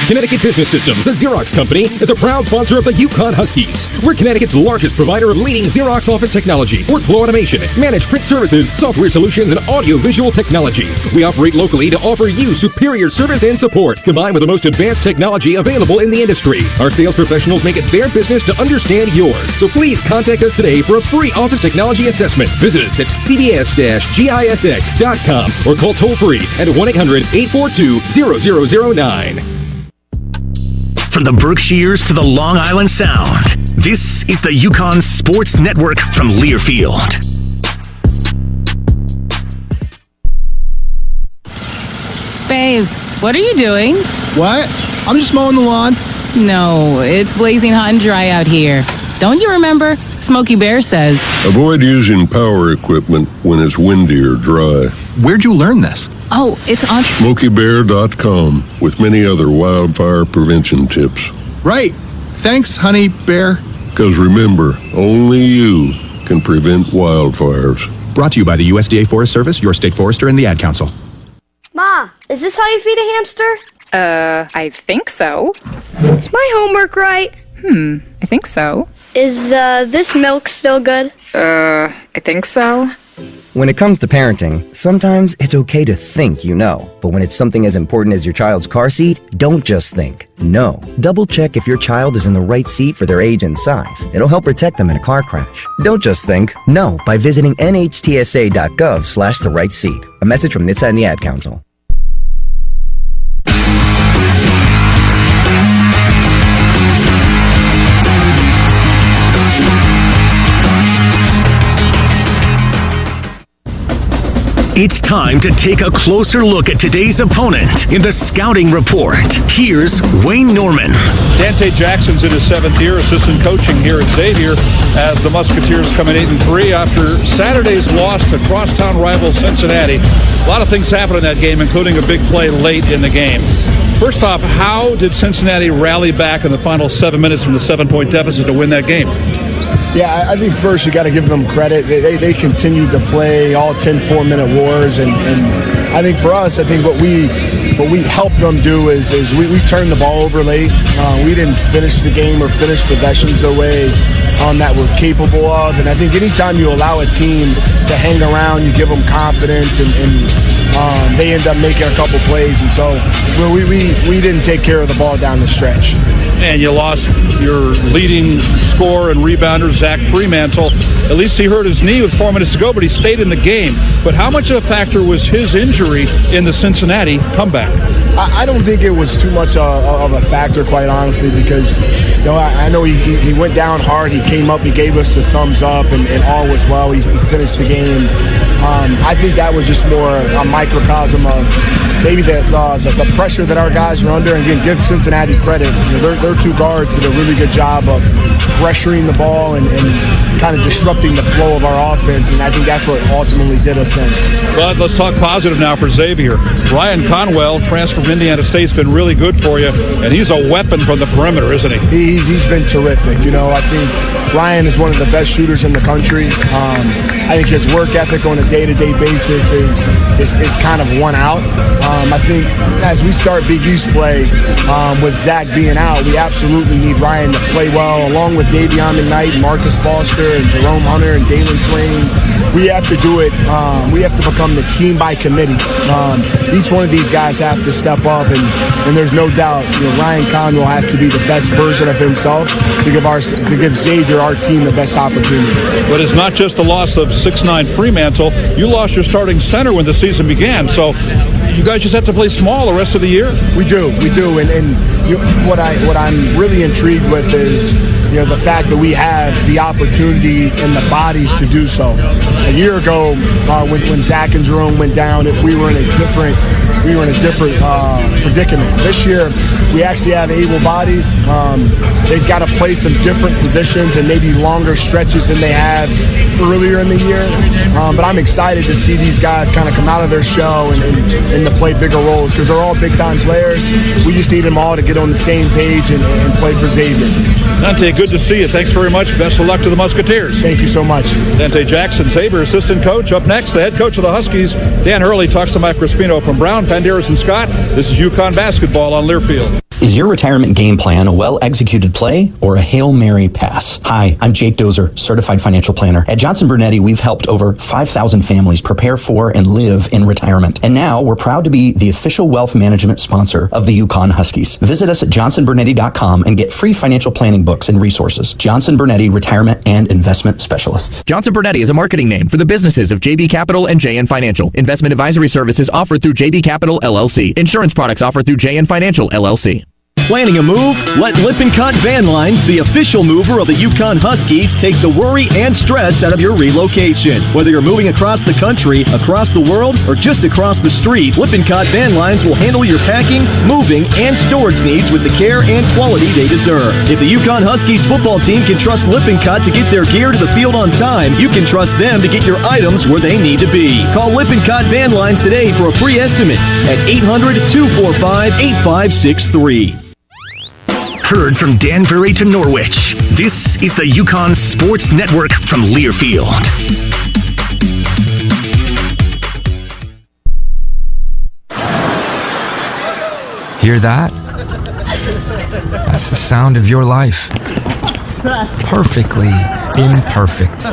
Connecticut Business Systems, a Xerox company, is a proud sponsor of the UConn Huskies. We're Connecticut's largest provider of leading Xerox office technology, workflow automation, managed print services, software solutions, and audiovisual technology. We operate locally to offer you superior service and support, combined with the most advanced technology available in the industry. Our sales professionals make it their business to understand yours. So please contact us today for a free office technology assessment. Visit us at cbs-gisx.com or call toll-free at 1-800-842-0009. From the Berkshires to the Long Island Sound, this is the UConn Sports Network from Learfield. Babes, what are you doing? What? I'm just mowing the lawn. No, it's blazing hot and dry out here. Don't you remember? Smokey Bear says, avoid using power equipment when it's windy or dry. Where'd you learn this? Oh, it's on SmokeyBear.com with many other wildfire prevention tips. Right. Thanks, Honey Bear. Because remember, only you can prevent wildfires. Brought to you by the USDA Forest Service, your state forester, and the Ad Council. Ma, is this how you feed a hamster? I think so. Is my homework right? I think so. Is this milk still good? I think so. When it comes to parenting, sometimes it's okay to think you know. But when it's something as important as your child's car seat, don't just think. Know. Double check if your child is in the right seat for their age and size. It'll help protect them in a car crash. Don't just think. Know by visiting nhtsa.gov/the right seat. A message from NHTSA and the Ad Council. It's time to take a closer look at today's opponent in the Scouting Report. Here's Wayne Norman. Dante Jackson's in his 7th year, assistant coaching here at Xavier, as the Musketeers come in 8-3 after Saturday's loss to crosstown rival Cincinnati. A lot of things happened in that game, including a big play late in the game. First off, how did Cincinnati rally back in the final 7 minutes from the 7-point deficit to win that game? Yeah, I think first you got to give them credit. They continued to play all 10 4-minute wars, and I think for us, I think what we helped them do is we turned the ball over late. We didn't finish the game or finish possessions the way that we're capable of, and I think anytime you allow a team to hang around, you give them confidence, and they end up making a couple plays, and so we didn't take care of the ball down the stretch. And you lost your leading scorer and rebounder, Zach Fremantle. At least he hurt his knee with 4 minutes to go, but he stayed in the game. But how much of a factor was his injury in the Cincinnati comeback? I don't think it was too much of a factor, quite honestly, because I know he went down hard. He came up, he gave us the thumbs up, and all was well. He finished the game. I think that was just more a microcosm of maybe the pressure that our guys are under. And again, give Cincinnati credit. Their two guards did a really good job of pressuring the ball and kind of disrupting the flow of our offense, and I think that's what ultimately did us in. But let's talk positive now for Xavier. Ryan Conwell, transfer from Indiana State, has been really good for you, and he's a weapon from the perimeter, isn't he? He's been terrific. I think Ryan is one of the best shooters in the country. I think his work ethic on a day-to-day basis is kind of won out. I think as we start Big East play with Zach being out, we absolutely need Ryan to play well, along with Davion McKnight, Marcus Foster, and Jerome Hunter, and Dalen Swain. We have to do it. We have to become the team by committee. Each one of these guys have to step up, and there's no doubt Ryan Conwell has to be the best version of himself to give Xavier, our team, the best opportunity. But it's not just the loss of 6'9" Fremantle. You lost your starting center when the season began, so you guys just have to play small the rest of the year? We do, and what I'm really intrigued with is the fact that we have the opportunity and the bodies to do so. A year ago, when Zach and Jerome went down, we were in a different predicament. This year, we actually have able bodies. They've got to play some different positions and maybe longer stretches than they have earlier in the year. But I'm excited to see these guys kind of come out of their shell and to play bigger roles, because they're all big-time players. We just need them all to get on the same page and play for Xavier. Dante, good to see you. Thanks very much. Best of luck to the Musketeers. Thank you so much. Dante Jackson, Xavier assistant coach. Up next, the head coach of the Huskies, Dan Hurley, talks to Mike Crispino from Brown, Panderas, and Scott. This is UConn basketball on Learfield. Is your retirement game plan a well-executed play or a Hail Mary pass? Hi, I'm Jake Dozer, certified financial planner. At Johnson Brunetti, we've helped over 5,000 families prepare for and live in retirement. And now we're proud to be the official wealth management sponsor of the UConn Huskies. Visit us at johnsonbrunetti.com and get free financial planning books and resources. Johnson Brunetti, Retirement and Investment Specialists. Johnson Brunetti is a marketing name for the businesses of JB Capital and JN Financial. Investment advisory services offered through JB Capital, LLC. Insurance products offered through JN Financial, LLC. Planning a move? Let Lippincott Van Lines, the official mover of the UConn Huskies, take the worry and stress out of your relocation. Whether you're moving across the country, across the world, or just across the street, Lippincott Van Lines will handle your packing, moving, and storage needs with the care and quality they deserve. If the UConn Huskies football team can trust Lippincott to get their gear to the field on time, you can trust them to get your items where they need to be. Call Lippincott Van Lines today for a free estimate at 800-245-8563. Heard from Danbury to Norwich. This is the UConn Sports Network from Learfield. Hear that? That's the sound of your life. Perfectly imperfect.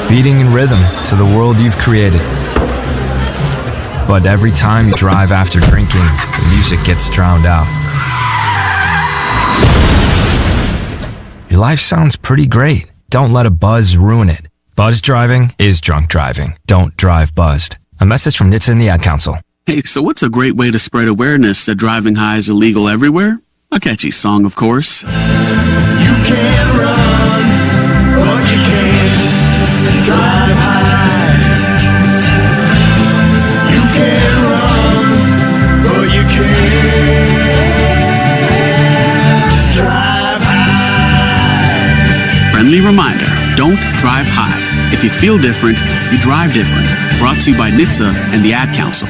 Beating in rhythm to the world you've created. But every time you drive after drinking, the music gets drowned out. Your life sounds pretty great. Don't let a buzz ruin it. Buzz driving is drunk driving. Don't drive buzzed. A message from NHTSA and the Ad Council. Hey, so what's a great way to spread awareness that driving high is illegal everywhere? A catchy song, of course. You can run, but you can't drive high. You can run, but you can't drive high. Friendly reminder, don't drive high. If you feel different, you drive different. Brought to you by NHTSA and the Ad Council.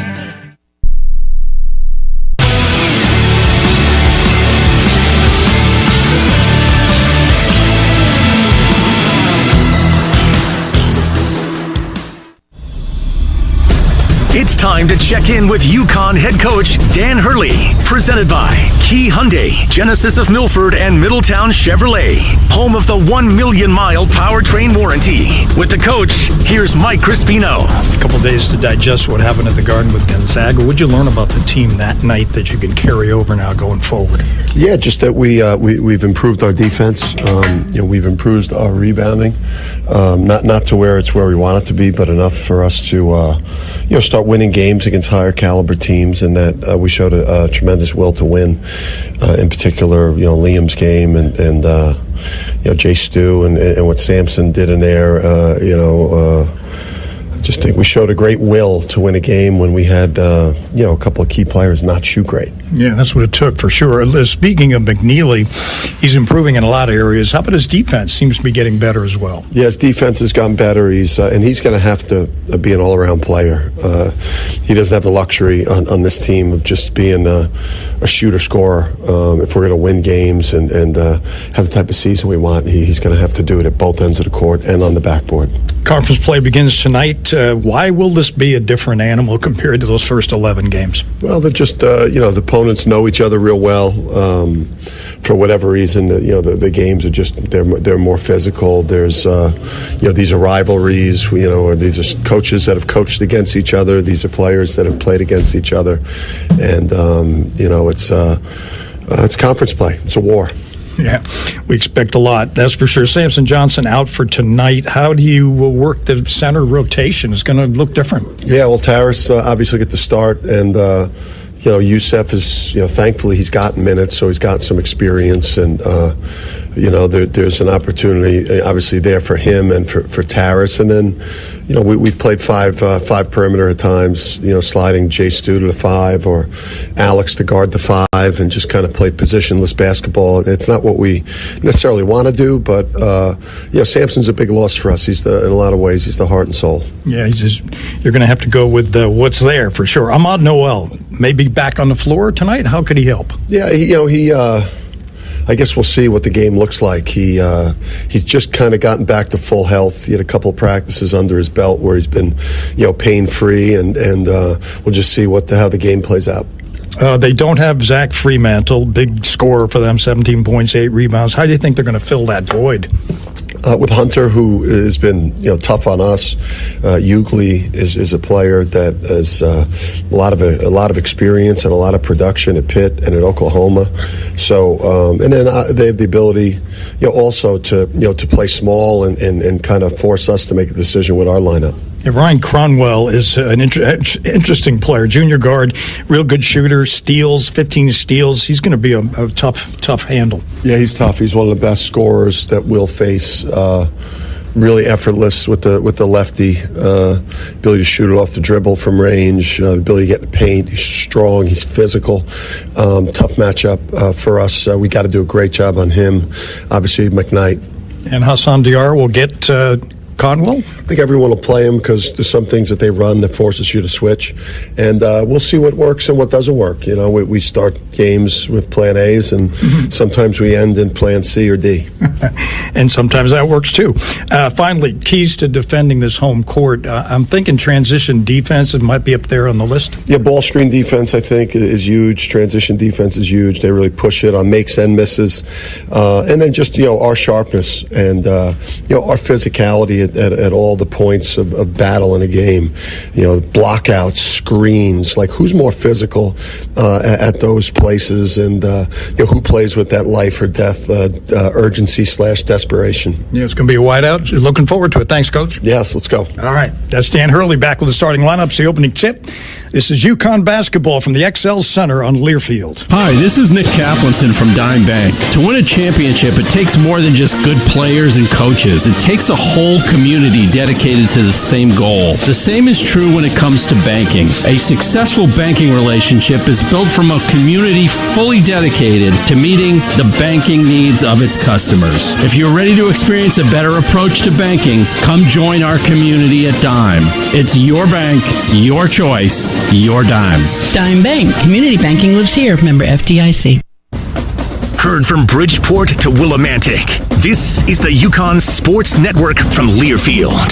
It's time to check in with UConn head coach Dan Hurley. Presented by Key Hyundai, Genesis of Milford, and Middletown Chevrolet. Home of the 1 million mile powertrain warranty. With the coach, here's Mike Crispino. A couple days to digest what happened at the Garden with Gonzaga. What'd you learn about the team that night that you can carry over now going forward? Yeah, just that we've improved our defense. We've improved our rebounding. Not to where it's where we want it to be, but enough for us to start winning games against higher caliber teams, and that we showed a tremendous will to win. In particular, Liam's game and Jay Stu and what Sampson did in there. I just think we showed a great will to win a game when we had a couple of key players not shoot great. Yeah, that's what it took for sure. Speaking of McNeely, he's improving in a lot of areas. How about his defense? Seems to be getting better as well. Yeah, his defense has gotten better. He's going to have to be an all-around player. He doesn't have the luxury on this team of just being a shooter-scorer. If we're going to win games and have the type of season we want, he's going to have to do it at both ends of the court and on the backboard. Conference play begins tonight. Why will this be a different animal compared to those first 11 games? Well, they're just, the opponents know each other real well. For whatever reason, the games are just, they're more physical. There's, these are rivalries, or these are coaches that have coached against each other. These are players that have played against each other. And, it's conference play. It's a war. Yeah, we expect a lot, that's for sure. Samson Johnson out for tonight. How do you work the center rotation? It's going to look different. Yeah, well, Taris obviously get the start, and Youssef is, thankfully he's gotten minutes, so he's got some experience, and there's an opportunity obviously there for him and for Taris, and then we've played five perimeter at times, sliding Jay Stu to the 5 or Alex to guard the 5 and just kind of play positionless basketball. It's not what we necessarily want to do, but Sampson's a big loss for us. He's in a lot of ways he's the heart and soul. Yeah, you're going to have to go with what's there for sure. Ahmad Noel maybe back on the floor tonight. How could he help? Yeah, I guess we'll see what the game looks like. He's just kind of gotten back to full health. He had a couple of practices under his belt where he's been, pain free, and we'll just see how the game plays out. They don't have Zach Fremantle, big scorer for them, 17 points, 8 rebounds. How do you think they're going to fill that void? With Hunter, who has been tough on us, Ugly is a player that has a lot of experience and a lot of production at Pitt and at Oklahoma. So and then they have the ability, also to play small and kind of force us to make a decision with our lineup. Yeah, Ryan Cronwell is an interesting player, junior guard, real good shooter, steals, 15 steals. He's going to be a tough handle. Yeah, he's tough. He's one of the best scorers that we'll face. Really effortless with the lefty, ability to shoot it off the dribble from range, the ability to get in the paint. He's strong. He's physical. Tough matchup for us. We got to do a great job on him. Obviously, McKnight. And Hassan Diarra will get Conwell? I think everyone will play them because there's some things that they run that forces you to switch. And we'll see what works and what doesn't work. You know, we start games with plan A's, and sometimes we end in plan C or D. And sometimes that works too. Finally, keys to defending this home court. I'm thinking transition defense might be up there on the list. Yeah, ball screen defense, I think, is huge. Transition defense is huge. They really push it on makes and misses. And then just, our sharpness and, our physicality at all the points of battle in a game. Blockouts, screens, like who's more physical at those places, and who plays with that life or death urgency / desperation. Yeah, it's going to be a whiteout. Looking forward to it. Thanks, Coach. Yes, let's go. All right. That's Dan Hurley back with the starting lineups, the opening tip. This is UConn basketball from the XL Center on Learfield. Hi, this is Nick Kaplanson from Dime Bank. To win a championship, it takes more than just good players and coaches. It takes a whole community dedicated to the same goal. The same is true when it comes to banking. A successful banking relationship is built from a community fully dedicated to meeting the banking needs of its customers. If you're ready to experience a better approach to banking, come join our community at Dime. It's your bank, your choice, your dime. Dime Bank. Community banking lives here. Member FDIC. Heard from Bridgeport to Willimantic. This is the UConn Sports Network from Learfield.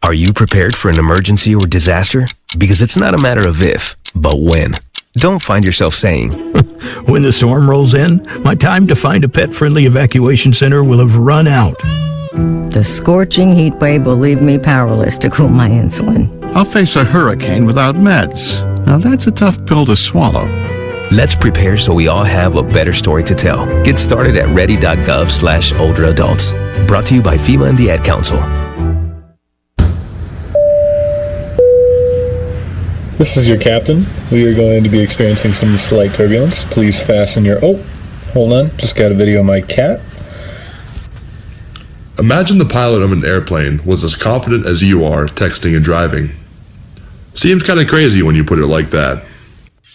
Are you prepared for an emergency or disaster? Because it's not a matter of if, but when. Don't find yourself saying, when the storm rolls in, my time to find a pet-friendly evacuation center will have run out. The scorching heat wave will leave me powerless to cool my insulin. I'll face a hurricane without meds. Now that's a tough pill to swallow. Let's prepare so we all have a better story to tell. Get started at ready.gov/older adults. Brought to you by FEMA and the Ad Council. This is your captain. We are going to be experiencing some slight turbulence. Please fasten your... Oh, hold on. Just got a video of my cat. Imagine the pilot of an airplane was as confident as you are texting and driving. Seems kind of crazy when you put it like that.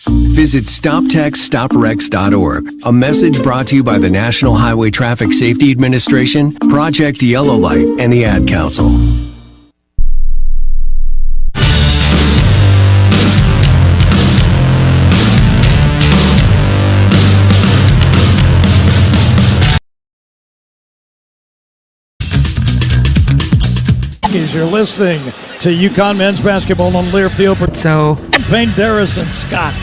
Visit StopTextsStopWrecks.org. A message brought to you by the National Highway Traffic Safety Administration, Project Yellow Light, and the Ad Council. You're listening to UConn men's basketball on Learfield. So, Payne, Darris, and Scott.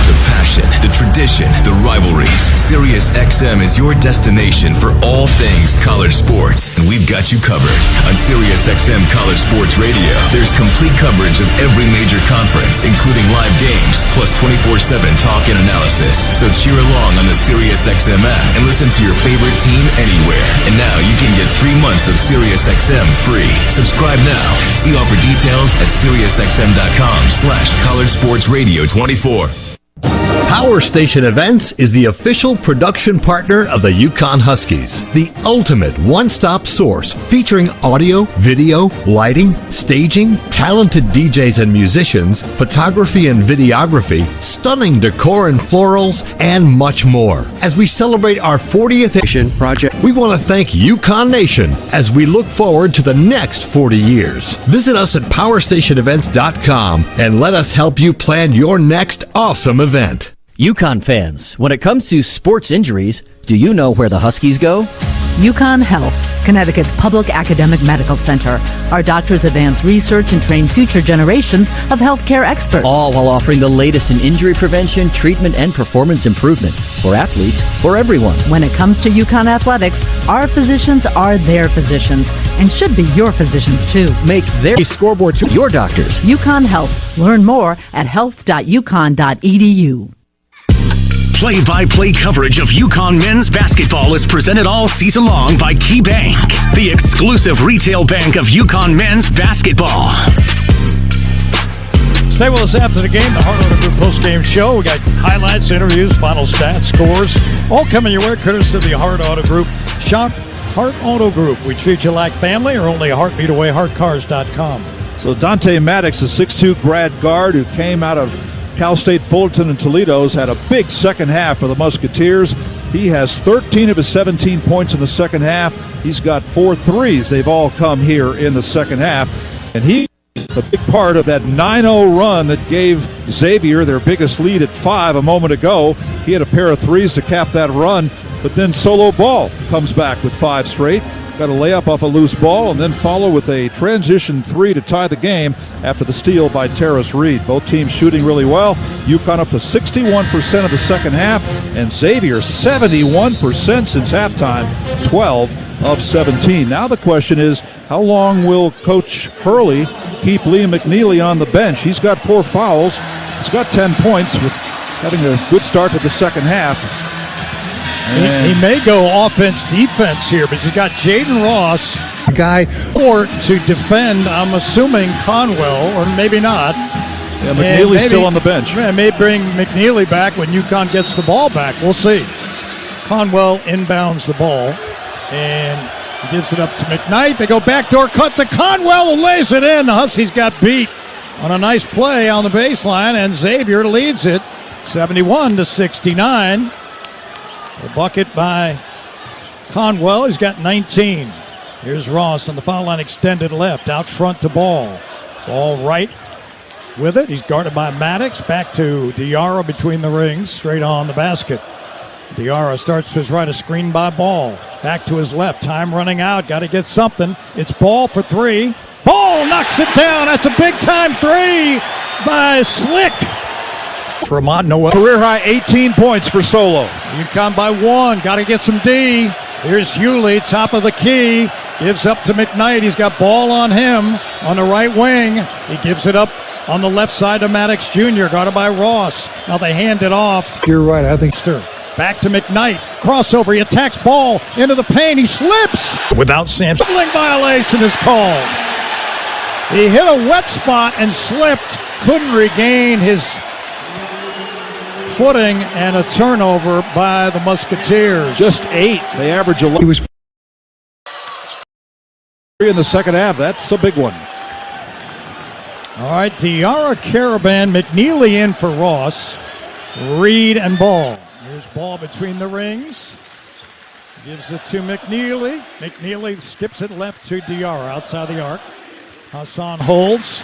The passion, the tradition, the rivalries. Sirius XM is your destination for all things college sports, and we've got you covered. On Sirius XM College Sports Radio, there's complete coverage of every major conference, including live games, plus 24/7 talk and analysis. So cheer along on the Sirius XM app and listen to your favorite team anywhere. And now you can get 3 months of Sirius XM free. Subscribe now. See offer details at SiriusXM.com/College Sports Radio 24. Power Station Events is the official production partner of the UConn Huskies, the ultimate one-stop source featuring audio, video, lighting, staging, talented DJs and musicians, photography and videography, stunning decor and florals, and much more. As we celebrate our 40th project, we want to thank UConn Nation as we look forward to the next 40 years. Visit us at powerstationevents.com and let us help you plan your next awesome event. UConn fans, when it comes to sports injuries, do you know where the Huskies go? UConn Health, Connecticut's public academic medical center. Our doctors advance research and train future generations of healthcare experts. All while offering the latest in injury prevention, treatment, and performance improvement for athletes, for everyone. When it comes to UConn athletics, our physicians are their physicians and should be your physicians too. Make their scoreboard to your doctors. UConn Health. Learn more at health.uconn.edu. Play-by-play coverage of UConn men's basketball is presented all season long by Key Bank, the exclusive retail bank of UConn men's basketball. Stay with us after the game, the Hart Auto Group post-game show. We got highlights, interviews, final stats, scores, all coming your way, courtesy of the Hart Auto Group. Shop Hart Auto Group. We treat you like family or only a heartbeat away, heartcars.com. So Dante Maddox, a 6'2 grad guard who came out of Cal State Fullerton and Toledo's had a big second half for the Musketeers. He has 13 of his 17 points in the second half. He's got 4 threes. They've all come here in the second half. And he a big part of that 9-0 run that gave Xavier their biggest lead at 5 a moment ago. He had a pair of threes to cap that run, but then Solo Ball comes back with 5 straight. Got a layup off a loose ball and then follow with a transition 3 to tie the game after the steal by Terrace Reed. Both teams shooting really well. UConn up to 61% of the second half, and Xavier 71% since halftime, 12 of 17. Now the question is, how long will Coach Hurley keep Liam McNeely on the bench? He's got 4 fouls. He's got 10 points with having a good start to the second half. He may go offense-defense here, but he's got Jaden Ross, a guy, or to defend, I'm assuming, Conwell, or maybe not. Yeah, McNeely's still on the bench. May bring McNeely back when UConn gets the ball back. We'll see. Conwell inbounds the ball, and he gives it up to McKnight. They go backdoor cut to Conwell, who lays it in. The Huskies got beat on a nice play on the baseline, and Xavier leads it 71-69. The bucket by Conwell. He's got 19. Here's Ross on the foul line, extended left, out front to Ball. Ball right with it. He's guarded by Maddox. Back to Diarra between the rings, straight on the basket. Diarra starts to his right, a screen by Ball. Back to his left, time running out. Got to get something. It's Ball for 3. Ball knocks it down. That's a big-time 3 by Slick. Vermont, career high 18 points for Solo. UConn by 1. Got to get some D. Here's Hewley, top of the key. Gives up to McKnight. He's got Ball on him on the right wing. He gives it up on the left side to Maddox Jr. Guarded by Ross. Now they hand it off. You're right, I think. Back to McKnight. Crossover. He attacks Ball into the paint. He slips. Without Sampson. Dribbling violation is called. He hit a wet spot and slipped. Couldn't regain his footing, and a turnover by the Musketeers. Just 8. They average 11. He was in the second half. That's a big one. All right, Diarra, Caravan, McNeely in for Ross, Reed, and Ball. Here's Ball between the rings. Gives it to McNeely. McNeely skips it left to Diarra outside the arc. Hassan holds,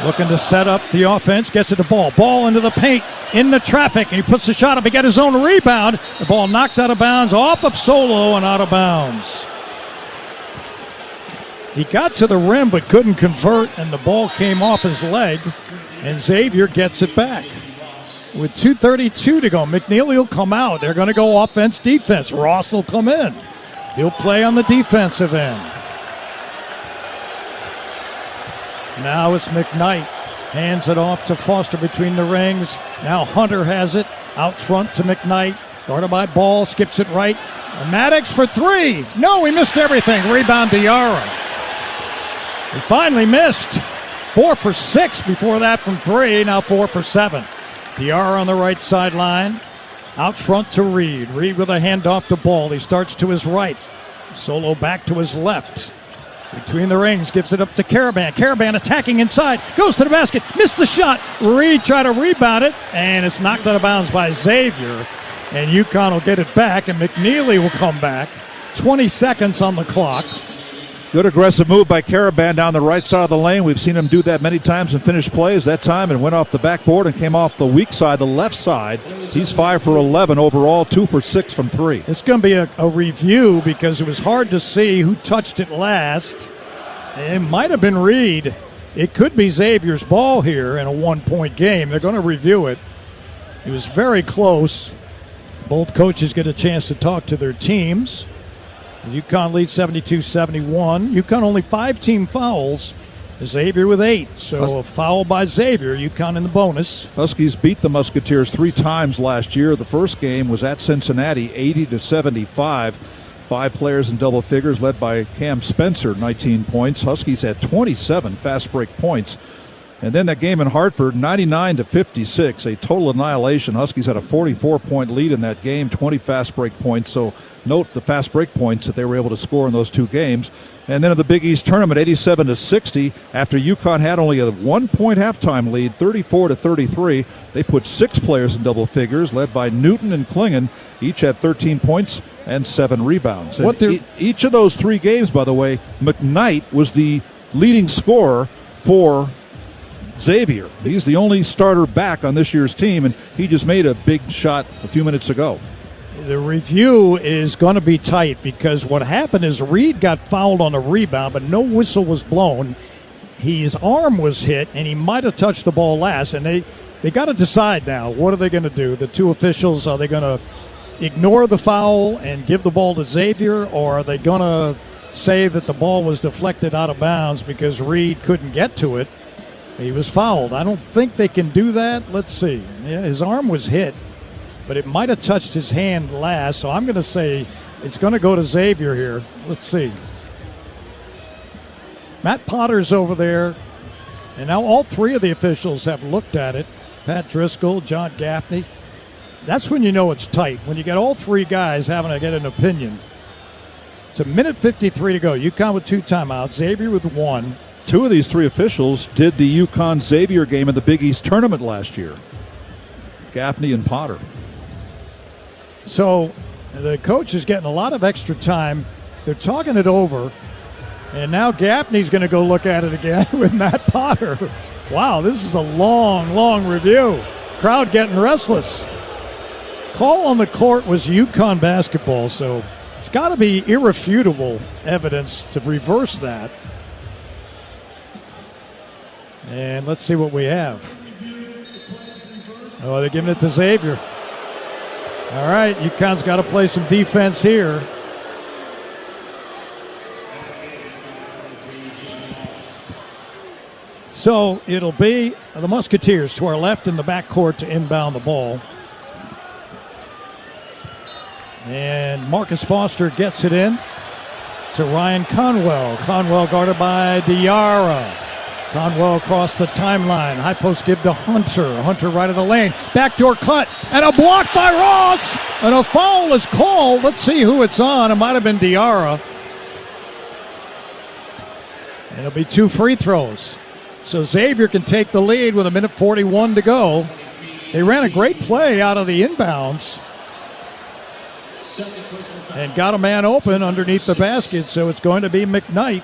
looking to set up the offense, gets it to Ball. Ball into the paint, into traffic, and he puts the shot up. He got his own rebound. The ball knocked out of bounds, off of Solo and out of bounds. He got to the rim but couldn't convert, and the ball came off his leg, and Xavier gets it back. With 2:32 to go, McNeely will come out. They're going to go offense-defense. Ross will come in. He'll play on the defensive end. Now it's McKnight. Hands it off to Foster between the rings. Now Hunter has it out front to McKnight. Guarded by Ball, skips it right. Maddox for 3. No, he missed everything. Rebound Diarra. He finally missed. 4 for 6 before that from 3. Now 4 for 7. Diarra on the right sideline. Out front to Reed. Reed with a handoff to Ball. He starts to his right. Solo back to his left. Between the rings, gives it up to Caravan. Caravan attacking inside, goes to the basket, missed the shot. Reed tried to rebound it, and it's knocked out of bounds by Xavier. And UConn will get it back, and McNeely will come back. 20 seconds on the clock. Good aggressive move by Caravan down the right side of the lane. We've seen him do that many times and finish plays. That time it went off the backboard and came off the weak side, the left side. He's 5 for 11 overall, 2 for 6 from 3. It's going to be a review because it was hard to see who touched it last. It might have been Reed. It could be Xavier's ball here in a 1-point game. They're going to review it. It was very close. Both coaches get a chance to talk to their teams. UConn leads 72-71. UConn only 5 team fouls. Xavier with 8. So a foul by Xavier. UConn in the bonus. Huskies beat the Musketeers 3 times last year. The first game was at Cincinnati, 80-75. 5 players in double figures, led by Cam Spencer, 19 points. Huskies had 27 fast break points And then that game in Hartford, 99-56, a total annihilation. Huskies had a 44-point lead in that game, 20 fast break points. So note the fast break points that they were able to score in those two games. And then in the Big East tournament, 87-60, after UConn had only a 1-point halftime lead, 34-33, they put 6 players in double figures, led by Newton and Klingon. Each had 13 points and 7 rebounds. And each of those 3 games, by the way, McKnight was the leading scorer for Xavier. He's the only starter back on this year's team, and he just made a big shot a few minutes ago. The review is going to be tight because what happened is Reed got fouled on a rebound, but no whistle was blown. His arm was hit, and he might have touched the ball last. And they got to decide now, what are they going to do? The 2 officials, are they going to ignore the foul and give the ball to Xavier, or are they going to say that the ball was deflected out of bounds because Reed couldn't get to it? He was fouled. I don't think they can do that. Let's see. Yeah, his arm was hit, but it might have touched his hand last, so I'm going to say it's going to go to Xavier here. Let's see. Matt Potter's over there, and now all 3 of the officials have looked at it. Pat Driscoll, John Gaffney. That's when you know it's tight, when you get all 3 guys having to get an opinion. It's a minute 53 to go. UConn with 2 timeouts, Xavier with 1. 2 of these 3 officials did the UConn-Xavier game in the Big East tournament last year. Gaffney and Potter. So the coach is getting a lot of extra time. They're talking it over. And now Gaffney's going to go look at it again with Matt Potter. Wow, this is a long, long review. Crowd getting restless. Call on the court was UConn basketball, so it's got to be irrefutable evidence to reverse that. And let's see what we have. Oh, they're giving it to Xavier. All right, UConn's got to play some defense here. So it'll be the Musketeers to our left in the backcourt to inbound the ball. And Marcus Foster gets it in to Ryan Conwell. Conwell guarded by Diarra. Conwell across the timeline. High post give to Hunter. Hunter right of the lane. Backdoor cut. And a block by Ross. And a foul is called. Let's see who it's on. It might have been Diarra. And it'll be 2 free throws. So Xavier can take the lead with a minute 41 to go. They ran a great play out of the inbounds. And got a man open underneath the basket. So it's going to be McKnight.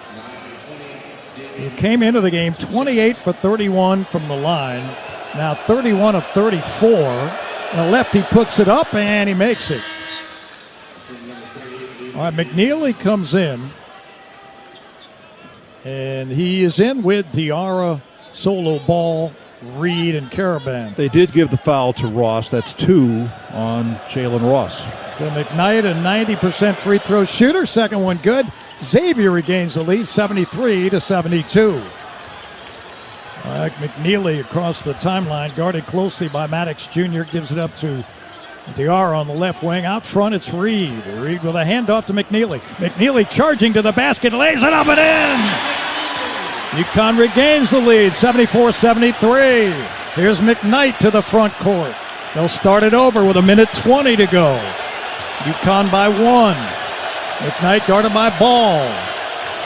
He came into the game 28 for 31 from the line. Now 31 of 34. The lefty puts it up and he makes it. All right, McNeely comes in. And he is in with Diarra, Solo Ball, Reed, and Caravan. They did give the foul to Ross. That's 2 on Jalen Ross. So McKnight, a 90% free throw shooter. Second one good. Xavier regains the lead, 73-72. McNeely across the timeline, guarded closely by Maddox Jr., gives it up to Diarra on the left wing. Out front, it's Reed. Reed with a handoff to McNeely. McNeely charging to the basket, lays it up and in. UConn regains the lead, 74-73. Here's McKnight to the front court. They'll start it over with a minute 20 to go. UConn by 1. McKnight guarded by Ball.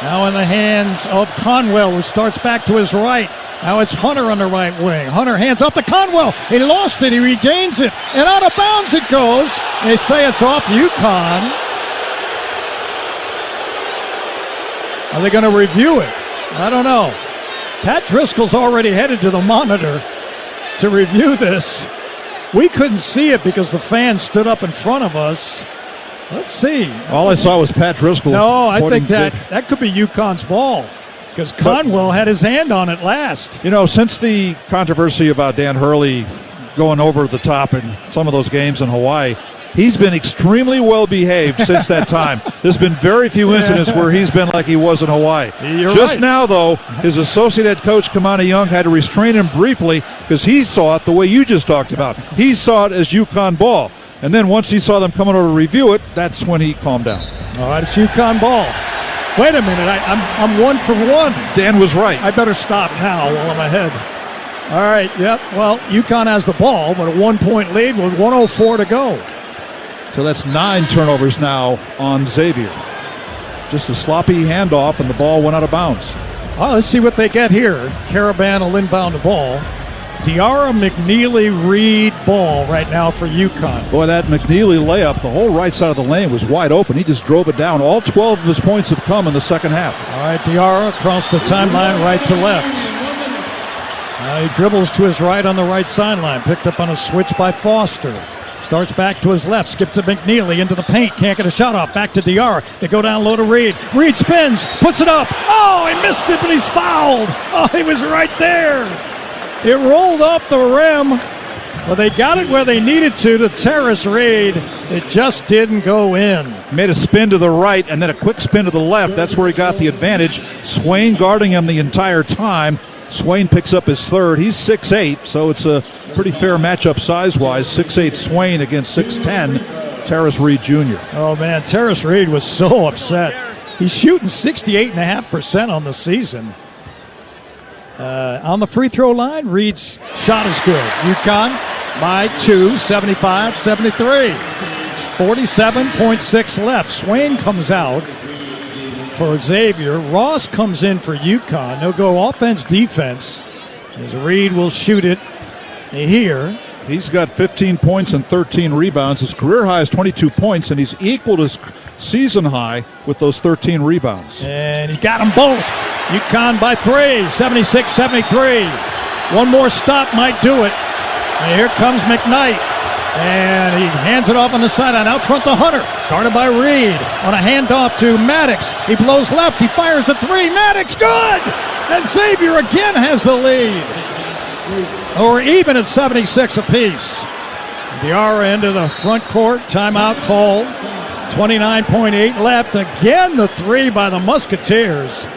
Now in the hands of Conwell, who starts back to his right. Now it's Hunter on the right wing. Hunter hands off to Conwell. He lost it. He regains it. And out of bounds it goes. They say it's off UConn. Are they going to review it? I don't know. Pat Driscoll's already headed to the monitor to review this. We couldn't see it because the fans stood up in front of us. Let's see. All I saw was Pat Driscoll. No, I think that could be UConn's ball because Conwell had his hand on it last. You know, since the controversy about Dan Hurley going over the top in some of those games in Hawaii, he's been extremely well behaved since that time. There's been very few incidents where he's been like he was in Hawaii. Just now, though, his associate head coach, Kamani Young, had to restrain him briefly because he saw it the way you just talked about. He saw it as UConn ball. And then once he saw them coming over to review it, that's when he calmed down. All right, it's UConn ball. Wait a minute, I'm 1 for 1. Dan was right. I better stop now while I'm ahead. All right, yep. Well, UConn has the ball, but a 1-point lead with 1:04 to go. So that's 9 turnovers now on Xavier. Just a sloppy handoff, and the ball went out of bounds. Well, let's see what they get here. Caravan will inbound the ball. Diarra, McNeely, Reed, ball right now for UConn. Boy, that McNeely layup, the whole right side of the lane was wide open. He just drove it down. All 12 of his points have come in the second half. All right, Diarra across the timeline, right to left. He dribbles to his right on the right sideline. Picked up on a switch by Foster. Starts back to his left, skips to McNeely into the paint. Can't get a shot off. Back to Diarra. They go down low to Reed. Reed spins, puts it up. Oh, he missed it, but he's fouled. Oh, he was right there. It rolled off the rim, but they got it where they needed to Terrace Reed. It just didn't go in. Made a spin to the right and then a quick spin to the left. That's where he got the advantage. Swain guarding him the entire time. Swain picks up his third. He's 6'8", so it's a pretty fair matchup size-wise. 6'8" Swain against 6'10", Terrace Reed Jr. Oh, man, Terrace Reed was so upset. He's shooting 68.5% on the season. On the free throw line, Reed's shot is good. UConn by 2, 75-73. 47.6 left. Swain comes out for Xavier. Ross comes in for UConn. They'll go offense, defense, as Reed will shoot it here. He's got 15 points and 13 rebounds. His career high is 22 points, and he's equaled his season high with those 13 rebounds. And he got them both. UConn by 3, 76-73. One more stop might do it. And here comes McKnight. And he hands it off on the sideline. Out front the Hunter. Guarded by Reed. On a handoff to Maddox. He blows left. He fires a 3. Maddox, good! And Xavier again has the lead. Or even at 76 apiece. Diarra into the front court. Timeout called. 29.8 left. Again the 3 by the Musketeers.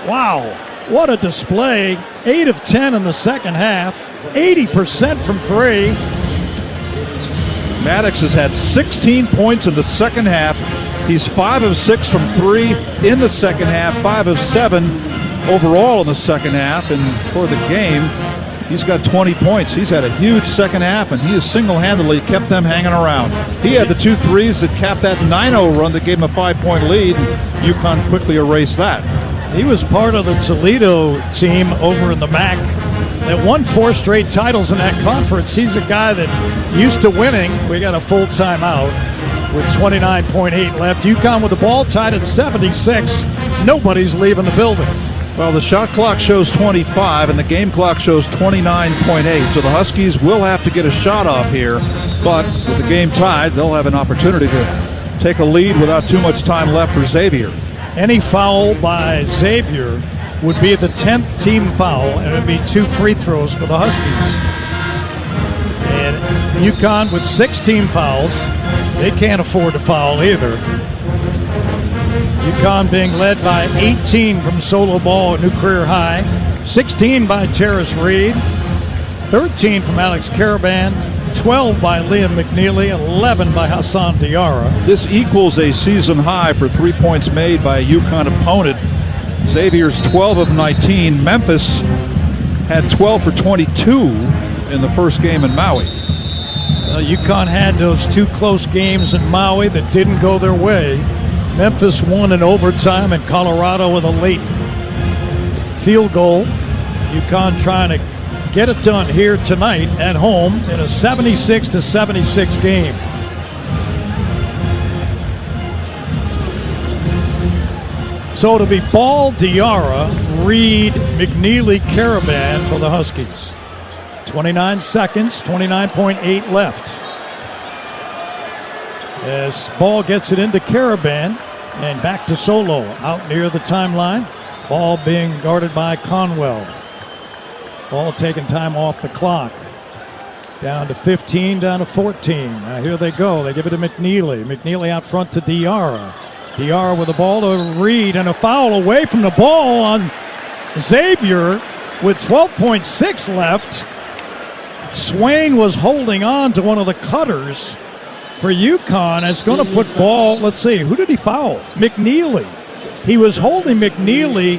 Wow, what a display. 8 of 10 in the second half. 80% from 3. Maddox has had 16 points in the second half. He's 5 of 6 from 3 in the second half, 5 of 7 overall in the second half. And for the game, he's got 20 points. He's had a huge second half, and he has single-handedly kept them hanging around. He had the 2 threes that capped that 9-0 run that gave him a 5-point lead. UConn quickly erased that. He was part of the Toledo team over in the MAC that won 4 straight titles in that conference. He's a guy that used to winning. We got a full timeout with 29.8 left. UConn with the ball tied at 76. Nobody's leaving the building. Well, the shot clock shows 25, and the game clock shows 29.8. So the Huskies will have to get a shot off here. But with the game tied, they'll have an opportunity to take a lead without too much time left for Xavier. Any foul by Xavier would be the 10th team foul, and it would be 2 free throws for the Huskies. And UConn with 6 team fouls, they can't afford to foul either. UConn being led by 18 from solo ball, a new career high, 16 by Terrace Reed, 13 from Alex Caravan, 12 by Liam McNeely, 11 by Hassan Diarra. This equals a season high for 3 points made by a UConn opponent. Xavier's 12 of 19. Memphis had 12 for 22 in the first game in Maui. UConn had those 2 close games in Maui that didn't go their way. Memphis won in overtime, and Colorado with a late field goal. UConn trying to get it done here tonight at home in a 76-76 game. So it'll be Ball, Diarra, Reed, McNeely, Caravan for the Huskies. 29 seconds, 29.8 left. As Ball gets it into Caravan and back to Solo out near the timeline. Ball being guarded by Conwell. Ball taking time off the clock. Down to 15, down to 14. Now here they go. They give it to McNeely. McNeely out front to Diarra. Diarra with the ball to Reed, and a foul away from the ball on Xavier with 12.6 left. Swain was holding on to one of the cutters for UConn. It's going to put Ball, let's see, who did he foul? McNeely. he was holding McNeely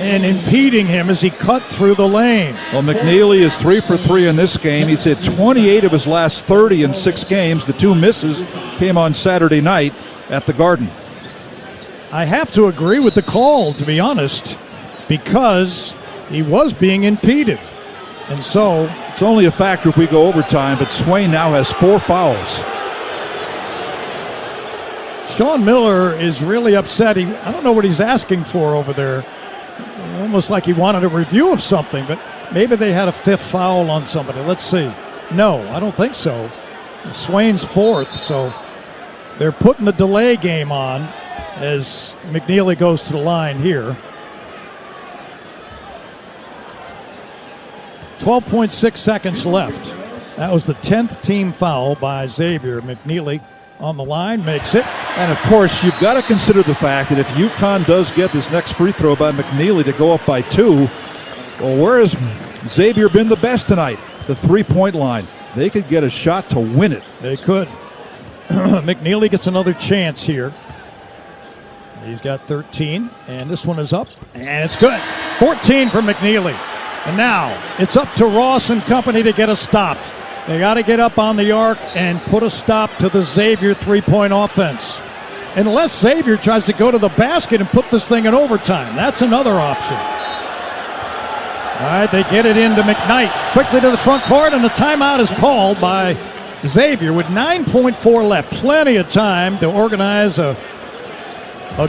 and impeding him as he cut through the lane. Well, McNeely is 3 for 3 in this game. He's hit 28 of his last 30 in 6 games. The 2 misses came on Saturday night at the Garden. I have to agree with the call, to be honest, because he was being impeded. And so it's only a factor if we go overtime, but Swain now has 4 fouls. Sean Miller is really upset. I don't know what he's asking for over there. Almost like he wanted a review of something, but maybe they had a 5th foul on somebody. Let's see. No, I don't think so. Swain's 4th, so they're putting the delay game on as McNeely goes to the line here. 12.6 seconds left. That was the 10th team foul by Xavier. McNeely on the line, makes it. And, of course, you've got to consider the fact that if UConn does get this next free throw by McNeely to go up by 2, well, where has Xavier been the best tonight? The 3-point line. They could get a shot to win it. They could. McNeely gets another chance here. He's got 13, and this one is up, and it's good. 14 for McNeely. And now it's up to Ross and company to get a stop. They got to get up on the arc and put a stop to the Xavier 3-point offense. Unless Xavier tries to go to the basket and put this thing in overtime. That's another option. All right, they get it into McKnight. Quickly to the front court, and the timeout is called by Xavier with 9.4 left. Plenty of time to organize a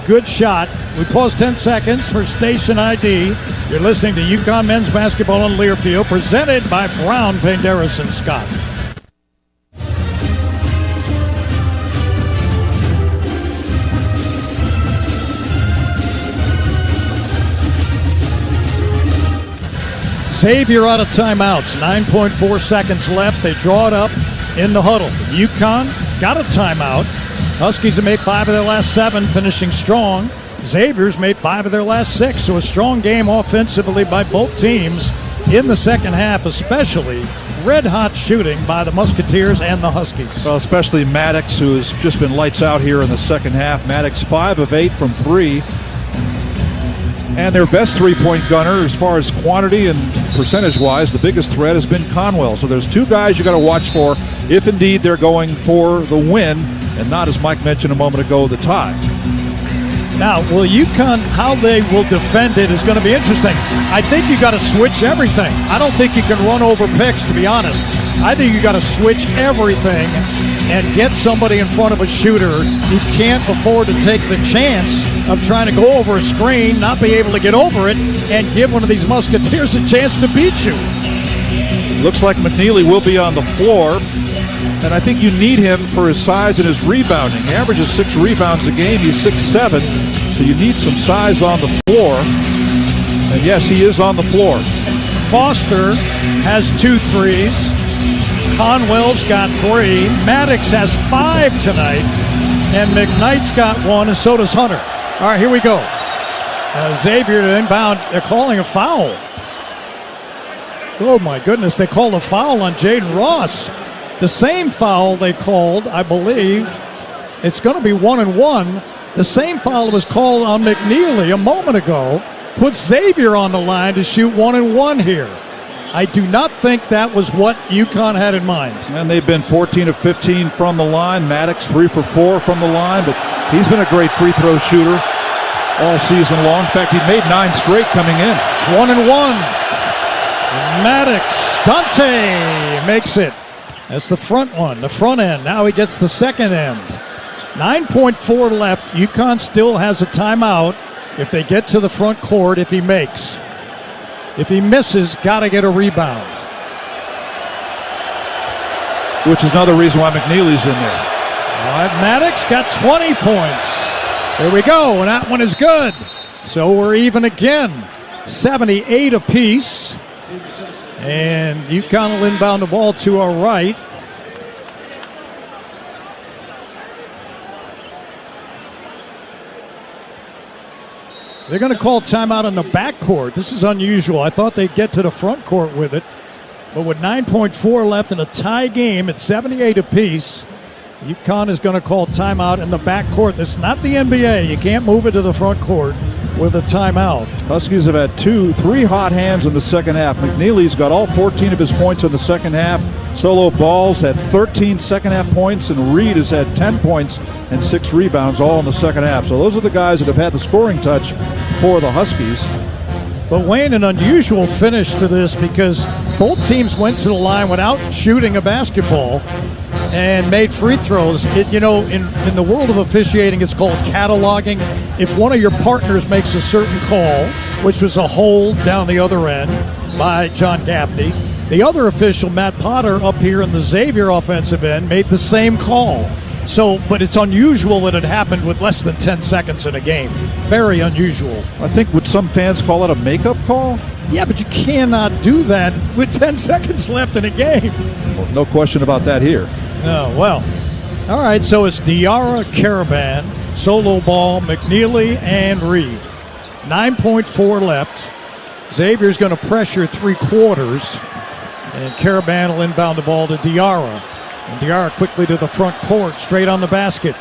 good shot. We pause 10 seconds for station ID. You're listening to UConn Men's Basketball on Learfield, presented by Brown, Penderas, and Scott. Xavier out of timeouts. 9.4 seconds left. They draw it up in the huddle. UConn got a timeout. Huskies have made 5 of their last 7, finishing strong. Xavier's made 5 of their last 6, so a strong game offensively by both teams in the second half, especially red-hot shooting by the Musketeers and the Huskies. Well, especially Maddox, who has just been lights out here in the second half. Maddox 5 of 8 from 3. And their best three-point gunner, as far as quantity and percentage-wise, the biggest threat has been Conwell. So there's 2 guys you got to watch for if indeed they're going for the win, and not, as Mike mentioned a moment ago, the tie. Now, will UConn, how they will defend it is going to be interesting. I think you got to switch everything. I don't think you can run over picks, to be honest. I think you got to switch everything and get somebody in front of a shooter. You can't afford to take the chance of trying to go over a screen, not be able to get over it, and give one of these Musketeers a chance to beat you. Looks like McNeely will be on the floor, and I think you need him for his size and his rebounding. He averages 6 rebounds a game. He's 6'7", so you need some size on the floor. And yes, he is on the floor. Foster has 2 threes. Conwell's got 3. Maddox has 5 tonight. And McKnight's got 1, and so does Hunter. All right, here we go. Xavier to inbound. They're calling a foul. Oh, my goodness. They called a foul on Jaden Ross. The same foul they called, I believe. It's going to be 1-1. The same foul was called on McNeely a moment ago. Puts Xavier on the line to shoot 1-1 here. I do not think that was what UConn had in mind. And they've been 14 of 15 from the line. Maddox 3 for 4 from the line, but he's been a great free throw shooter all season long. In fact, he made 9 straight coming in. It's 1-1. Maddox, Dante makes it. That's the front one, the front end. Now he gets the second end. 9.4 left. UConn still has a timeout if they get to the front court if he makes. If he misses, got to get a rebound. Which is another reason why McNeely's in there. All right, Maddox got 20 points. There we go, and that one is good. So we're even again. 78 apiece. And UConn will inbound the ball to our right. They're going to call timeout on the backcourt. This is unusual. I thought they'd get to the front court with it. But with 9.4 left in a tie game at 78 apiece, UConn is going to call timeout in the back court. This is not the NBA. You can't move it to the front court with a timeout. Huskies have had 3 hot hands in the second half. McNeely's got all 14 of his points in the second half. Solo Ball's had 13 second half points, and Reed has had 10 points and 6 rebounds all in the second half. So those are the guys that have had the scoring touch for the Huskies. But Wayne, an unusual finish to this because both teams went to the line without shooting a basketball and made free throws. In the world of officiating, it's called cataloging. If one of your partners makes a certain call, which was a hold down the other end by John Gaffney, the other official, Matt Potter, up here in the Xavier offensive end, made the same call. But it's unusual that it happened with less than 10 seconds in a game. Very unusual. I think would some fans call it a makeup call? Yeah, but you cannot do that with 10 seconds left in a game. Well, no question about that here. Oh, well. All right, so it's Diarra, Caravan, Solo Ball, McNeely, and Reed. 9.4 left. Xavier's going to pressure 3/4, and Caravan will inbound the ball to Diarra. And Diarra quickly to the front court, straight on the basket.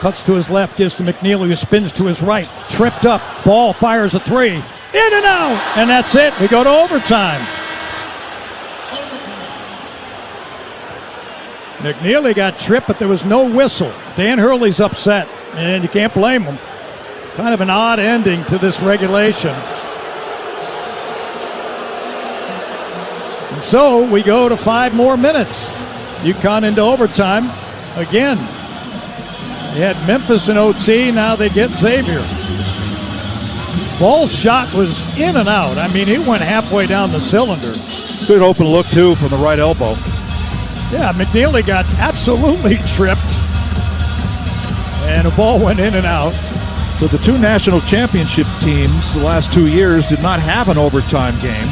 Cuts to his left, gives to McNeely, who spins to his right. Tripped up, ball, fires a 3. In and out, and that's it. We go to overtime. McNeely got tripped, but there was no whistle. Dan Hurley's upset, and you can't blame him. Kind of an odd ending to this regulation. And so we go to 5 more minutes. UConn into overtime again. They had Memphis in OT, now they get Xavier. Ball's shot was in and out. I mean, it went halfway down the cylinder. Good open look, too, from the right elbow. Yeah, McNeely got absolutely tripped. And the ball went in and out. So the 2 national championship teams the last 2 years did not have an overtime game.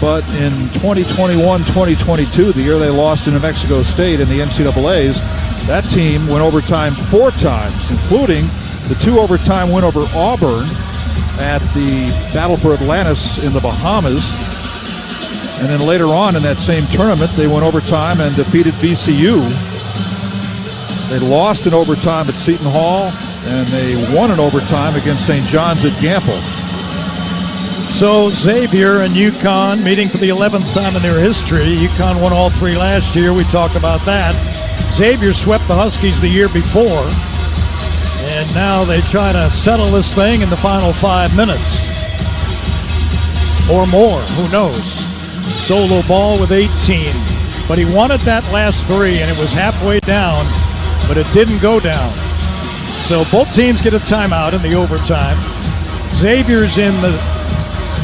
But in 2021-2022, the year they lost to New Mexico State in the NCAAs, that team went overtime 4 times, including the 2 overtime win over Auburn at the Battle for Atlantis in the Bahamas. And then later on in that same tournament, they went overtime and defeated VCU. They lost in overtime at Seton Hall, and they won in overtime against St. John's at Gampel. So Xavier and UConn meeting for the 11th time in their history. UConn won all 3 last year. We talked about that. Xavier swept the Huskies the year before. And now they try to settle this thing in the final 5 minutes. Or more, who knows. Solo Ball with 18. But he wanted that last 3, and it was halfway down, but it didn't go down. So both teams get a timeout in the overtime. Xavier's in the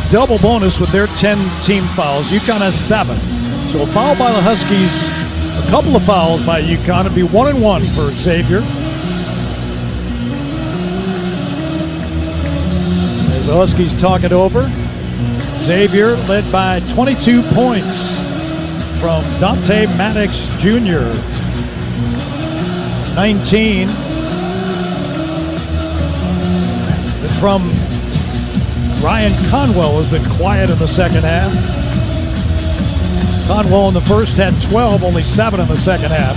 double bonus with their 10 team fouls. UConn has 7. So a foul by the Huskies, a couple of fouls by UConn. It'd be 1-1 for Xavier. As the Huskies talk it over, Xavier led by 22 points from Dante Maddox Jr. 19 from Ryan Conwell has been quiet in the second half. Conwell in the first had 12, only 7 in the second half.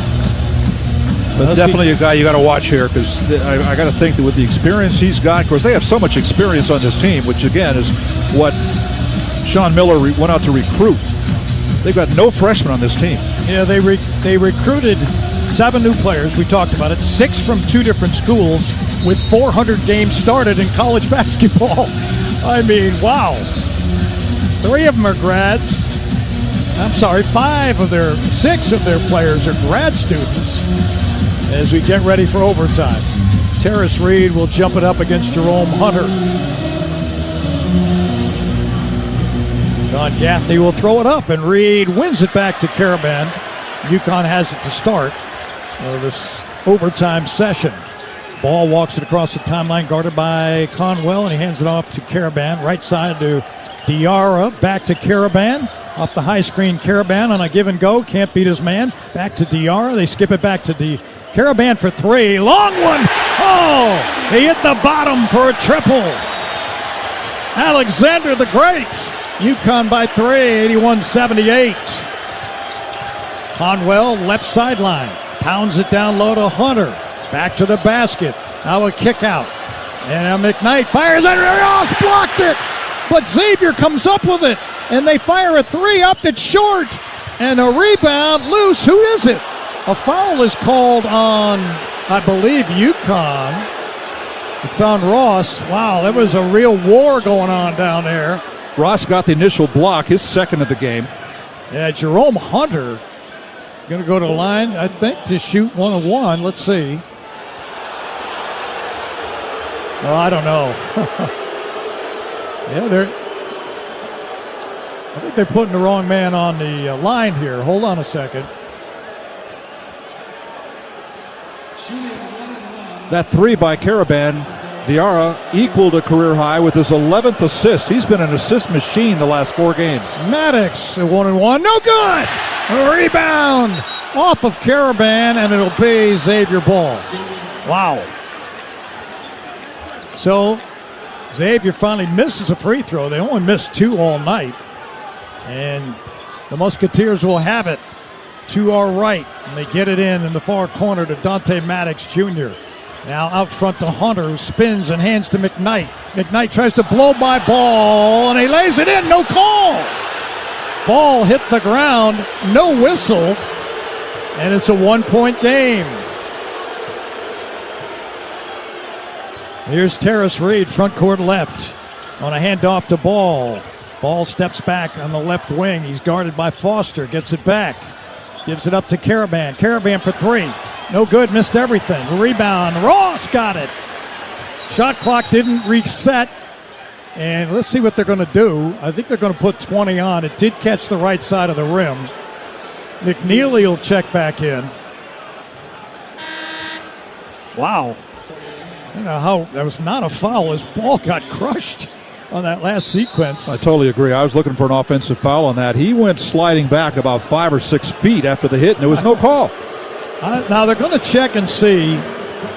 But definitely a guy you got to watch here, because I got to think that with the experience he's got, of course they have so much experience on this team, which again is what Sean Miller went out to recruit. They've got no freshmen on this team. Yeah, they recruited 7 new players. We talked about it. 6 from 2 different schools with 400 games started in college basketball. I mean, wow. 3 of them are grads. I'm sorry, 6 of their players are grad students as we get ready for overtime. Terrace Reed will jump it up against Jerome Hunter. John Gaffney will throw it up, and Reed wins it back to Caravan. UConn has it to start this overtime session. Ball walks it across the timeline, guarded by Conwell, and he hands it off to Caravan. Right side to Diarra, back to Caravan. Off the high screen, Caravan on a give and go. Can't beat his man. Back to Diarra. They skip it back to Caravan for 3. Long one! Oh! He hit the bottom for a triple. Alexander the Great. UConn by 3, 81-78. Conwell, left sideline. Pounds it down low to Hunter. Back to the basket. Now a kick out. And now McKnight fires it. Ross blocked it. But Xavier comes up with it. And they fire a three up. It's short. And a rebound loose. Who is it? A foul is called on, I believe, UConn. It's on Ross. Wow, there was a real war going on down there. Ross got the initial block, his second of the game. Yeah, Jerome Hunter going to go to the line, I think, to shoot 1-on-1. Let's see. Well, I don't know. Yeah, I think they're putting the wrong man on the line here. Hold on a second. That three by Caravan Diarra equaled a career high with his 11th assist. He's been an assist machine the last 4 games. Maddox, 1-on-1, no good! A rebound off of Caravan, and it'll be Xavier ball. Wow. So, Xavier finally misses a free throw. They only missed 2 all night. And the Musketeers will have it to our right. And they get it in the far corner to Dante Maddox Jr. Now out front to Hunter, who spins and hands to McKnight. McKnight tries to blow by Ball, and he lays it in. No call. Ball hit the ground. No whistle. And it's a 1-point game. Here's Terrace Reed, front court left, on a handoff to Ball. Ball steps back on the left wing. He's guarded by Foster. Gets it back. Gives it up to Caravan. Caravan for 3. No good. Missed everything. Rebound. Ross got it. Shot clock didn't reset. And let's see what they're going to do. I think they're going to put 20 on. It did catch the right side of the rim. McNeely will check back in. Wow. I don't know how that was not a foul. His ball got crushed on that last sequence. I totally agree. I was looking for an offensive foul on that. He went sliding back about 5 or 6 feet after the hit, and there was no call. Now they're going to check and see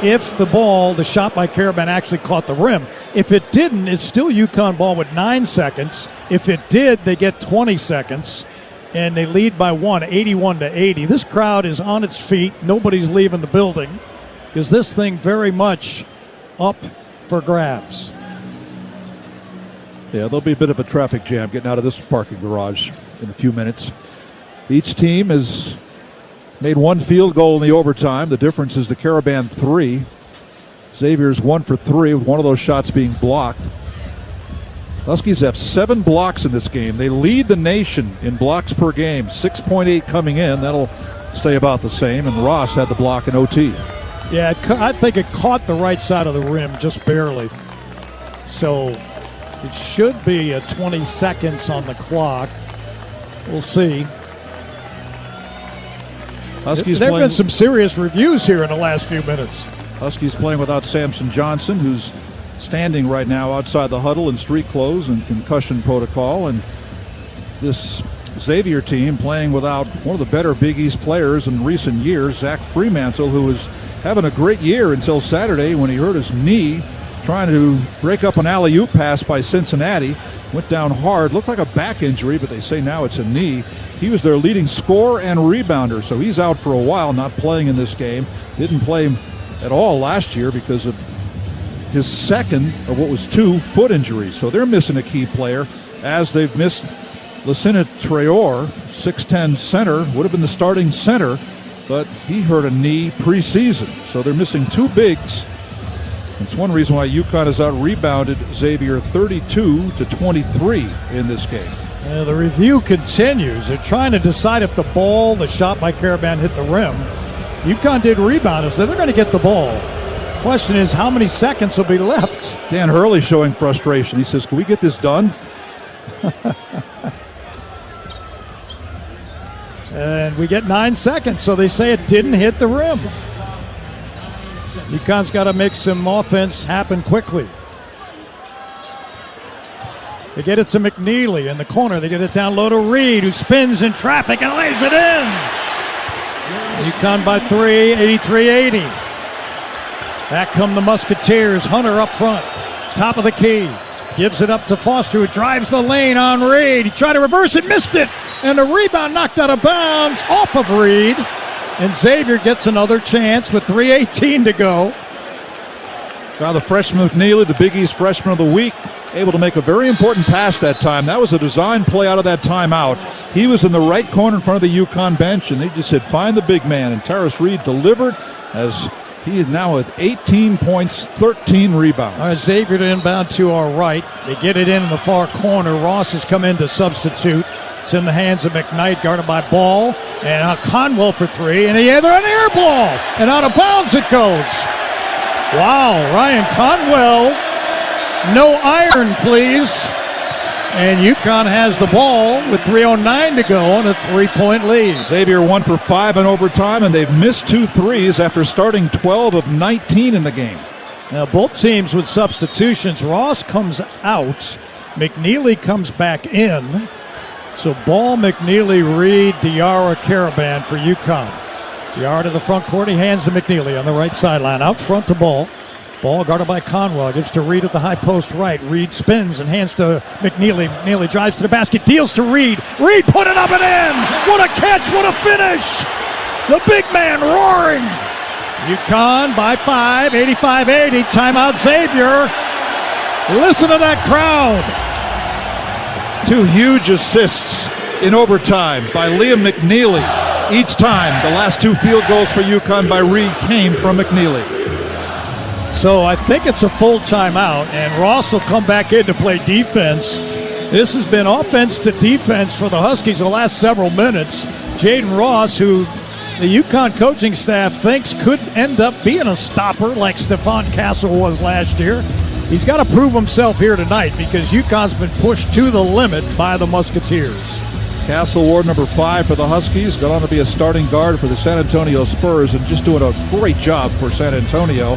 if the shot by Caravan actually caught the rim. If it didn't, it's still UConn ball with 9 seconds. If it did, they get 20 seconds, and they lead by 1, 81-80. This crowd is on its feet. Nobody's leaving the building because this thing very much up for grabs. Yeah, there'll be a bit of a traffic jam getting out of this parking garage in a few minutes. Each team has made 1 field goal in the overtime. The difference is the Caravan 3. Xavier's 1 for 3 with one of those shots being blocked. Huskies have 7 blocks in this game. They lead the nation in blocks per game, 6.8 coming in. That'll stay about the same. And Ross had the block in OT. Yeah, I think it caught the right side of the rim just barely. So it should be 20 seconds on the clock. We'll see. Huskies there have been some serious reviews here in the last few minutes. Huskies playing without Samson Johnson, who's standing right now outside the huddle in street clothes and concussion protocol. And this Xavier team playing without one of the better Big East players in recent years, Zach Fremantle, who was having a great year until Saturday when he hurt his knee trying to break up an alley-oop pass by Cincinnati. Went down hard, looked like a back injury, but they say now it's a knee. He was their leading scorer and rebounder, so he's out for a while, not playing in this game. Didn't play at all last year because of his second of what was 2 foot injuries. So they're missing a key player, as they've missed Lucina Traore, 6'10 center, would have been the starting center, but he hurt a knee preseason. So they're missing 2 bigs. It's one reason why UConn has out-rebounded Xavier 32-23 in this game. The review continues. They're trying to decide if the shot by Caravan hit the rim. UConn did rebound it, so they're going to get the ball. Question is, how many seconds will be left? Dan Hurley showing frustration. He says, can we get this done? And we get 9 seconds, so they say it didn't hit the rim. UConn's got to make some offense happen quickly. They get it to McNeely in the corner. They get it down low to Reed, who spins in traffic and lays it in. UConn by 3, 83-80. Back come the Musketeers. Hunter up front, top of the key. Gives it up to Foster, who drives the lane on Reed. He tried to reverse it, missed it. And the rebound knocked out of bounds off of Reed. And Xavier gets another chance with 3:18 to go. Now the freshman McNeely, the Big East Freshman of the Week, able to make a very important pass that time. That was a design play out of that timeout. He was in the right corner in front of the UConn bench, and they just said, find the big man. And Terrace Reed delivered as he is now with 18 points, 13 rebounds. All right, Xavier to inbound to our right. They get it in the far corner. Ross has come in to substitute. It's in the hands of McKnight, guarded by Ball. And Conwell for three. And they're an air ball. And out of bounds it goes. Wow, Ryan Conwell. No iron, please. And UConn has the ball with 3:09 to go on a 3-point lead. Xavier 1 for 5 in overtime, and they've missed 2 threes after starting 12 of 19 in the game. Now both teams with substitutions. Ross comes out. McNeely comes back in. So Ball, McNeely, Reed, Diarra, Caravan for UConn. Diarra to the front court. He hands to McNeely on the right sideline. Out front to Ball. Ball guarded by Conwell. Gives to Reed at the high post right. Reed spins and hands to McNeely. McNeely drives to the basket. Deals to Reed. Reed put it up and in. What a catch. What a finish. The big man roaring. UConn by 5. 85-80. Timeout Xavier. Listen to that crowd. 2 huge assists in overtime by Liam McNeely. Each time, the last 2 field goals for UConn by Reed came from McNeely. So I think it's a full timeout, and Ross will come back in to play defense. This has been offense to defense for the Huskies the last several minutes. Jaden Ross, who the UConn coaching staff thinks could end up being a stopper like Stephon Castle was last year. He's got to prove himself here tonight because UConn's been pushed to the limit by the Musketeers. Castle wore number 5 for the Huskies, got on to be a starting guard for the San Antonio Spurs and just doing a great job for San Antonio.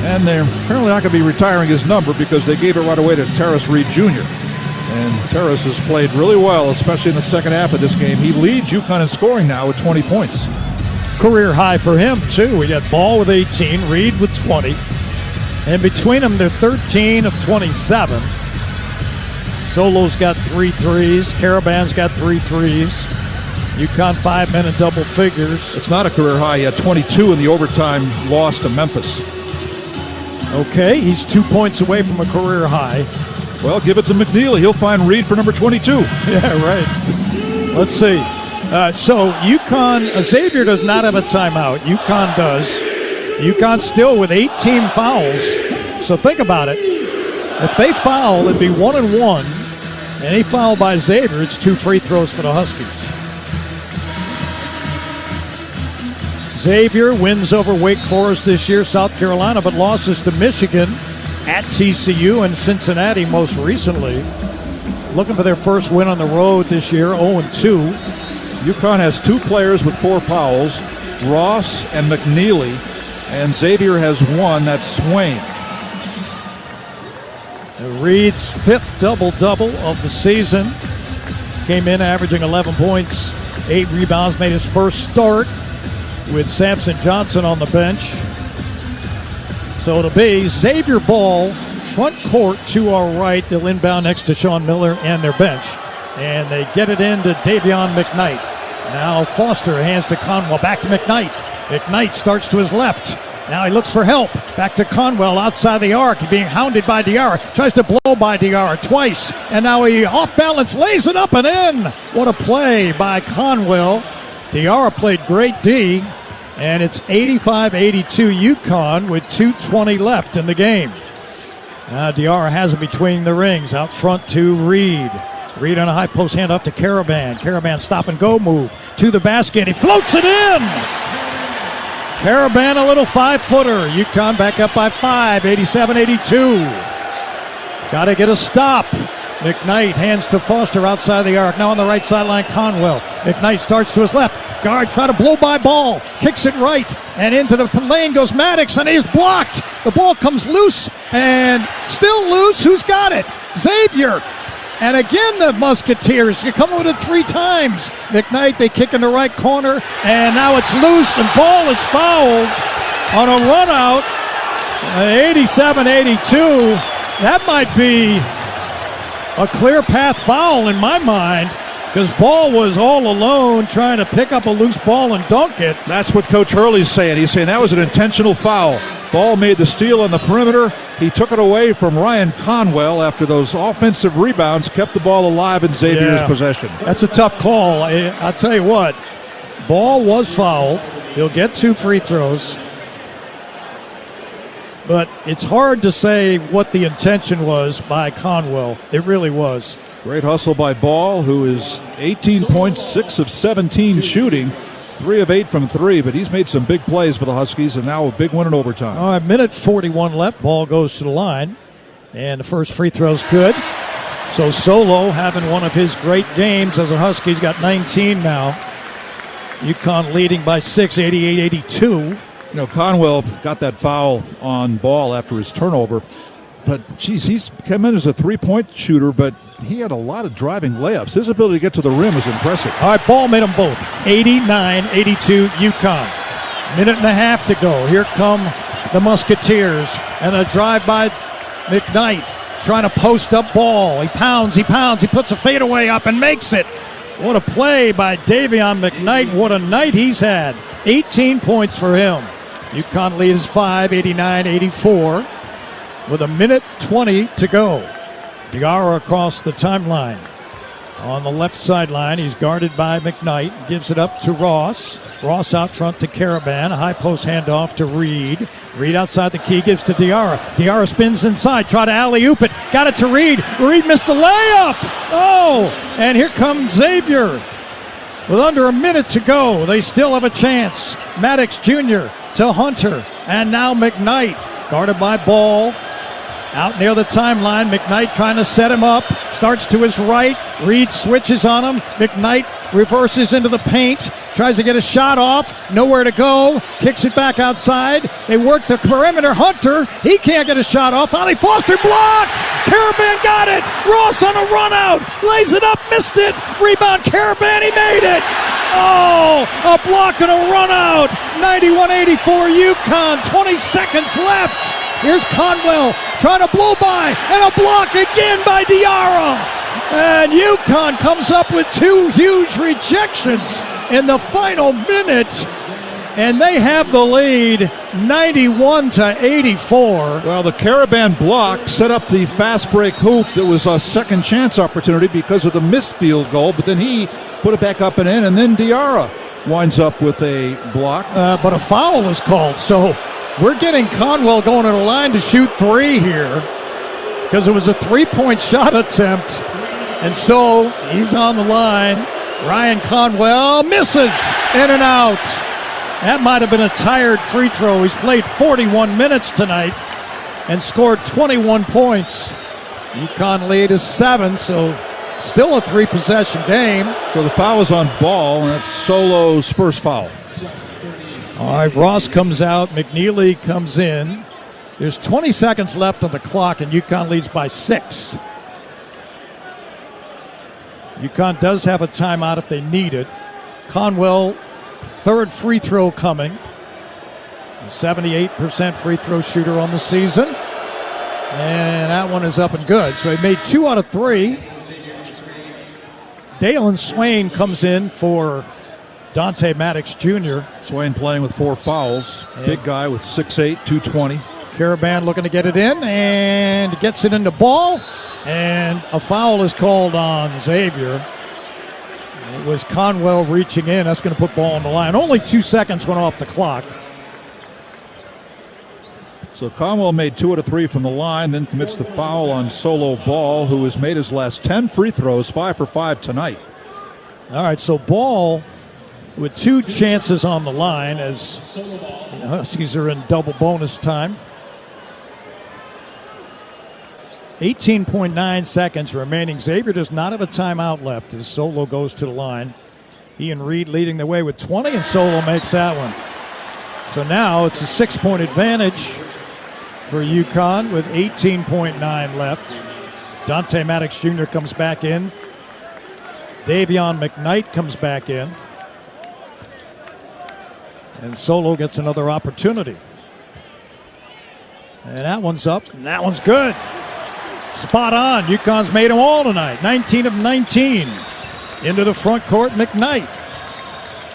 And they're apparently not going to be retiring his number because they gave it right away to Terrace Reed Jr. And Terrace has played really well, especially in the second half of this game. He leads UConn in scoring now with 20 points. Career high for him, too. We got Ball with 18, Reed with 20. And between them, they're 13 of 27. Solo's got 3 threes. Caravan's got 3 threes. UConn 5 men in double figures. It's not a career high. He had 22 in the overtime loss to Memphis. Okay, he's 2 points away from a career high. Well, give it to McNeely. He'll find Reed for number 22. Yeah, right. Let's see. So UConn, Xavier does not have a timeout. UConn does. UConn still with 18 fouls. So think about it. If they foul, it'd be 1-1. Any foul by Xavier, it's 2 free throws for the Huskies. Xavier wins over Wake Forest this year, South Carolina, but losses to Michigan, at TCU, and Cincinnati most recently. Looking for their first win on the road this year, 0-2. UConn has 2 players with 4 fouls, Ross and McNeely, and Xavier has 1, that's Swain. Reed's 5th double-double of the season. Came in averaging 11 points, 8 rebounds, made his first start with Samson Johnson on the bench. So it'll be Xavier Ball, front court to our right. They'll inbound next to Sean Miller and their bench. And they get it into Davion McKnight. Now Foster hands to Conwell, back to McKnight. McKnight starts to his left. Now he looks for help. Back to Conwell outside the arc. Being hounded by Diarra. Tries to blow by Diarra twice. And now he off balance lays it up and in. What a play by Conwell. Diarra played great D. And it's 85-82 UConn with 2:20 left in the game. Now Diarra has it between the rings. Out front to Reed. Reed on a high post hand up to Caravan. Caravan stop and go move to the basket. He floats it in. Caravan a little 5-footer. UConn back up by 5, 87-82. Got to get a stop. McKnight hands to Foster outside the arc. Now on the right sideline, Conwell. McKnight starts to his left. Guard try to blow by Ball. Kicks it right. And into the lane goes Maddox, and he's blocked. The ball comes loose and still loose. Who's got it? Xavier. And again, the Musketeers come with it 3 times. McKnight, they kick in the right corner, and now it's loose, and Ball is fouled on a run out. 87-82. That might be a clear path foul in my mind, because Ball was all alone trying to pick up a loose ball and dunk it. That's what Coach Hurley's saying. He's saying that was an intentional foul. Ball made the steal on the perimeter. He took it away from Ryan Conwell after those offensive rebounds kept the ball alive in Xavier's possession. That's a tough call. I'll tell you what, Ball was fouled. He'll get 2 free throws. But it's hard to say what the intention was by Conwell. It really was. Great hustle by Ball, who is 18 points, 6 of 17 shooting, 3 of 8 from 3, but he's made some big plays for the Huskies, and now a big win in overtime. All right, minute 41 left. Ball goes to the line, and the first free throw's good. So Solo having one of his great games as a Husky. He's got 19 now. UConn leading by 6, 88-82. You know, Conwell got that foul on Ball after his turnover, but, geez, he's come in as a three-point shooter, but he had a lot of driving layups. His ability to get to the rim is impressive. All right, Ball made them both. 89-82 UConn. Minute and a half to go. Here come the Musketeers, and a drive by McKnight trying to post up Ball. He pounds, he puts a fadeaway up and makes it. What a play by Davion McKnight. What a night he's had. 18 points for him. UConn leads 5, 89-84 with a minute 20 to go. Diarra across the timeline. On the left sideline, he's guarded by McKnight. Gives it up to Ross. Ross out front to Caravan. A high post handoff to Reed. Reed outside the key, gives to Diarra. Diarra spins inside, try to alley-oop it. Got it to Reed. Reed missed the layup. Oh, and here comes Xavier. With under a minute to go, they still have a chance. Maddox Jr. to Hunter. And now McKnight, guarded by Ball. Out near the timeline, McKnight trying to set him up. Starts to his right. Reed switches on him. McKnight reverses into the paint. Tries to get a shot off. Nowhere to go. Kicks it back outside. They work the perimeter. Hunter, he can't get a shot off. Ollie Foster blocked. Caravan got it. Ross on a run out. Lays it up. Missed it. Rebound Caravan. He made it. Oh, a block and a run out. 91-84 UConn. 20 seconds left. Here's Conwell trying to blow by, and a block again by Diarra. And UConn comes up with 2 huge rejections in the final minute, and they have the lead 91-84. Well, the Caravan block set up the fast break hoop that was a second chance opportunity because of the missed field goal, but then he put it back up and in, and then Diarra winds up with a block. But a foul was called, so we're getting Conwell going to the line to shoot 3 here because it was a 3-point shot attempt. And so he's on the line. Ryan Conwell misses, in and out. That might have been a tired free throw. He's played 41 minutes tonight and scored 21 points. UConn lead is 7, so still a 3-possession game. So the foul is on Ball, and that's Solo's first foul. All right, Ross comes out. McNeely comes in. There's 20 seconds left on the clock, and UConn leads by 6. UConn does have a timeout if they need it. Conwell, 3rd free throw coming. 78% free throw shooter on the season. And that one is up and good. So he made 2 out of 3. Dalen Swain comes in for Dante Maddox Jr. Swain playing with 4 fouls. Big guy with 6'8", 220. Caravan looking to get it in and gets it into Ball. And a foul is called on Xavier. It was Conwell reaching in. That's going to put Ball on the line. Only 2 seconds went off the clock. So Conwell made 2 out of 3 from the line, then commits the foul on Solo Ball, who has made his last 10 free throws, 5 for 5 tonight. All right, so Ball with 2 chances on the line as the Huskies are in double bonus time. 18.9 seconds remaining. Xavier does not have a timeout left as Solo goes to the line. He and Reed leading the way with 20, and Solo makes that one. So now it's a 6-point advantage for UConn with 18.9 left. Dante Maddox Jr. comes back in. Davion McKnight comes back in. And Solo gets another opportunity. And that one's up, and that one's good. Spot on. UConn's made them all tonight. 19 of 19. Into the front court, McKnight.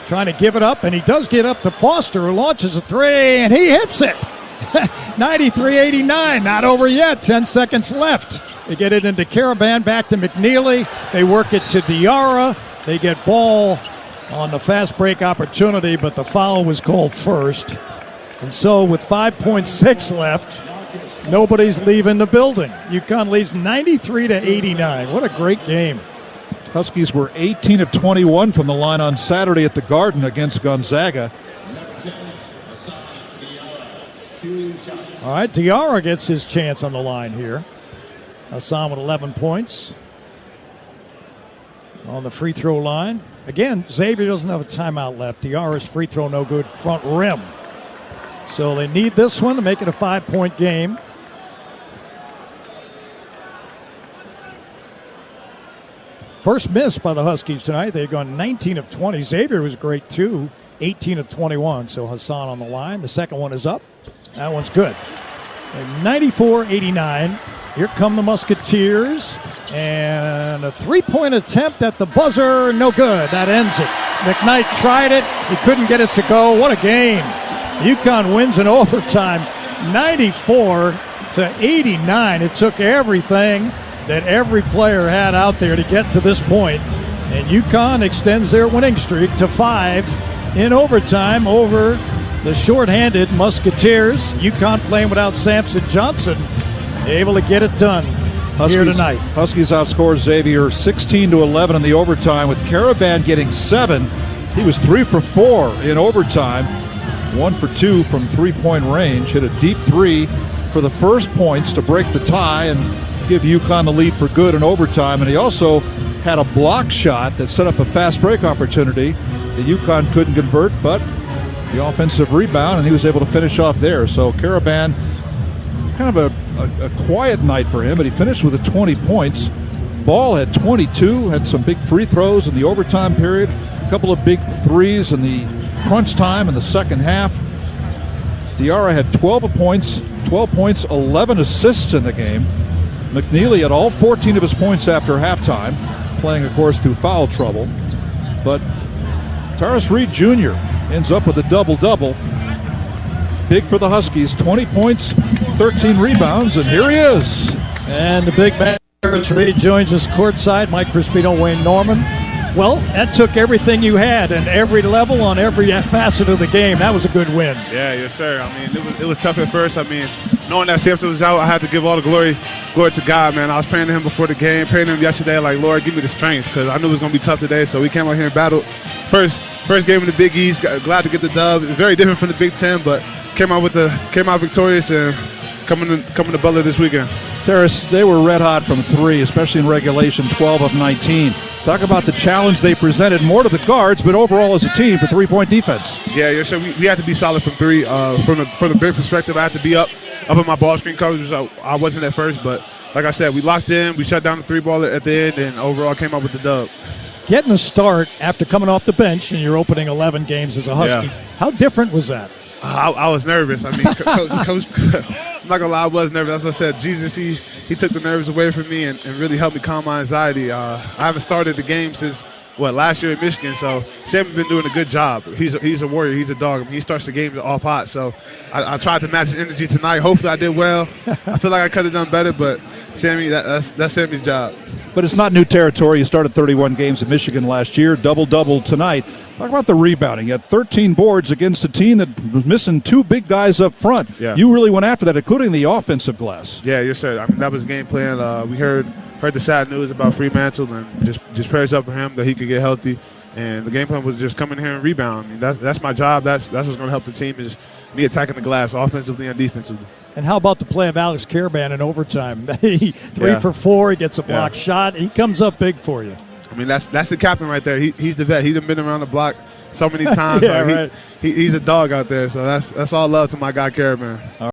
Trying to give it up, and he does get up to Foster, who launches a three, and he hits it. 93-89, not over yet. 10 seconds left. They get it into Caravan, back to McNeely. They work it to Diarra. They get ball on the fast break opportunity, but the foul was called first. And so with 5.6 left, nobody's leaving the building. UConn leads 93-89. What a great game. Huskies were 18 of 21 from the line on Saturday at the Garden against Gonzaga. All right, Diarra gets his chance on the line here. Hassan with 11 points on the free throw line. Again, Xavier doesn't have a timeout left. Diarra's free throw no good, front rim. So they need this one to make it a 5-point game. First miss by the Huskies tonight. They've gone 19 of 20. Xavier was great too, 18 of 21. So Hassan on the line. The second one is up. That one's good. 94-89. Here come the Musketeers. And a three-point attempt at the buzzer. No good. That ends it. McKnight tried it. He couldn't get it to go. What a game. UConn wins in overtime, 94-89. It took everything that every player had out there to get to this point. And UConn extends their winning streak to 5 in overtime over the shorthanded Musketeers. UConn playing without Samson Johnson, able to get it done here tonight. Huskies outscored Xavier 16-11 in the overtime, with Caravan getting 7. He was 3 for 4 in overtime, 1 for 2 from three-point range. Hit a deep three for the first points to break the tie and give UConn the lead for good in overtime. And he also had a block shot that set up a fast break opportunity that UConn couldn't convert, but the offensive rebound, and he was able to finish off there. So Caravan, kind of a quiet night for him, but he finished with 20 points. Ball had 22, had some big free throws in the overtime period, a couple of big threes in the crunch time in the second half. Diarra had 12 points, 11 assists in the game. McNeely had all 14 of his points after halftime, playing, of course, through foul trouble. But Taris Reed Jr. ends up with a double-double. Big for the Huskies, 20 points, 13 rebounds, and here he is. And the big man, Taris Reed, joins us courtside. Mike Crispino, Wayne Norman. Well, that took everything you had and every level on every facet of the game. That was a good win. Yeah, yes, sir. I mean, it was tough at first. I mean, knowing that Samson was out, I had to give all the glory to God, man. I was praying to him before the game, praying to him yesterday, like, Lord, give me the strength, because I knew it was going to be tough today. So we came out here and battled. First game in the Big East. Glad to get the dub. It's very different from the Big Ten, but came out victorious and coming to Butler this weekend. Taris, they were red hot from 3, especially in regulation, 12 of 19. Talk about the challenge they presented, more to the guards, but overall as a team for three-point defense. Yeah, yes, sir. We had to be solid from 3. From the big perspective, I had to be up in my ball screen coverage. I wasn't at first, but like I said, we locked in. We shut down the 3-ball at the end, and overall came up with the dub. Getting a start after coming off the bench in your opening 11 games as a Husky, How different was that? I was nervous. I mean, Coach, I'm not going to lie, I was nervous. As I said, Jesus, he took the nerves away from me and really helped me calm my anxiety. I haven't started the game since, last year in Michigan, so Sam's been doing a good job. He's a warrior. He's a dog. I mean, he starts the game off hot, so I tried to match his energy tonight. Hopefully I did well. I feel like I could have done better, but Sammy, that's Sammy's job. But it's not new territory. You started 31 games in Michigan last year, double-double tonight. Talk about the rebounding. You had 13 boards against a team that was missing 2 big guys up front. Yeah. You really went after that, including the offensive glass. Yeah, yes, sir. I mean, that was game plan. We heard the sad news about Fremantle, and just prayers up for him that he could get healthy. And the game plan was just come in here and rebound. I mean, that's my job. That's what's going to help the team, is me attacking the glass offensively and defensively. And how about the play of Alex Caravan in overtime? 3 for 4. He gets a block shot. He comes up big for you. I mean, that's the captain right there. He's the vet. He's been around the block so many times. Right. He's a dog out there. So that's all love to my guy Caravan.